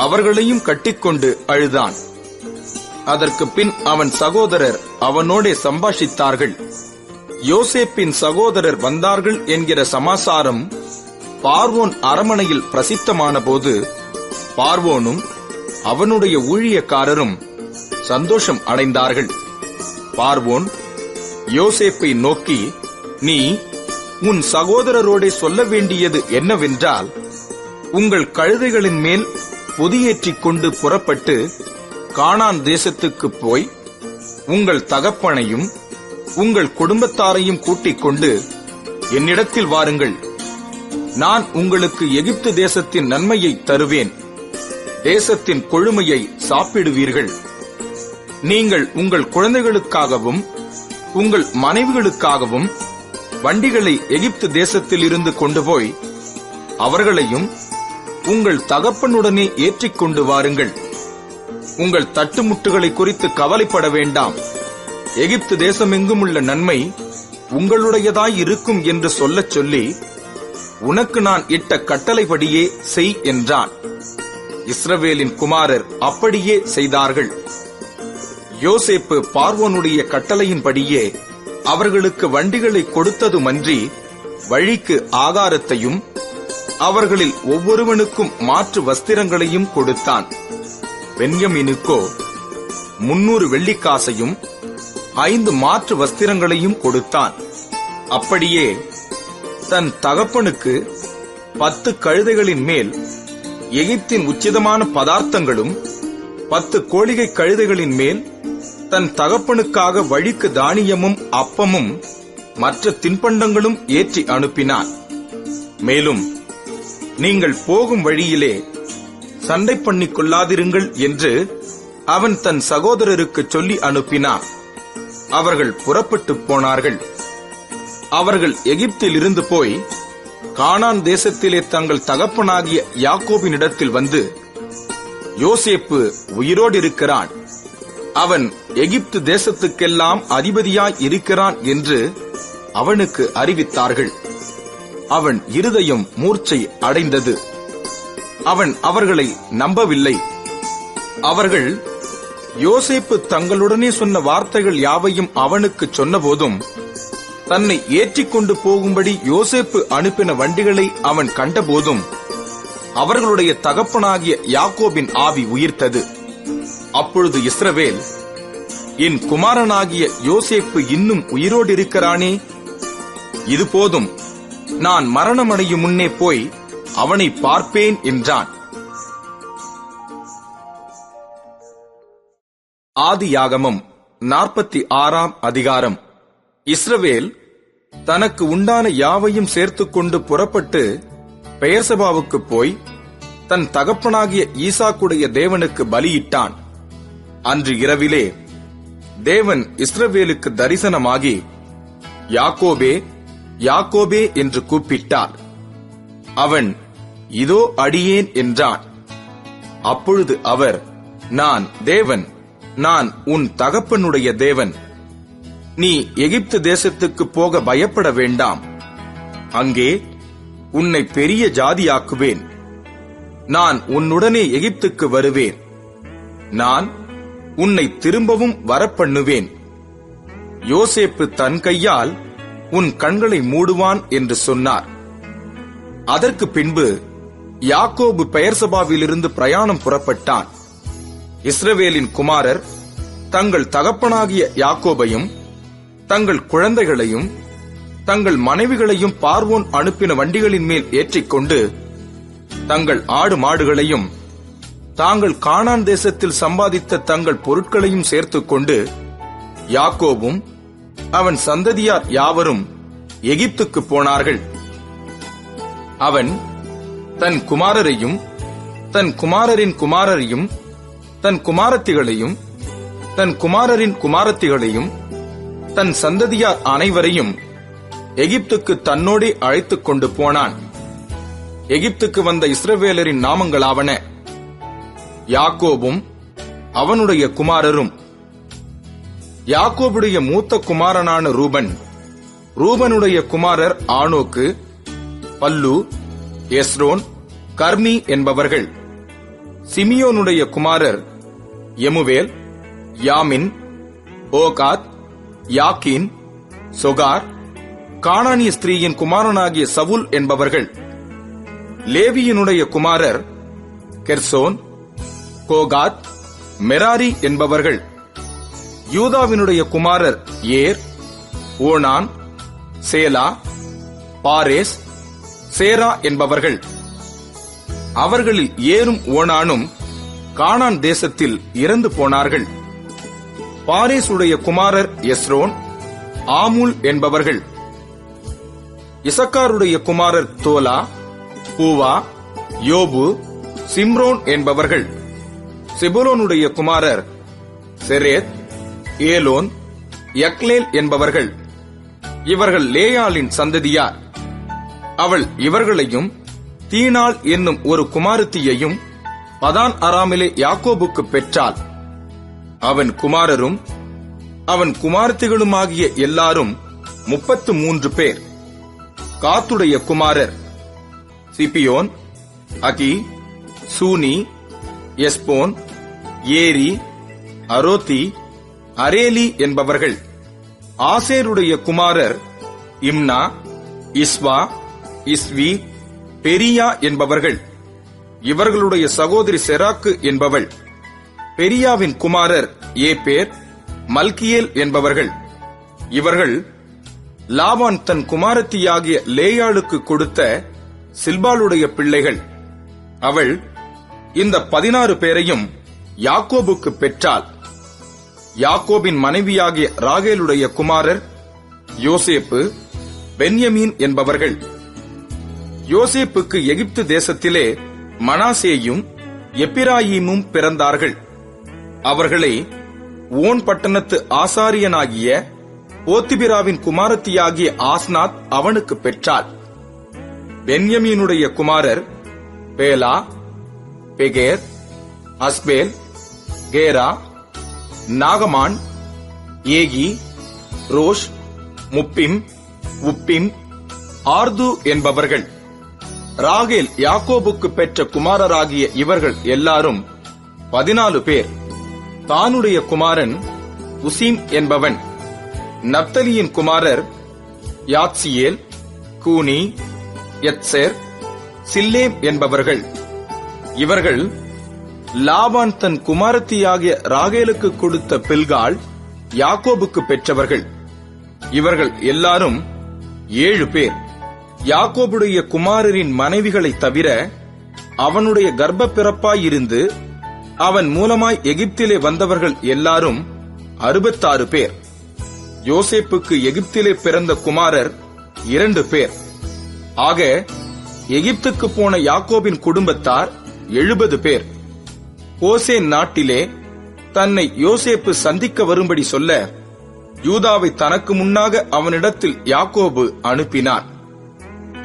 அவர்களையும் கட்டிக்கொண்டு அழுதான். அதற்கு பின் அவன் சகோதரர் அவனோடே சம்பாஷித்தார்கள். யோசேப்பின் சகோதரர் வந்தார்கள் என்கிற சமாசாரம் பார்வோன் அரமனையில் பிரசித்தமான போது பார்வோனும் அவனுடைய ஊழியக்காரரும் சந்தோஷம் அடைந்தார்கள். பார்வோன் யோசேப்பை நோக்கி, நீ உன் சகோதரரோடே சொல்ல வேண்டியது என்னவென்றால், உங்கள் கழுதைகளின் மேல் பொதியேற்றிக் கொண்டு புறப்பட்டு கானான் தேசத்துக்கு போய் உங்கள் தகப்பனையும் உங்கள் குடும்பத்தாரையும் கூட்டிக் கொண்டு என்னிடத்தில் வாருங்கள். நான் உங்களுக்கு எகிப்து தேசத்தின் நன்மையை தருவேன். தேசத்தின் கொழுமையை சாப்பிடுவீர்கள். நீங்கள் உங்கள் குழந்தைகளுக்காகவும் உங்கள் மனைவிகளுக்காகவும் வண்டிகளை எகிப்து தேசத்தில் இருந்து கொண்டு போய் அவர்களையும் உங்கள் தகப்பனுடனே ஏற்றிக் கொண்டு வாருங்கள். உங்கள் தட்டுமுட்டுகளை குறித்து கவலைப்பட வேண்டாம். எகிப்து தேசமெங்கும் உள்ள நன்மை உங்களுடையதாய் இருக்கும் என்று சொல்லச் சொல்லி உனக்கு நான் இட்ட கட்டளைப்படியே செய் என்றான். இஸ்ரவேலின் குமாரர் அப்படியே செய்தார்கள். யோசேப்பு பார்வோனுடைய கட்டளையின்படியே அவர்களுக்கு வண்டிகளை கொடுத்ததுமன்றி வழிக்கு ஆகாரத்தையும் அவர்களில் ஒவ்வொருவனுக்கும் மாற்று வஸ்திரங்களையும் கொடுத்தான். பென்யமீனுக்கோ 300 வெள்ளிக்காசையும் 5 மாற்று வஸ்திரங்களையும் கொடுத்தான். அப்படியே தன் தகப்பனுக்கு 10 கழுதைகளின் மேல் எகிப்தின் உச்சிதமான பதார்த்தங்களும் 10 கோழிகை கழுதைகளின் மேல் தன் தகப்பனுக்காக வழிக்கு தானியமும் அப்பமும் மற்ற தின்பண்டங்களும் ஏற்றி அனுப்பினான். மேலும் நீங்கள் போகும் வழியிலே சண்டை பண்ணிக் கொள்ளாதிருங்கள் என்று அவன் தன் சகோதரருக்கு சொல்லி அனுப்பினான். அவர்கள் புறப்பட்டு போனார்கள். அவர்கள் எகிப்தில் இருந்து போய் கானான் தேசத்திலே தங்கள் தகப்பனாகிய யாக்கோபினிடத்தில் வந்து, யோசேப்பு உயிரோடு இருக்கிறான், அவன் எகிப்து தேசத்துக்கெல்லாம் அதிபதியாய் இருக்கிறான் என்று அவனுக்கு அறிவித்தார்கள். அவன் இருதயம் மூர்ச்சை அடைந்தது. அவன் அவர்களை நம்பவில்லை. அவர்கள் யோசேப்பு தங்களுடனே சொன்ன வார்த்தைகள் யாவையும் அவனுக்கு சொன்னபோதும் தன்னை ஏற்றிக்கொண்டு போகும்படி யோசேப்பு அனுப்பின வண்டிகளை அவன் கண்டபோதும் அவர்களுடைய தகப்பனாகிய யாக்கோபின் ஆவி உயிர்த்தது. அப்பொழுது இஸ்ரவேல், என் குமாரனாகிய யோசேப்பு இன்னும் உயிரோடு இருக்கிறானே, இது போதும், நான் மரணமடையும் முன்னே போய் அவனை பார்ப்பேன் என்றான். ஆதியாகமம் 46ஆம் அதிகாரம். இஸ்ரவேல் தனக்கு உண்டான யாவையும் சேர்த்துக் கொண்டு புறப்பட்டு பெயர்சபாவுக்கு போய் தன் தகப்பனாகிய ஈசாக்குடைய தேவனுக்கு பலியிட்டான். அன்று இரவிலே தேவன் இஸ்ரவேலுக்கு தரிசனமாகி, யாக்கோபே, யாக்கோபே என்று கூப்பிட்டார். அவன், இதோ அடியேன் என்றான். அப்பொழுது அவர், நான் தேவன், நான் உன் தகப்பனுடைய தேவன். நீ எகிப்து தேசத்துக்கு போக பயப்பட வேண்டாம். அங்கே உன்னை பெரிய ஜாதியாக்குவேன். நான் உன்னுடனே எகிப்துக்கு வருவேன். நான் உன்னை திரும்பவும் வரப்பண்ணுவேன். யோசேப்பு தன் கையால் உன் கண்களை மூடுவான் என்று சொன்னார். அதற்கு பின்பு யாக்கோபு பெயர்சபாவிலிருந்து பிரயாணம் புறப்பட்டான். இஸ்ரவேலின் குமாரர் தங்கள் தகப்பனாகிய யாக்கோபையும் தங்கள் குழந்தைகளையும் தங்கள் மனைவிகளையும் பார்வோன் அனுப்பின வண்டிகளின் மேல் ஏற்றிக்கொண்டு தங்கள் ஆடு மாடுகளையும் தாங்கள் கானான் தேசத்தில் சம்பாதித்த தங்கள் பொருட்களையும் சேர்த்துக் கொண்டு யாக்கோபும் அவன் சந்ததியார் யாவரும் எகிப்துக்கு போனார்கள். அவன் தன் குமாரரையும் தன் குமாரரின் குமாரரையும் தன் குமாரத்திகளையும் தன் குமாரரின் குமாரத்திகளையும் தன் சந்ததியார் அனைவரையும் எகிப்துக்கு தன்னோடே அழைத்துக் கொண்டு போனான். எகிப்துக்கு வந்த இஸ்ரவேலரின் நாமங்களாவன: யாக்கோபும் அவனுடைய குமாரரும். யாக்கோபுடைய மூத்த குமாரனான ரூபன். ரூபனுடைய குமாரர் ஆனோக்கு, பல்லு, எஸ்ரோன், கர்மி என்பவர்கள். சிமியோனுடைய குமாரர் எமுவேல், யாமின், ஓகாத், யாக்கீன், சொகார், கானானிய ஸ்திரீயின் குமாரனாகிய சவுல் என்பவர்கள். லேவியினுடைய குமாரர் கெர்சோன், கோகாத், மெராரி என்பவர்கள். யூதாவினுடைய குமாரர் ஏர், ஓனான், சேலா, பாரேஸ், சேரா என்பவர்கள். அவர்களில் ஏரும் ஓனானும் கானான் தேசத்தில் இறந்து போனார்கள். பாரேசுடைய குமாரர் எஸ்ரோன், ஆமூல் என்பவர்கள். இசக்காருடைய குமாரர் தோலா, பூவா, யோபு, சிம்ரோன் என்பவர்கள். செபுலோனுடைய குமாரர் செரேத், ஏலோன், யக்லேல் என்பவர்கள். இவர்கள் லேயாளின் சந்ததியார். அவள் இவர்களையும் தீனாள் என்னும் ஒரு குமாரத்தியையும் பதான் அராமிலே யாக்கோபுக்கு பெற்றாள். அவன் குமாரரும் அவன் குமாரத்திகளுமாகிய எல்லாரும் 33 பேர். காத்துடைய குமாரர் சிபியோன், அகி, சூனி, எஸ்போன், ஏரி, அரோத்தி, அரேலி என்பவர்கள். ஆசேருடைய குமாரர் இம்னா, இஸ்வா, இஸ்வி, பெரியா என்பவர்கள். இவர்களுடைய சகோதரி செராக்கு என்பவள். பெரியாவின் குமாரர் ஏபேர், மல்கியேல் என்பவர்கள். இவர்கள் லாபான் தன் குமாரத்தியாகிய லேயாளுக்கு கொடுத்த சில்பாளுடைய பிள்ளைகள். அவள் இந்த 16 பேரையும் யாக்கோபுக்கு பெற்றாள். யாக்கோபின் மனைவியாகிய ராகேலுடைய குமாரர் யோசேப்பு, பென்யமீன் என்பவர்கள். யோசேப்புக்கு எகிப்து தேசத்திலே மனாசேயும் எப்பிராயீமும் பிறந்தார்கள். அவர்களை ஓன் பட்டணத்து ஆசாரியனாகிய போத்திபிராவின் குமாரத்தியாகிய ஆஸ்நாத் அவனுக்கு பெற்றாள். பென்யமீனுடைய குமாரர் பேலா, பெகேர், அஸ்பேல், கேரா, நாகமான், ஏகி, ரோஷ், முப்பிம், உப்பிம், ஆர்து என்பவர்கள். ராகேல் யாக்கோபுக்கு பெற்ற குமாரராகிய இவர்கள் எல்லாரும் 14 பேர். தானுடைய குமாரன் உசீம் என்பவன். நப்தலியின் குமாரர் யாத்சியேல், கூனி, எத்சேர், சில்லேம் என்பவர்கள். இவர்கள் லாபான் தன் குமாரத்தியாகிய ராகேலுக்கு கொடுத்த பில்காள் யாக்கோபுக்கு பெற்றவர்கள். இவர்கள் எல்லாரும் 7 பேர். யாக்கோபுடைய குமாரரின் மனைவிகளை தவிர அவனுடைய கர்ப்ப பிறப்பாயிருந்து அவன் மூலமாய் எகிப்திலே வந்தவர்கள் எல்லாரும் 66 பேர். யோசேப்புக்கு எகிப்திலே பிறந்த குமாரர் 2 பேர். ஆக எகிப்துக்கு போன யாக்கோபின் குடும்பத்தார் 70 பேர். கோசேன் நாட்டிலே தன்னை யோசேப்பு சந்திக்க வரும்படி சொல்ல யூதாவை தனக்கு முன்னாக அவனிடத்தில் யாக்கோபு அனுப்பினார்.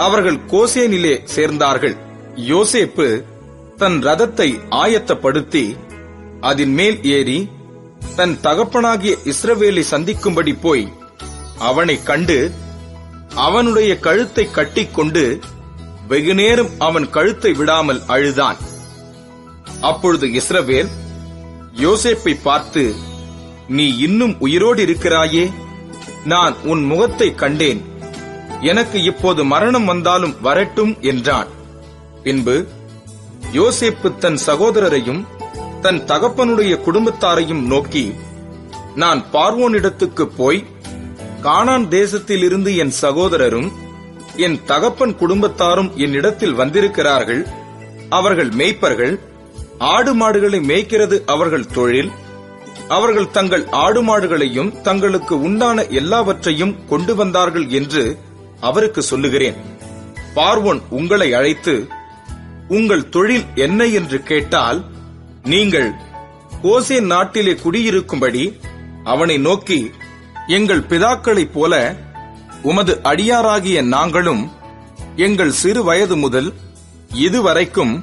அவர்கள் கோசேனிலே சேர்ந்தார்கள். யோசேப்பு தன் ரதத்தை ஆயத்தப்படுத்தி அதன் மேல் ஏறி தன் தகப்பனாகிய இஸ்ரவேலை சந்திக்கும்படி போய் அவனை கண்டு அவனுடைய கழுத்தை கட்டிக்கொண்டு வெகுநேரம் அவன் கழுத்தை விடாமல் அழுதான். அப்பொழுது இஸ்ரவேல் யோசேப்பை பார்த்து, நீ இன்னும் உயிரோடு இருக்கிறாயே? நான் உன் முகத்தை கண்டேன், எனக்கு இப்போது மரணம் வந்தாலும் வரட்டும் என்றான். பின்பு யோசேப்பு தன் சகோதரரையும் தன் தகப்பனுடைய குடும்பத்தாரையும் நோக்கி, நான் பார்வோனிடத்துக்கு போய் கானான் தேசத்திலிருந்து என் சகோதரரும் என் தகப்பன் குடும்பத்தாரும் என்னிடத்தில் வந்திருக்கிறார்கள். அவர்கள் மேய்ப்பர்கள், ஆடு மாடுகளை மேய்க்கிறது அவர்கள் தொழில். அவர்கள் தங்கள் ஆடு மாடுகளையும் தங்களுக்கு உண்டான எல்லாவற்றையும் கொண்டு வந்தார்கள் என்று அவருக்கு சொல்லுகிறேன். பார்வோன் உங்களை அழைத்து, உங்கள் தொழில் என்ன என்று கேட்டால், நீங்கள் கோசேன் நாட்டிலே குடியிருக்கும்படி அவனை நோக்கி, எங்கள் பிதாக்களைப் போல உமது அடியாராகிய நாங்களும் எங்கள் சிறு வயது முதல் இதுவரைக்கும்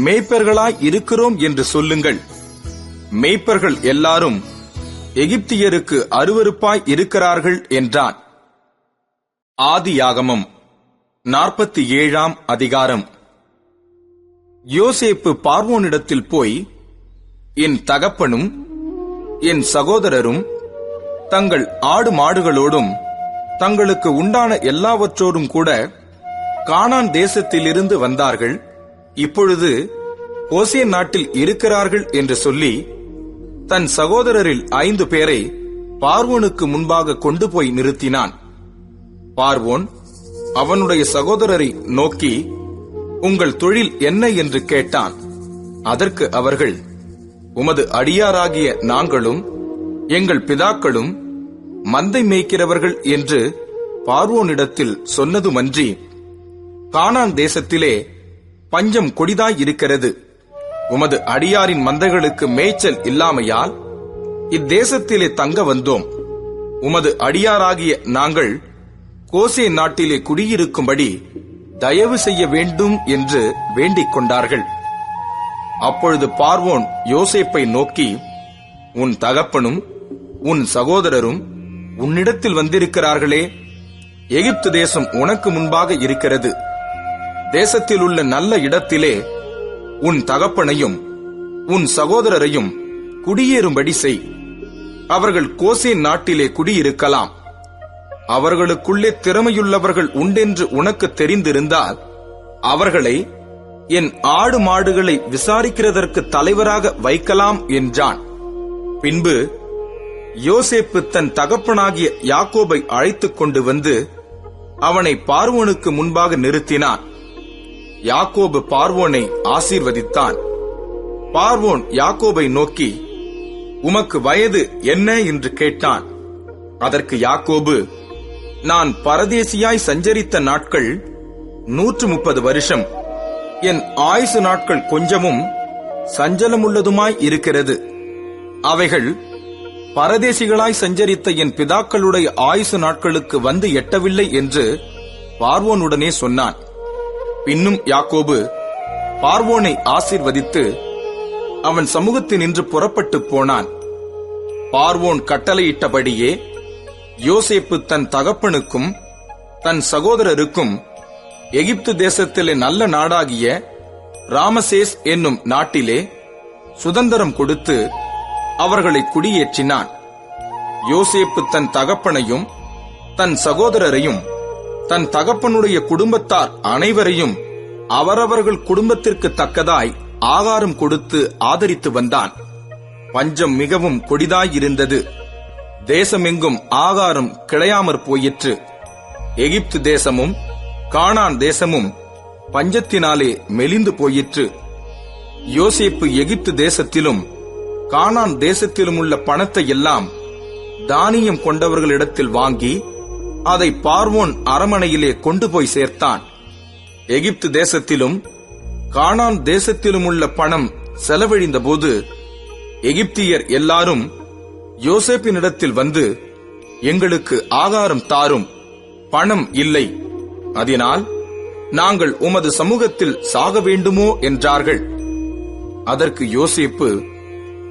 மேய்ப்பர்களாய் இருக்கிறோம் என்று சொல்லுங்கள். மேய்ப்பர்கள் எல்லாரும் எகிப்தியருக்கு அருவருப்பாய் இருக்கிறார்கள் என்றான். ஆதியாகமம் 47ஆம் அதிகாரம். யோசேப்பு பார்வோனிடத்தில் போய், என் தகப்பனும் என் சகோதரரும் தங்கள் ஆடு மாடுகளோடும் தங்களுக்கு உண்டான எல்லாவற்றோடும் கூட கானான் தேசத்திலிருந்து வந்தார்கள். இப்பொழுது கோசேன் நாட்டில் இருக்கிறார்கள் என்று சொல்லி தன் சகோதரரில் 5 பேரை பார்வோனுக்கு முன்பாக கொண்டு போய் நிறுத்தினான். பார்வோன் அவனுடைய சகோதரரை நோக்கி, உங்கள் தொழில் என்ன என்று கேட்டான். அதற்கு அவர்கள், உமது அடியாராகிய நாங்களும் எங்கள் பிதாக்களும் மந்தை மேய்க்கிறவர்கள் என்று பார்வோனிடத்தில் சொன்னதுமன்றி, கானான் தேசத்திலே பஞ்சம் கொடிதாய் இருக்கிறது. உமது அடியாரின் மந்தைகளுக்கு மேய்ச்சல் இல்லாமையால் இத்தேசத்திலே தங்க வந்தோம். உமது அடியாராகிய நாங்கள் கோசேன் நாட்டிலே குடியிருக்கும்படி தயவு செய்ய வேண்டும் என்று வேண்டிக் கொண்டார்கள். அப்பொழுது பார்வோன் யோசேப்பை நோக்கி, உன் தகப்பனும் உன் சகோதரரும் உன்னிடத்தில் வந்திருக்கிறார்களே, எகிப்து தேசம் உனக்கு முன்பாக இருக்கிறது. தேசத்தில் உள்ள நல்ல இடத்திலே உன் தகப்பனையும் உன் சகோதரரையும் குடியேறும்படி செய். அவர்கள் கோசேன் நாட்டிலே குடியிருக்கலாம். அவர்களுக்குள்ளே திறமையுள்ளவர்கள் உண்டென்று உனக்கு தெரிந்திருந்தால் அவர்களை என் ஆடு மாடுகளை விசாரிக்கிறதற்கு தலைவராக வைக்கலாம் என்றான். பின்பு யோசேப்பு தன் தகப்பனாகிய யாக்கோபை அழைத்துக் கொண்டு வந்து அவனை பார்வோனுக்கு முன்பாக நிறுத்தினான். யாக்கோபு பார்வோனை ஆசீர்வதித்தான். பார்வோன் யாக்கோபை நோக்கி, உமக்கு வயது என்ன என்று கேட்டான். அதற்கு யாக்கோபு, நான் பரதேசியாய் சஞ்சரித்த நாட்கள் 130 வருஷம். என் ஆயுசு நாட்கள் கொஞ்சமும் சஞ்சலமுள்ளதுமாய் இருக்கிறது. அவைகள் பரதேசிகளாய் சஞ்சரித்த என் பிதாக்களுடைய ஆயுசு நாட்களுக்கு வந்து எட்டவில்லை என்று பார்வோனுடனே சொன்னான். பின்னும் யாக்கோபு பார்வோனை ஆசீர்வதித்து அவன் சமூகத்தினின்று புறப்பட்டு போனான். பார்வோன் கட்டளையிட்டபடியே யோசேப்பு தன் தகப்பனுக்கும் தன் சகோதரருக்கும் எகிப்து தேசத்திலே நல்ல நாடாகிய ராமசேஸ் என்னும் நாட்டிலே சுதந்திரம் கொடுத்து அவர்களை குடியேற்றினான். யோசேப்பு தன் தகப்பனையும் தன் சகோதரரையும் தன் தகப்பனுடைய குடும்பத்தார் அனைவரையும் அவரவர்கள் குடும்பத்திற்கு தக்கதாய் ஆகாரம் கொடுத்து ஆதரித்து வந்தான். பஞ்சம் மிகவும் கொடிதாயிருந்தது. தேசமெங்கும் ஆகாரம் கிடையாமற் போயிற்று. எகிப்து தேசமும் கானான் தேசமும் பஞ்சத்தினாலே மெலிந்து போயிற்று. யோசேப்பு எகிப்து தேசத்திலும் கானான் தேசத்திலும் உள்ள பணத்தை எல்லாம் தானியம் கொண்டவர்களிடத்தில் வாங்கி அதை பார்வோன் அரமனையிலே கொண்டு போய் சேர்த்தான். எகிப்து தேசத்திலும் கானான் தேசத்திலும் உள்ள பணம் செலவழிந்த போது எகிப்தியர் எல்லாரும் யோசேப்பினிடத்தில் வந்து, எங்களுக்கு ஆகாரம் தாரும், பணம் இல்லை, அதனால் நாங்கள் உமது சமூகத்தில் சாக வேண்டுமோ என்றார்கள். அதற்கு யோசேப்பு,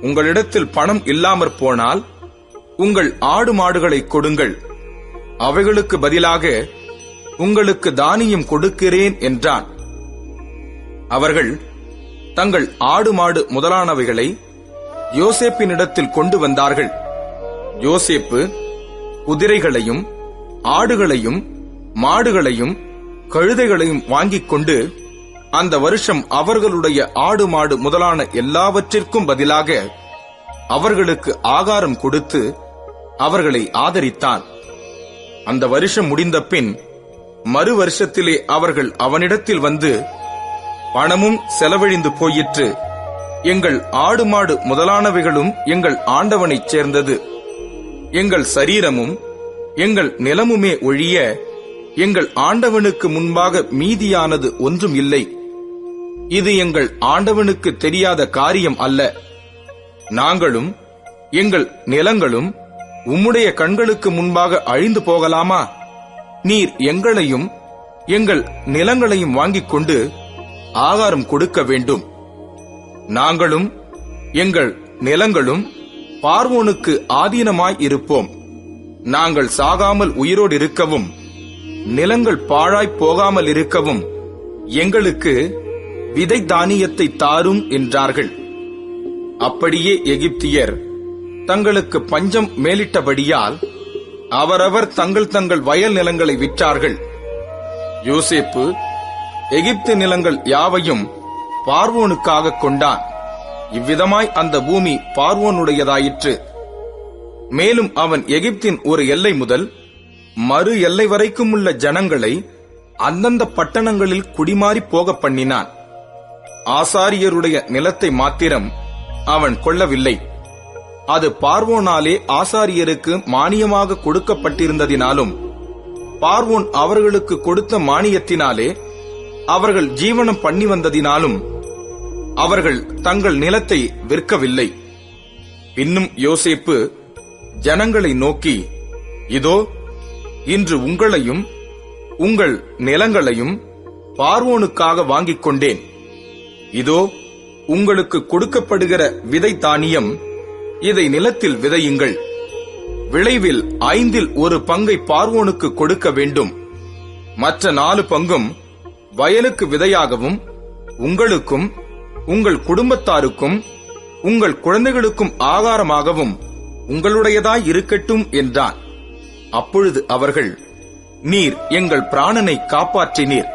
உங்களிடத்தில் பணம் இல்லாமற் போனால் உங்கள் ஆடு மாடுகளை கொடுங்கள், அவைகளுக்கு பதிலாக உங்களுக்கு தானியம் கொடுக்கிறேன் என்றான். அவர்கள் தங்கள் ஆடு மாடு முதலானவைகளை யோசேப்பினிடத்தில் கொண்டு வந்தார்கள். யோசேப்பு குதிரைகளையும் ஆடுகளையும் மாடுகளையும் கழுதைகளையும் வாங்கிக் கொண்டு அந்த வருஷம் அவர்களுடைய ஆடு மாடு முதலான எல்லாவற்றிற்கும் பதிலாக அவர்களுக்கு ஆகாரம் கொடுத்து அவர்களை ஆதரித்தான். அந்த வருஷம் முடிந்த பின் மறு வருஷத்திலே அவர்கள் அவனிடத்தில் வந்து, பணமும் செலவழிந்து போயிற்று, எங்கள் ஆடு மாடு முதலானவைகளும் எங்கள் ஆண்டவனைச் சேர்ந்தது, எங்கள் சரீரமும் எங்கள் நிலமுமே ஒழிய எங்கள் ஆண்டவனுக்கு முன்பாக மீதியானது ஒன்றும் இல்லை. இது எங்கள் ஆண்டவனுக்கு தெரியாத காரியம் அல்ல. நாங்களும் எங்கள் நிலங்களும் உம்முடைய கண்களுக்கு முன்பாக அழிந்து போகலாமா? நீர் எங்களையும் எங்கள் நிலங்களையும் வாங்கிக் கொண்டு ஆகாரம் கொடுக்க வேண்டும். நாங்களும் எங்கள் நிலங்களும் பார்வோனுக்கு ஆதீனமாய் இருப்போம். நாங்கள் சாகாமல் உயிரோடு இருக்கவும் நிலங்கள் பாழாய் போகாமல் இருக்கவும் எங்களுக்கு விதை தானியத்தை தாரும் என்றார்கள். அப்படியே எகிப்தியர் தங்களுக்கு பஞ்சம் மேலிட்டபடியால் அவரவர் தங்கள் தங்கள் வயல் நிலங்களை விற்றார்கள். யோசேப்பு எகிப்து நிலங்கள் யாவையும் பார்வோனுக்காக கொண்டான். இவ்விதமாய் அந்த பூமி பார்வோனுடையதாயிற்று. மேலும் அவன் எகிப்தின் ஒரு எல்லை முதல் மறு எல்லை வரைக்கும் உள்ள ஜனங்களை அந்தந்த பட்டணங்களில் குடிமாறி போக பண்ணினான். ஆசாரியருடைய நிலத்தை மாத்திரம் அவன் கொள்ளவில்லை. அது பார்வோனாலே ஆசாரியருக்கு மானியமாக கொடுக்கப்பட்டிருந்ததினாலும் பார்வோன் அவர்களுக்கு கொடுத்த மானியத்தினாலே அவர்கள் ஜீவனம் பண்ணி வந்ததினாலும் அவர்கள் தங்கள் நிலத்தை விற்கவில்லை. பின்னும் யோசேப்பு ஜனங்களை நோக்கி, இதோ இன்று உங்களையும் உங்கள் நிலங்களையும் பார்வோனுக்காக வாங்கிக் கொண்டேன். இதோ உங்களுக்கு கொடுக்கப்படுகிற விதை தானியம், இதை நிலத்தில் விதையுங்கள். விளைவில் 1/5 பங்கை பார்வோனுக்கு கொடுக்க வேண்டும். மற்ற 4 பங்கும் வயலுக்கு விதையாகவும் உங்களுக்கும் உங்கள் குடும்பத்தாருக்கும் உங்கள் குழந்தைகளுக்கும் ஆகாரமாகவும் உங்களுடையதாய் இருக்கட்டும் என்றான். அப்பொழுது அவர்கள், நீர் எங்கள் பிராணனை காப்பாற்றினீர்.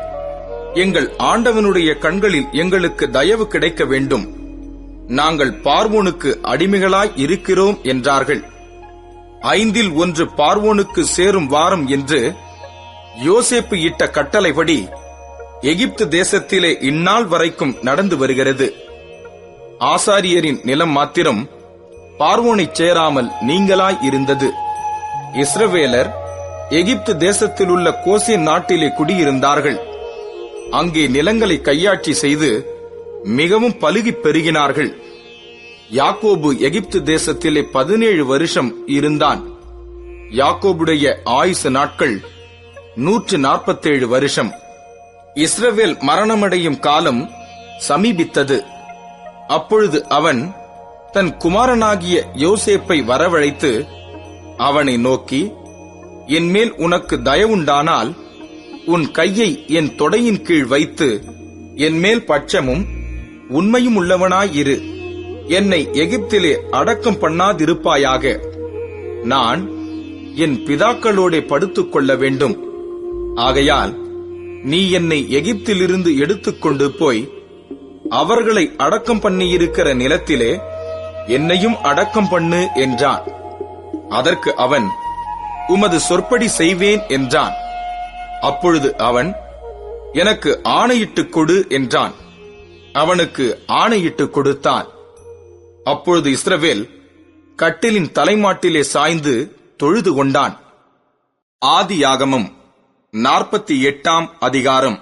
எங்கள் ஆண்டவனுடைய கண்களில் எங்களுக்கு தயவு கிடைக்க வேண்டும். நாங்கள் பார்வோனுக்கு அடிமைகளாய் இருக்கிறோம் என்றார்கள். 1/5 பார்வோனுக்கு சேரும் வாரம் என்று யோசேப்பு இட்ட கட்டளைப்படி எகிப்து தேசத்திலே இந்நாள் வரைக்கும் நடந்து வருகிறது. ஆசாரியரின் நிலம் மாத்திரம் பார்வோனைச் சேராமல் நீங்களாய் இருந்தது. இஸ்ரவேலர் எகிப்து தேசத்தில் உள்ள கோசேன் நாட்டிலே குடியிருந்தார்கள். அங்கே நிலங்களை கையாட்சி செய்து மிகவும் பலுகிப் பெருகினார்கள். யாக்கோபு எகிப்து தேசத்திலே 17 வருஷம் இருந்தான். யாக்கோபுடைய ஆயுசு நாட்கள் 147 வருஷம். இஸ்ரவேல் மரணமடையும் காலம் சமீபித்தது. அப்பொழுது அவன் தன் குமாரனாகிய யோசேப்பை வரவழைத்து அவனை நோக்கி, என் மேல் உனக்கு தயவுண்டானால் உன் கையை என் தொடையின் கீழ் வைத்து என் மேல் பட்சமும் உண்மையும் உள்ளவனாயிரு. என்னை எகிப்திலே அடக்கம் பண்ணாதிருப்பாயாக. நான் என் பிதாக்களோடே படுத்துக் கொள்ள வேண்டும். ஆகையால் நீ என்னை எகிப்திலிருந்து எடுத்துக்கொண்டு போய் அவர்களை அடக்கம் பண்ணியிருக்கிற நிலத்திலே என்னையும் அடக்கம் பண்ணு என்றான். அதற்கு அவன், உமது சொற்படி செய்வேன் என்றான். அப்பொழுது அவன், எனக்கு ஆணையிட்டுக் கொடு என்றான். அவனுக்கு ஆணையிட்டுக் கொடுத்தான். அப்பொழுது இஸ்ரவேல் கட்டிலின் தலைமாட்டிலே சாய்ந்து தொழுது கொண்டான். ஆதியாகமம் 48ஆம் அதிகாரம்.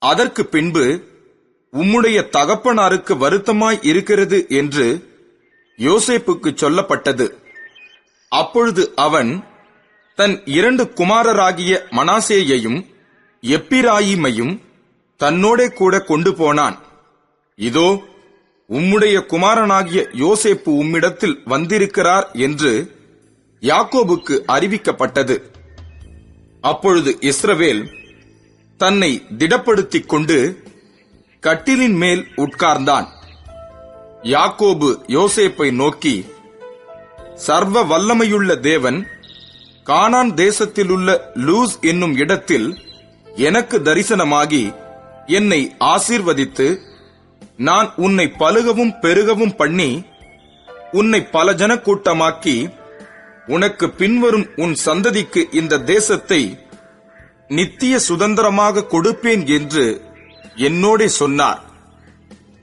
அதற்கு பின்பு, உம்முடைய தகப்பனாருக்கு வருத்தமாய் இருக்கிறது என்று யோசேப்புக்கு சொல்லப்பட்டது. அப்பொழுது அவன் தன் 2 குமாரராகிய மனாசேயையும் எப்பிராயீமையும் தன்னோடே கூட கொண்டு போனான். இதோ, உம்முடைய குமாரனாகிய யோசேப்பு உம்மிடத்தில் வந்திருக்கிறார் என்று யாக்கோபுக்கு அறிவிக்கப்பட்டது. அப்பொழுது இஸ்ரவேல் தன்னை திடப்படுத்திக் கொண்டு கட்டிலின் மேல் உட்கார்ந்தான். யாக்கோபு யோசேப்பை நோக்கி, சர்வ வல்லமையுள்ள தேவன் கானான் தேசத்திலுள்ள லூஸ் என்னும் இடத்தில் எனக்கு தரிசனமாகி என்னை ஆசீர்வதித்து, நான் உன்னை பலுகவும் பெருகவும் பண்ணி உன்னை பல ஜனக்கூட்டமாக்கி உனக்கு பின்வரும் உன் சந்ததிக்கு இந்த தேசத்தை நித்திய சுதந்திரமாக கொடுப்பேன் என்று என்னோடே சொன்னார்.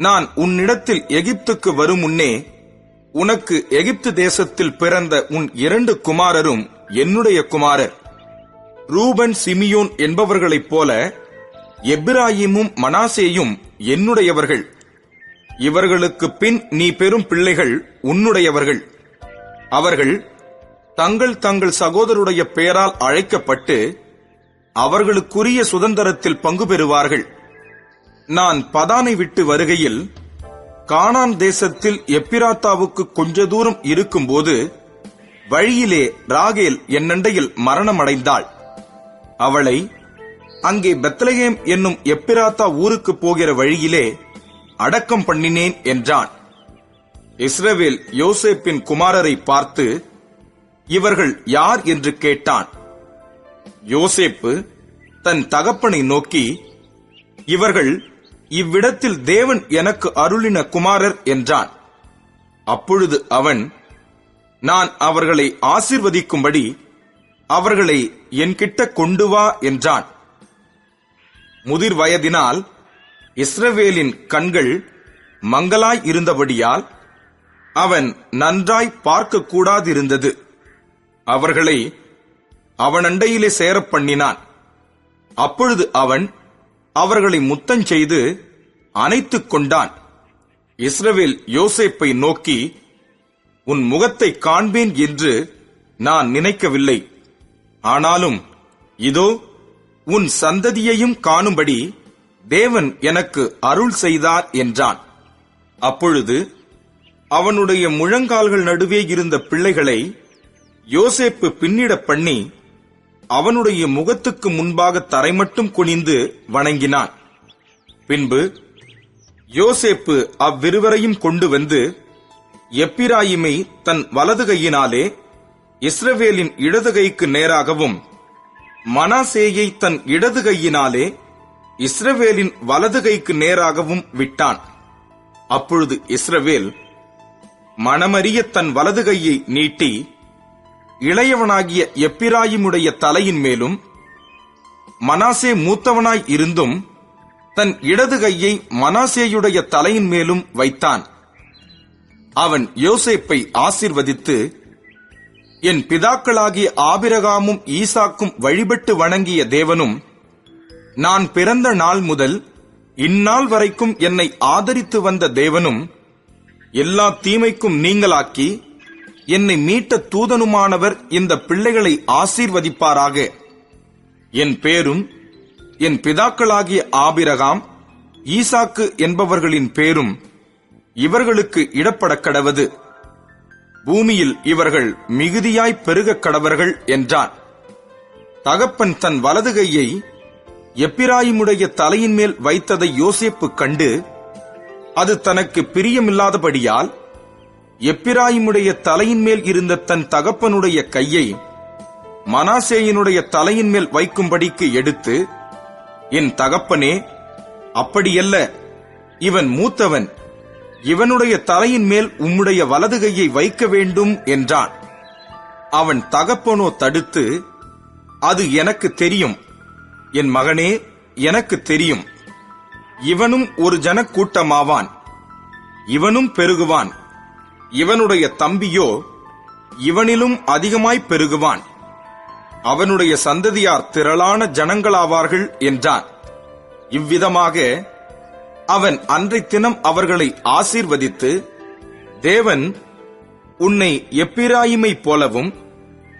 நான் உன்னிடத்தில் எகிப்துக்கு வரும் முன்னே உனக்கு எகிப்து தேசத்தில் பிறந்த உன் 2 குமாரரும் என்னுடைய குமாரர். ரூபன் சிமியோன் என்பவர்களைப் போல எப்பிராயீமும் மனாசேயும் என்னுடையவர்கள். இவர்களுக்கு பின் நீ பெறும் பிள்ளைகள் உன்னுடையவர்கள். அவர்கள் தங்கள் தங்கள் சகோதரருடைய பெயரால் அழைக்கப்பட்டு அவர்களுக்குரிய சுதந்திரத்தில் பங்கு பெறுவார்கள். நான் பதானை விட்டு வருகையில் கானான் தேசத்தில் எப்பிராத்தாவுக்கு கொஞ்ச தூரம் இருக்கும்போது வழியிலே ராகேல் என்னண்டையில் மரணமடைந்தாள். அவளை அங்கே பெத்லகேம் என்னும் எப்பிராத்தா ஊருக்கு போகிற வழியிலே அடக்கம் பண்ணினேன் என்றான். இஸ்ரவேல் யோசேப்பின் குமாரரை பார்த்து, இவர்கள் யார் என்று கேட்டான். யோசேப்பு தன் தகப்பனை நோக்கி, இவர்கள் இவ்விடத்தில் தேவன் எனக்கு அருளின குமாரர் என்றான். அப்பொழுது அவன், நான் அவர்களை ஆசீர்வதிக்கும்படி அவர்களை என்கிட்ட கொண்டு வா என்றான். முதிர் வயதினால் இஸ்ரவேலின் கண்கள் மங்கலாய் இருந்தபடியால் அவன் நன்றாய் பார்க்க கூடாதிருந்தது. அவர்களை அவனண்டையிலே சேரப் பண்ணினான். அப்பொழுது அவன் அவர்களை முத்தஞ்செய்து அணைத்துக் கொண்டான். இஸ்ரவேல் யோசேப்பை நோக்கி, உன் முகத்தை காண்பேன் என்று நான் நினைக்கவில்லை. ஆனாலும் இதோ உன் சந்ததியையும் காணும்படி தேவன் எனக்கு அருள் செய்தார் என்றான். அப்பொழுது அவனுடைய முழங்கால்கள் நடுவே இருந்த பிள்ளைகளை யோசேப்பு பின்னிடப் பண்ணி அவனுடைய முகத்துக்கு முன்பாக தரைமட்டும் குனிந்து வணங்கினான். பின்பு யோசேப்பு அவ்விருவரையும் கொண்டு வந்து எப்பிராயிமை தன் வலது கையினாலே இஸ்ரவேலின் இடது கைக்கு நேராகவும் மனாசேயை தன் இடது கையினாலே இஸ்ரவேலின் வலது கைக்கு நேராகவும் விட்டான். அப்பொழுது இஸ்ரவேல் மனமறிய தன் வலது கையை நீட்டி இளையவனாகிய எப்பிராயிமுடைய தலையின் மேலும், மனாசே மூத்தவனாய் இருந்தும் தன் இடது கையை மனாசேயுடைய தலையின் மேலும் வைத்தான். அவன் யோசேப்பை ஆசீர்வதித்து, என் பிதாக்களாகிய ஆபிரகாமும் ஈசாக்கும் வழிபட்டு வணங்கிய தேவனும், நான் பிறந்த நாள் முதல் இந்நாள் வரைக்கும் என்னை ஆதரித்து வந்த தேவனும், எல்லா தீமைக்கும் நீங்களாக்கி என்னை மீட்ட தூதனுமானவர் இந்த பிள்ளைகளை ஆசீர்வதிப்பாராக. என் பேரும் என் பிதாக்களாகிய ஆபிரகாம், ஈசாக்கு என்பவர்களின் பேரும் இவர்களுக்கு இடப்படக் கடவது. பூமியில் இவர்கள் மிகுதியாய் பெருகக் கடவர்கள் என்றான். தகப்பன் தன் வலது கையை எப்பிராயிமுடைய தலையின் மேல் வைத்ததை யோசேப்பு கண்டு, அது தனக்கு பிரியமில்லாதபடியால் எப்பிராயிமுடைய தலையின் மேல் இருந்த தன் தகப்பனுடைய கையை மனாசேயினுடைய தலையின் மேல் வைக்கும்படிக்கு எடுத்து, என் தகப்பனே, அப்படியல்ல, இவன் மூத்தவன், இவனுடைய தலையின் மேல் உம்முடைய வலது கையை வைக்க வேண்டும் என்றான். அவன் தகப்பனோ தடுத்து, அது எனக்கு தெரியும், என் மகனே, எனக்கு தெரியும். இவனும் ஒரு ஜனக்கூட்டமாவான், இவனும் பெருகுவான். இவனுடைய தம்பியோ இவனிலும் அதிகமாய் பெருகுவான். அவனுடைய சந்ததியார் திரளான ஜனங்களாவார்கள் என்றான். இவ்விதமாக அவன் அன்றைய தினம் அவர்களை ஆசீர்வதித்து, தேவன் உன்னை எப்பிராயிமைப் போலவும்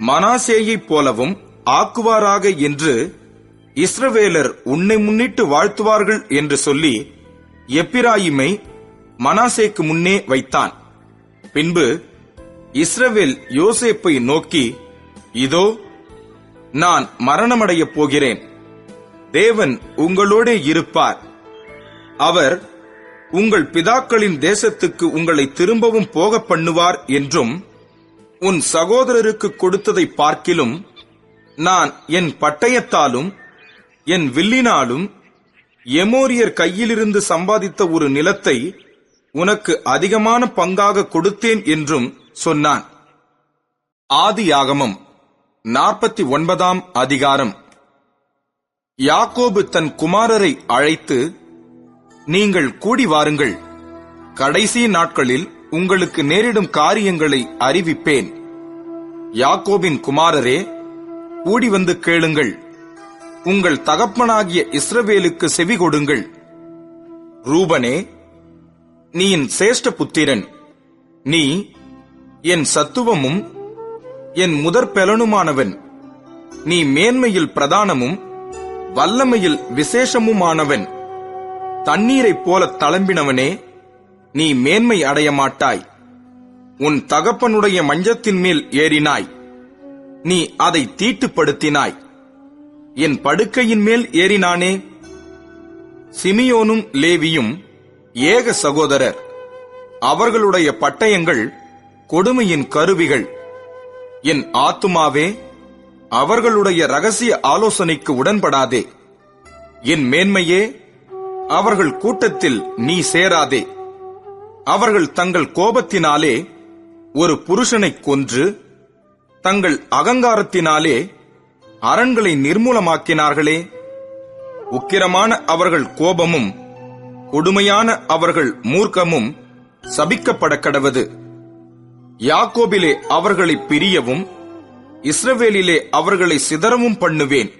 மனாசேயைப் போலவும் ஆக்குவாராக என்று இஸ்ரவேலர் உன்னை முன்னிட்டு வாழ்த்துவார்கள் என்று சொல்லி எப்பிராயிமை மனாசேக்கு முன்னே வைத்தான். பின்பு இஸ்ரவேல் யோசேப்பை நோக்கி, இதோ நான் மரணமடையப் போகிறேன், தேவன் உங்களோடே இருப்பார். அவர் உங்கள் பிதாக்களின் தேசத்துக்கு உங்களை திரும்பவும் போக பண்ணுவார் என்றும், உன் சகோதரருக்கு கொடுத்ததை பார்க்கிலும் நான் என் பட்டயத்தாலும் என் வில்லினாலும் எமோரியர் கையிலிருந்து சம்பாதித்த ஒரு நிலத்தை உனக்கு அதிகமான பங்காக கொடுத்தேன் என்றும் சொன்னான். ஆதியாகமம் 49 அதிகாரம். யாக்கோபு தன் குமாரரை அழைத்து, நீங்கள் கூடி வாருங்கள், கடைசி நாட்களில் உங்களுக்கு நேரிடும் காரியங்களை அறிவிப்பேன். யாக்கோபின் குமாரரே, கூடி வந்து கேளுங்கள், உங்கள் தகப்பனாகிய இஸ்ரவேலுக்கு செவி கொடுங்கள். ரூபனே, நீ என் சேஷ்ட புத்திரன், நீ என் சத்துவமும் என் முதற்பெலனுமானவன். நீ மேன்மையில் பிரதானமும் வல்லமையில் விசேஷமுமானவன். தண்ணீரைப் போல தளம்பினவனே, நீ மேன்மை அடைய மாட்டாய். உன் தகப்பனுடைய மஞ்சத்தின் மேல் ஏறினாய், நீ அதை தீட்டுப்படுத்தினாய். என் படுக்கையின் மேல் ஏறினானே. சிமியோனும் லேவியும் ஏக சகோதரர். அவர்களுடைய பட்டயங்கள் கொடுமையின் கருவிகள். என் ஆத்துமாவே, அவர்களுடைய ரகசிய ஆலோசனைக்கு உடன்படாதே. என் மேன்மையே, அவர்கள் கூட்டத்தில் நீ சேராதே. அவர்கள் தங்கள் கோபத்தினாலே ஒரு புருஷனை கொன்று, தங்கள் அகங்காரத்தினாலே அரண்களை நிர்மூலமாக்கினார்களே. உக்கிரமான அவர்கள் கோபமும் கொடுமையான அவர்கள் மூர்க்கமும் சபிக்கப்பட கடவது. யாக்கோபிலே அவர்களை பிரியவும் இஸ்ரவேலிலே அவர்களை சிதறவும் பண்ணுவேன்.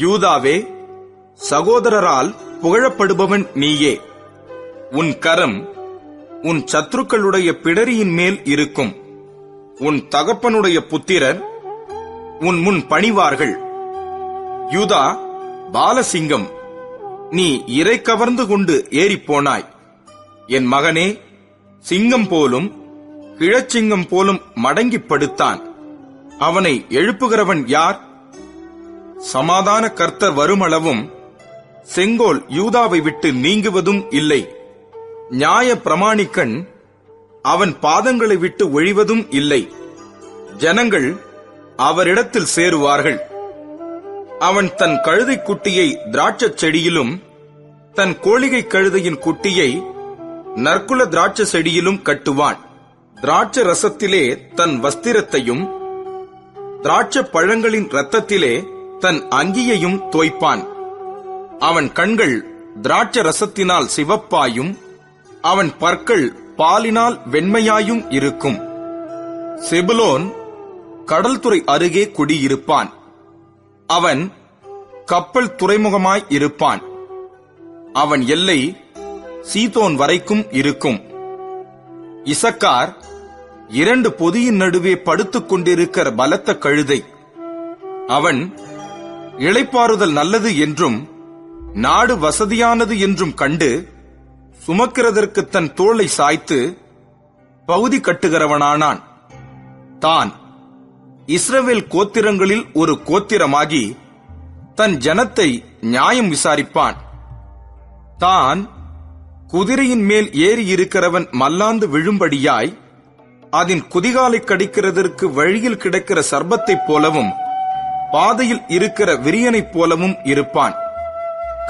யூதாவே, சகோதரரால் புகழப்படுபவன் நீயே. உன் கரம் உன் சத்துருக்களுடைய பிடரியின் மேல் இருக்கும். உன் தகப்பனுடைய புத்திரர் உன் முன் பணிவார்கள். யூதா பாலசிங்கம், நீ இரை கவர்ந்து கொண்டு ஏறிப்போனாய். என் மகனே, சிங்கம் போலும் கிழச்சிங்கம் போலும் மடங்கி படுத்தான். அவனை எழுப்புகிறவன் யார்? சமாதான கர்த்தர் வருமளவும் செங்கோல் யூதாவை விட்டு நீங்குவதும் இல்லை. நியாய பிரமாணிக்கன் அவன் பாதங்களை விட்டு ஒழிவதும் இல்லை. ஜனங்கள் அவரிடத்தில் சேருவார்கள். அவன் தன் கழுதை குட்டியை திராட்சச் செடியிலும் தன் கோழிகை கழுதையின் குட்டியை நற்குல திராட்சை செடியிலும் கட்டுவான். திராட்சை ரசத்திலே தன் வஸ்திரத்தையும் திராட்சை பழங்களின் இரத்தத்திலே தன் அங்கியையும் தோய்ப்பான். அவன் கண்கள் திராட்சை ரசத்தினால் சிவப்பாயும் அவன் பற்கள் பாலினால் வெண்மையாயும் இருக்கும். செபுலோன் கடல்துறை அருகே குடியிருப்பான். அவன் கப்பல் துறைமுகமாய் இருப்பான். அவன் எல்லை சீதோன் வரைக்கும் இருக்கும். இசக்கார் 2 பொதியின் நடுவே படுத்துக் கொண்டிருக்கிற பலத்த கழுதை. அவன் இளைப்பாறுதல் நல்லது என்றும் நாடு வசதியானது என்றும் கண்டு சுமக்கிறதற்கு தன் தோளை சாய்த்து பகுதி கட்டுகிறவனானான். தான் இஸ்ரவேல் கோத்திரங்களில் ஒரு கோத்திரமாகி தன் ஜனத்தை நியாயம் விசாரிப்பான். தான் குதிரையின் மேல் ஏறி இருக்கிறவன் மல்லாந்து விழும்படியாய் அதன் குதிகாலை கடிக்கிறதற்கு வழியில் கிடக்கிற சர்ப்பத்தைப் போலவும் பாதையில் இருக்கிற விரியனைப் போலவும் இருப்பான்.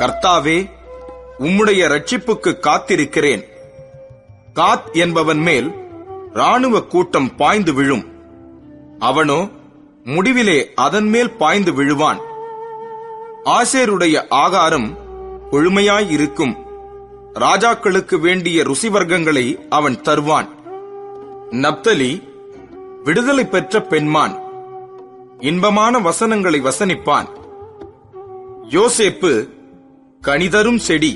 கர்த்தாவே, உம்முடைய இரட்சிப்புக்கு காத்திருக்கிறேன். காத் என்பவன் மேல் இராணுவ கூட்டம் பாய்ந்து விழும். அவனோ முடிவிலே அதன் மேல் பாய்ந்து விழுவான். ஆசேருடைய ஆகாரம் கொழுமையாயிருக்கும். ராஜாக்களுக்கு வேண்டிய ருசிவர்க்கங்களை அவன் தருவான். நப்தலி விடுதலை பெற்ற பெண்மான், இன்பமான வசனங்களை வசனிப்பான். யோசேப்பு கனிதரும் செடி,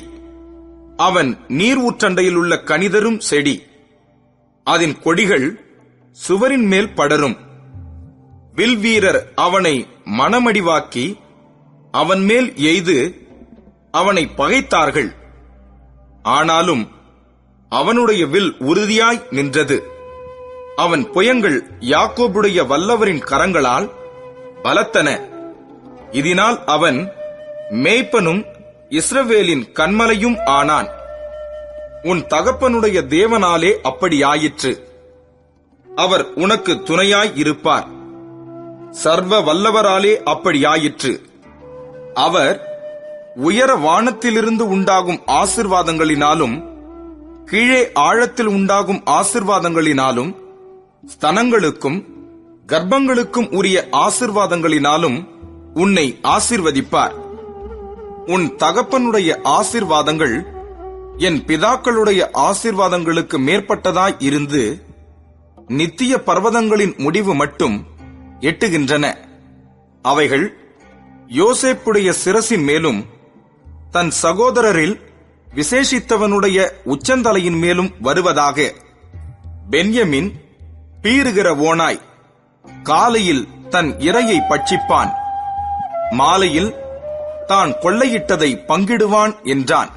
அவன் நீர் ஊற்றண்டையில் உள்ள கனிதரும் செடி. அதன் கொடிகள் சுவரின் மேல் படரும். வில்வீரர் அவனை மனமடிவாக்கி அவன் மேல் எய்து அவனை பகைத்தார்கள். ஆனாலும் அவனுடைய வில் உறுதியாய் நின்றது. அவன் புயங்கள் யாக்கோபுடைய வல்லவரின் கரங்களால் பலத்தன. இதனால் அவன் மேய்ப்பனும் இஸ்ரவேலின் கன்மலையும் ஆனான். உன் தகப்பனுடைய தேவனாலே அப்படியாயிற்று. அவர் உனக்கு துணையாய் இருப்பார். சர்வ வல்லவராலே அப்படியாயிற்று. அவர் உயர வானத்திலிருந்து உண்டாகும் ஆசீர்வாதங்களினாலும் கீழே ஆழத்தில் உண்டாகும் ஆசீர்வாதங்களினாலும் ஸ்தனங்களுக்கும் கர்ப்பங்களுக்கும் உரிய ஆசீர்வாதங்களினாலும் உன்னை ஆசீர்வதிப்பார். உன் தகப்பனுடைய ஆசீர்வாதங்கள் என் பிதாக்களுடைய ஆசீர்வாதங்களுக்கு மேற்பட்டதாய் இருந்து நித்திய பர்வதங்களின் முடிவு மட்டும் எட்டுகின்றன. அவைகள் யோசேப்புடைய சிரசின் மேலும் தன் சகோதரரில் விசேஷித்தவனுடைய உச்சந்தலையின் மேலும் வருவதாக. பென்யமின் பீறுகிற ஓனாய் காலையில் தன் இரையை பட்சிப்பான், மாலையில் தான் கொள்ளையிட்டதை பங்கிடுவான் என்றான்.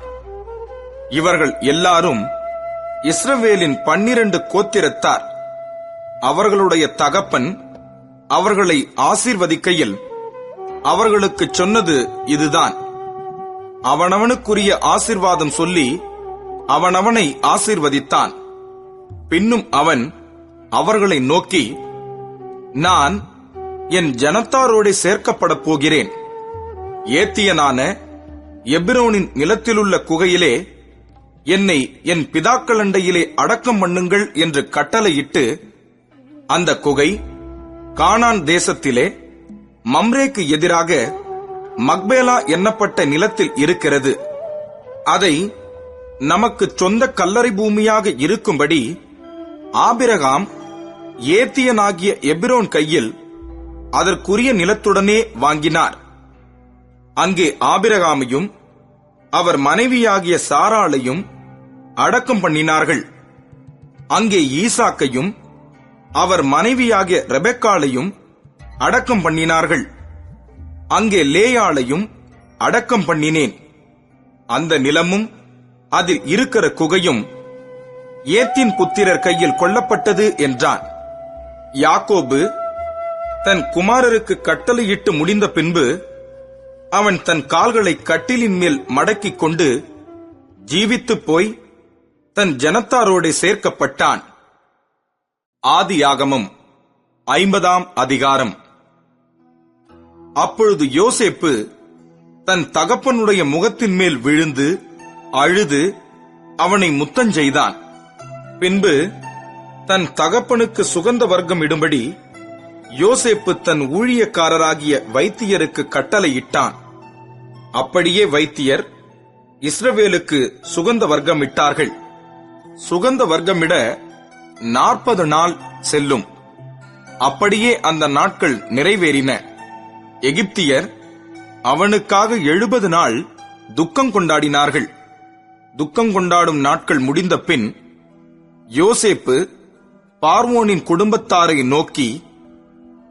இவர்கள் எல்லாரும் இஸ்ரவேலின் 12 கோத்திரத்தார். அவர்களுடைய தகப்பன் அவர்களை ஆசீர்வதிக்கையில் அவர்களுக்குச் சொன்னது இதுதான். அவனவனுக்குரிய ஆசீர்வாதம் சொல்லி அவனவனை ஆசீர்வதித்தான். பின்னும் அவன் அவர்களை நோக்கி, நான் என் ஜனத்தாரோடு சேர்க்கப்படப் போகிறேன். ஏத்தியனான எபிரோனின் நிலத்திலுள்ள குகையிலே என்னை என் பிதாக்களண்டையிலே அடக்கம் பண்ணுங்கள் என்று கட்டளையிட்டு, அந்த குகை கானான் தேசத்திலே மம்ரேக்கு எதிராக மக்பேலா எண்ணப்பட்ட நிலத்தில் இருக்கிறது. அதை நமக்கு சொந்த கல்லறை பூமியாக இருக்கும்படி ஆபிரகாம் ஏத்தியனாகிய எபிரோன் கையில் அதற்குரிய நிலத்துடனே வாங்கினார். அங்கே ஆபிரகாமையும் அவர் மனைவியாகிய சாராளையும் அடக்கம் பண்ணினார்கள். அங்கே ஈசாக்கையும் அவர் மனைவியாகிய ரெபெக்காளையும் அடக்கம் பண்ணினார்கள். அங்கே லேயாளையும் அடக்கம் பண்ணினேன். அந்த நிலமும் அதில் இருக்கிற குகையும் ஏத்தின் புத்திரர் கையில் கொல்லப்பட்டது என்றான். யாக்கோபு தன் குமாரருக்கு கட்டளையிட்டு முடிந்த பின்பு அவன் தன் கால்களை கட்டிலின் மேல் மடக்கிக் கொண்டு ஜீவித்துப் போய் தன் ஜனத்தாரோடு சேர்க்கப்பட்டான். ஆதியாகமம் 50ஆம் அதிகாரம். அப்பொழுது யோசேப்பு தன் தகப்பனுடைய முகத்தின் மேல் விழுந்து அழுது அவனை முத்தஞ்செய்தான். பின்பு தன் தகப்பனுக்கு சுகந்த வர்க்கம் இடும்படி யோசேப்பு தன் ஊழியக்காரராகிய வைத்தியருக்கு கட்டளையிட்டான். அப்படியே வைத்தியர் இஸ்ரவேலுக்கு சுகந்த வர்க்கம் இட்டார்கள். சுகந்த வர்க்கமிட 40 நாள் செல்லும். அப்படியே அந்த நாட்கள் நிறைவேறின. எகிப்தியர் அவனுக்காக 70 நாள் துக்கம் கொண்டாடினார்கள். துக்கம் கொண்டாடும் நாட்கள் முடிந்த பின் யோசேப்பு பார்வோனின் குடும்பத்தாரை நோக்கி,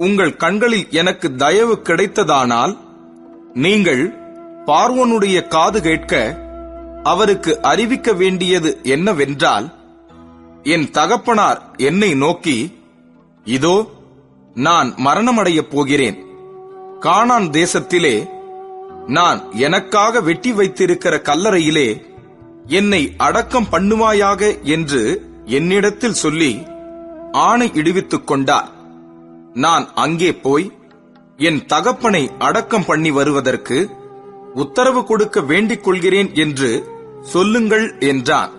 உங்கள் கண்களில் எனக்கு தயவு கிடைத்ததானால் நீங்கள் பார்வோனுடைய காது கேட்க அவருக்கு அறிவிக்க வேண்டியது என்னவென்றால், என் தகப்பனார் என்னை நோக்கி, இதோ நான் மரணமடையப் போகிறேன். கானான் தேசத்திலே நான் எனக்காக வெட்டி வைத்திருக்கிற கல்லறையிலே என்னை அடக்கம் பண்ணுவாயாக என்று என்னிடத்தில் சொல்லி ஆணை இடுவித்துக் கொண்டார். நான் அங்கே போய் என் தகப்பனை அடக்கம் பண்ணி வருவதற்கு உத்தரவு கொடுக்க வேண்டிக் கொள்கிறேன் என்று சொல்லுங்கள் என்றான்.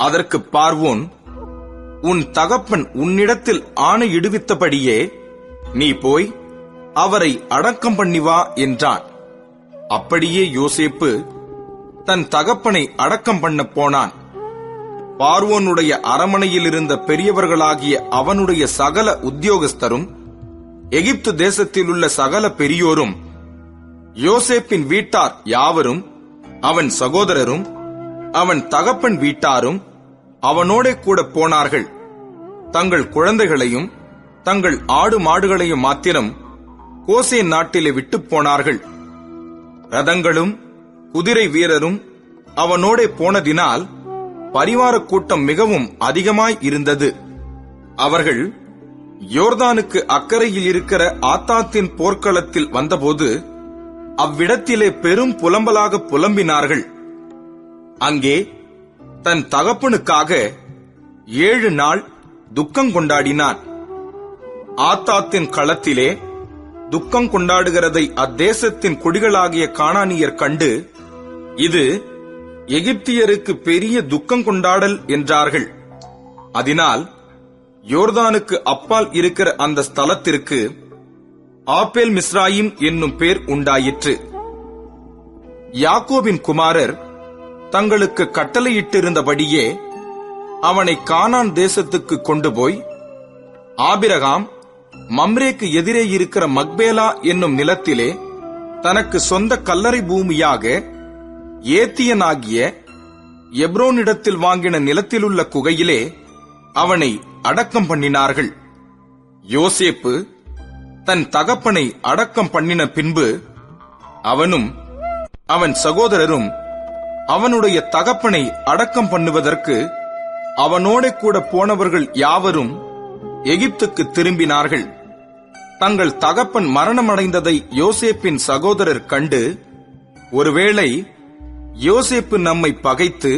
அதற்கு பார்வோன், உன் தகப்பன் உன்னிடத்தில் ஆணை இடுவித்தபடியே நீ போய் அவரை அடக்கம் பண்ணி வா என்றான். அப்படியே யோசேப்பு தன் தகப்பனை அடக்கம் பண்ண போனான். பார்வோனுடைய அரமனையில் இருந்த பெரியவர்களாகிய அவனுடைய சகல உத்தியோகஸ்தரும் எகிப்து தேசத்தில் உள்ள சகல பெரியோரும் யோசேப்பின் வீட்டார் யாவரும் அவன் சகோதரரும் அவன் தகப்பன் வீட்டாரும் அவனோட கூட போனார்கள். தங்கள் குழந்தைகளையும் தங்கள் ஆடு மாடுகளையும் மாத்திரம் கோசேன் நாட்டிலே விட்டு போனார்கள். ரதங்களும் குதிரை வீரரும் அவனோட போனதினால் பரிவார கூட்டம் மிகவும் அதிகமாய் இருந்தது. அவர்கள் யோர்தானுக்கு அக்கறையில் இருக்கிற ஆத்தாத்தின் போர்க்களத்தில் வந்தபோது அவ்விடத்திலே பெரும் புலம்பலாக புலம்பினார்கள். அங்கே தன் தகப்பனுக்காக 7 நாள் துக்கம் கொண்டாடினான். ஆத்தாத்தின் களத்திலே துக்கம் கொண்டாடுகிறதை அத்தேசத்தின் குடிகளாகிய கானானியர் கண்டு, இது எகிப்தியருக்கு பெரிய துக்கம் கொண்டாடல் என்றார்கள். அதனால் யோர்தானுக்கு அப்பால் இருக்கிற அந்த ஸ்தலத்திற்கு ஆபேல் மிஸ்ராயிம் என்னும் பேர் உண்டாயிற்று. யாக்கோபின் குமாரர் தங்களுக்கு கட்டளையிட்டிருந்தபடியே அவனை கானான் தேசத்துக்கு கொண்டு போய், ஆபிரகாம் மம்ரேக்கு எதிரே இருக்கிற மக்பேலா என்னும் நிலத்திலே தனக்கு சொந்த கல்லறை பூமியாக ஏத்தியனாகிய எப்ரோனிடத்தில் வாங்கின நிலத்திலுள்ள குகையிலே அவனை அடக்கம் பண்ணினார்கள். யோசேப்பு தன் தகப்பனை அடக்கம் பண்ணின பின்பு அவனும் அவன் சகோதரரும் அவனுடைய தகப்பனை அடக்கம் பண்ணுவதற்கு அவனோட கூட போனவர்கள் யாவரும் எகிப்துக்கு திரும்பினார்கள். தங்கள் தகப்பன் மரணமடைந்ததை யோசேப்பின் சகோதரர் கண்டு, ஒருவேளை யோசேப்பு நம்மை பகைத்து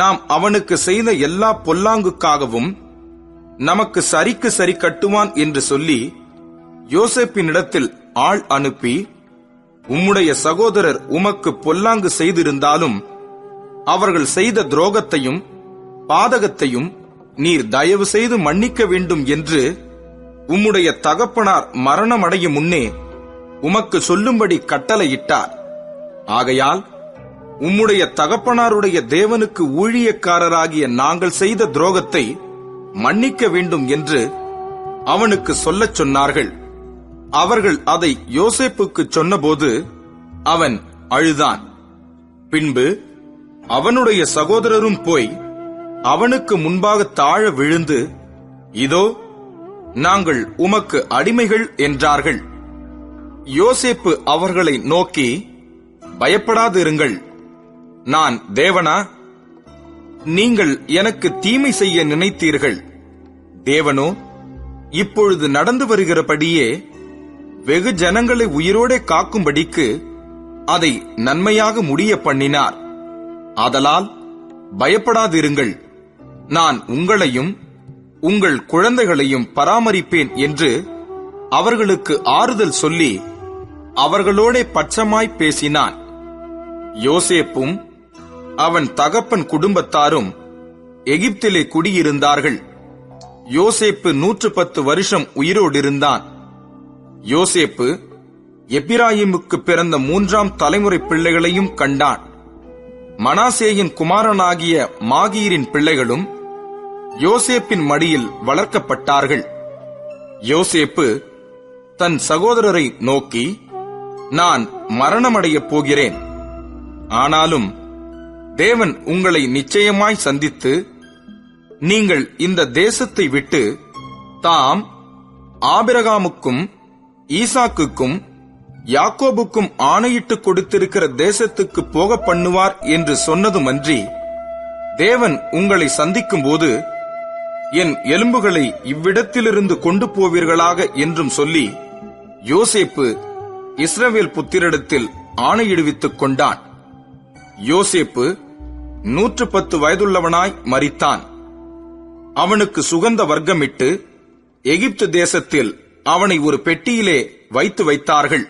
நாம் அவனுக்கு செய்த எல்லா பொல்லாங்குக்காகவும் நமக்கு சரிக்கு சரி கட்டுவான் என்று சொல்லி யோசேப்பினிடத்தில் ஆள் அனுப்பி, உம்முடைய சகோதரர் உமக்கு பொல்லாங்கு செய்திருந்தாலும் அவர்கள் செய்த துரோகத்தையும் பாதகத்தையும் நீர் தயவு செய்து மன்னிக்க வேண்டும் என்று உம்முடைய தகப்பனார் மரணமடையும் முன்னே உமக்கு சொல்லும்படி கட்டளையிட்டார். ஆகையால் உம்முடைய தகப்பனாருடைய தேவனுக்கு ஊழியக்காரராகிய நாங்கள் செய்த துரோகத்தை மன்னிக்க வேண்டும் என்று அவனுக்கு சொல்லச் சொன்னார்கள். அவர்கள் அதை யோசேப்புக்கு சொன்னபோது அவன் அழுதான். பின்பு அவனுடைய சகோதரரும் போய் அவனுக்கு முன்பாக தாழ விழுந்து, இதோ நாங்கள் உமக்கு அடிமைகள் என்றார்கள். யோசேப்பு அவர்களை நோக்கி, பயப்படாதிருங்கள், நான் தேவனா? நீங்கள் எனக்கு தீமை செய்ய நினைத்தீர்கள். தேவனோ இப்பொழுது நடந்து வருகிறபடியே வெகு ஜனங்களை உயிரோடே காக்கும்படிக்கு அதை நன்மையாக முடிய பண்ணினார். ஆதலால் பயப்படாதிருங்கள், நான் உங்களையும் உங்கள் குழந்தைகளையும் பராமரிப்பேன் என்று அவர்களுக்கு ஆறுதல் சொல்லி அவர்களோடே பட்சமாய் பேசினான். யோசேப்பும் அவன் தகப்பன் குடும்பத்தாரும் எகிப்திலே குடியிருந்தார்கள். யோசேப்பு 110 வருஷம் உயிரோடிருந்தான். யோசேப்பு எப்பிராயிமுக்கு பிறந்த 3ஆம் தலைமுறை பிள்ளைகளையும் கண்டான். மனாசேயின் குமாரனாகிய மாகீரின் பிள்ளைகளும் யோசேப்பின் மடியில் வளர்க்கப்பட்டார்கள். யோசேப்பு தன் சகோதரரை நோக்கி, நான் மரணமடையப் போகிறேன். ஆனாலும் தேவன் உங்களை நிச்சயமாய் சந்தித்து நீங்கள் இந்த தேசத்தை விட்டு தாம் ஆபிரகாமுக்கும் ஈசாக்குக்கும் யாக்கோபுக்கும் ஆணையிட்டு கொடுத்திருக்கிற தேசத்துக்கு போக பண்ணுவார் என்று சொன்னதுமன்றி, தேவன் உங்களை சந்திக்கும் போது என் எலும்புகளை இவ்விடத்திலிருந்து கொண்டு போவீர்களாக என்றும் சொல்லி யோசேப்பு இஸ்ரவேல் புத்திரிடத்தில் ஆணையிடுவித்துக் கொண்டான். யோசேப்பு 110 வயதுள்ளவனாய் மரித்தான். அவனுக்கு சுகந்த வர்க்கமிட்டு எகிப்து தேசத்தில் அவனை ஒரு பெட்டியிலே வைத்து வைத்தார்கள்.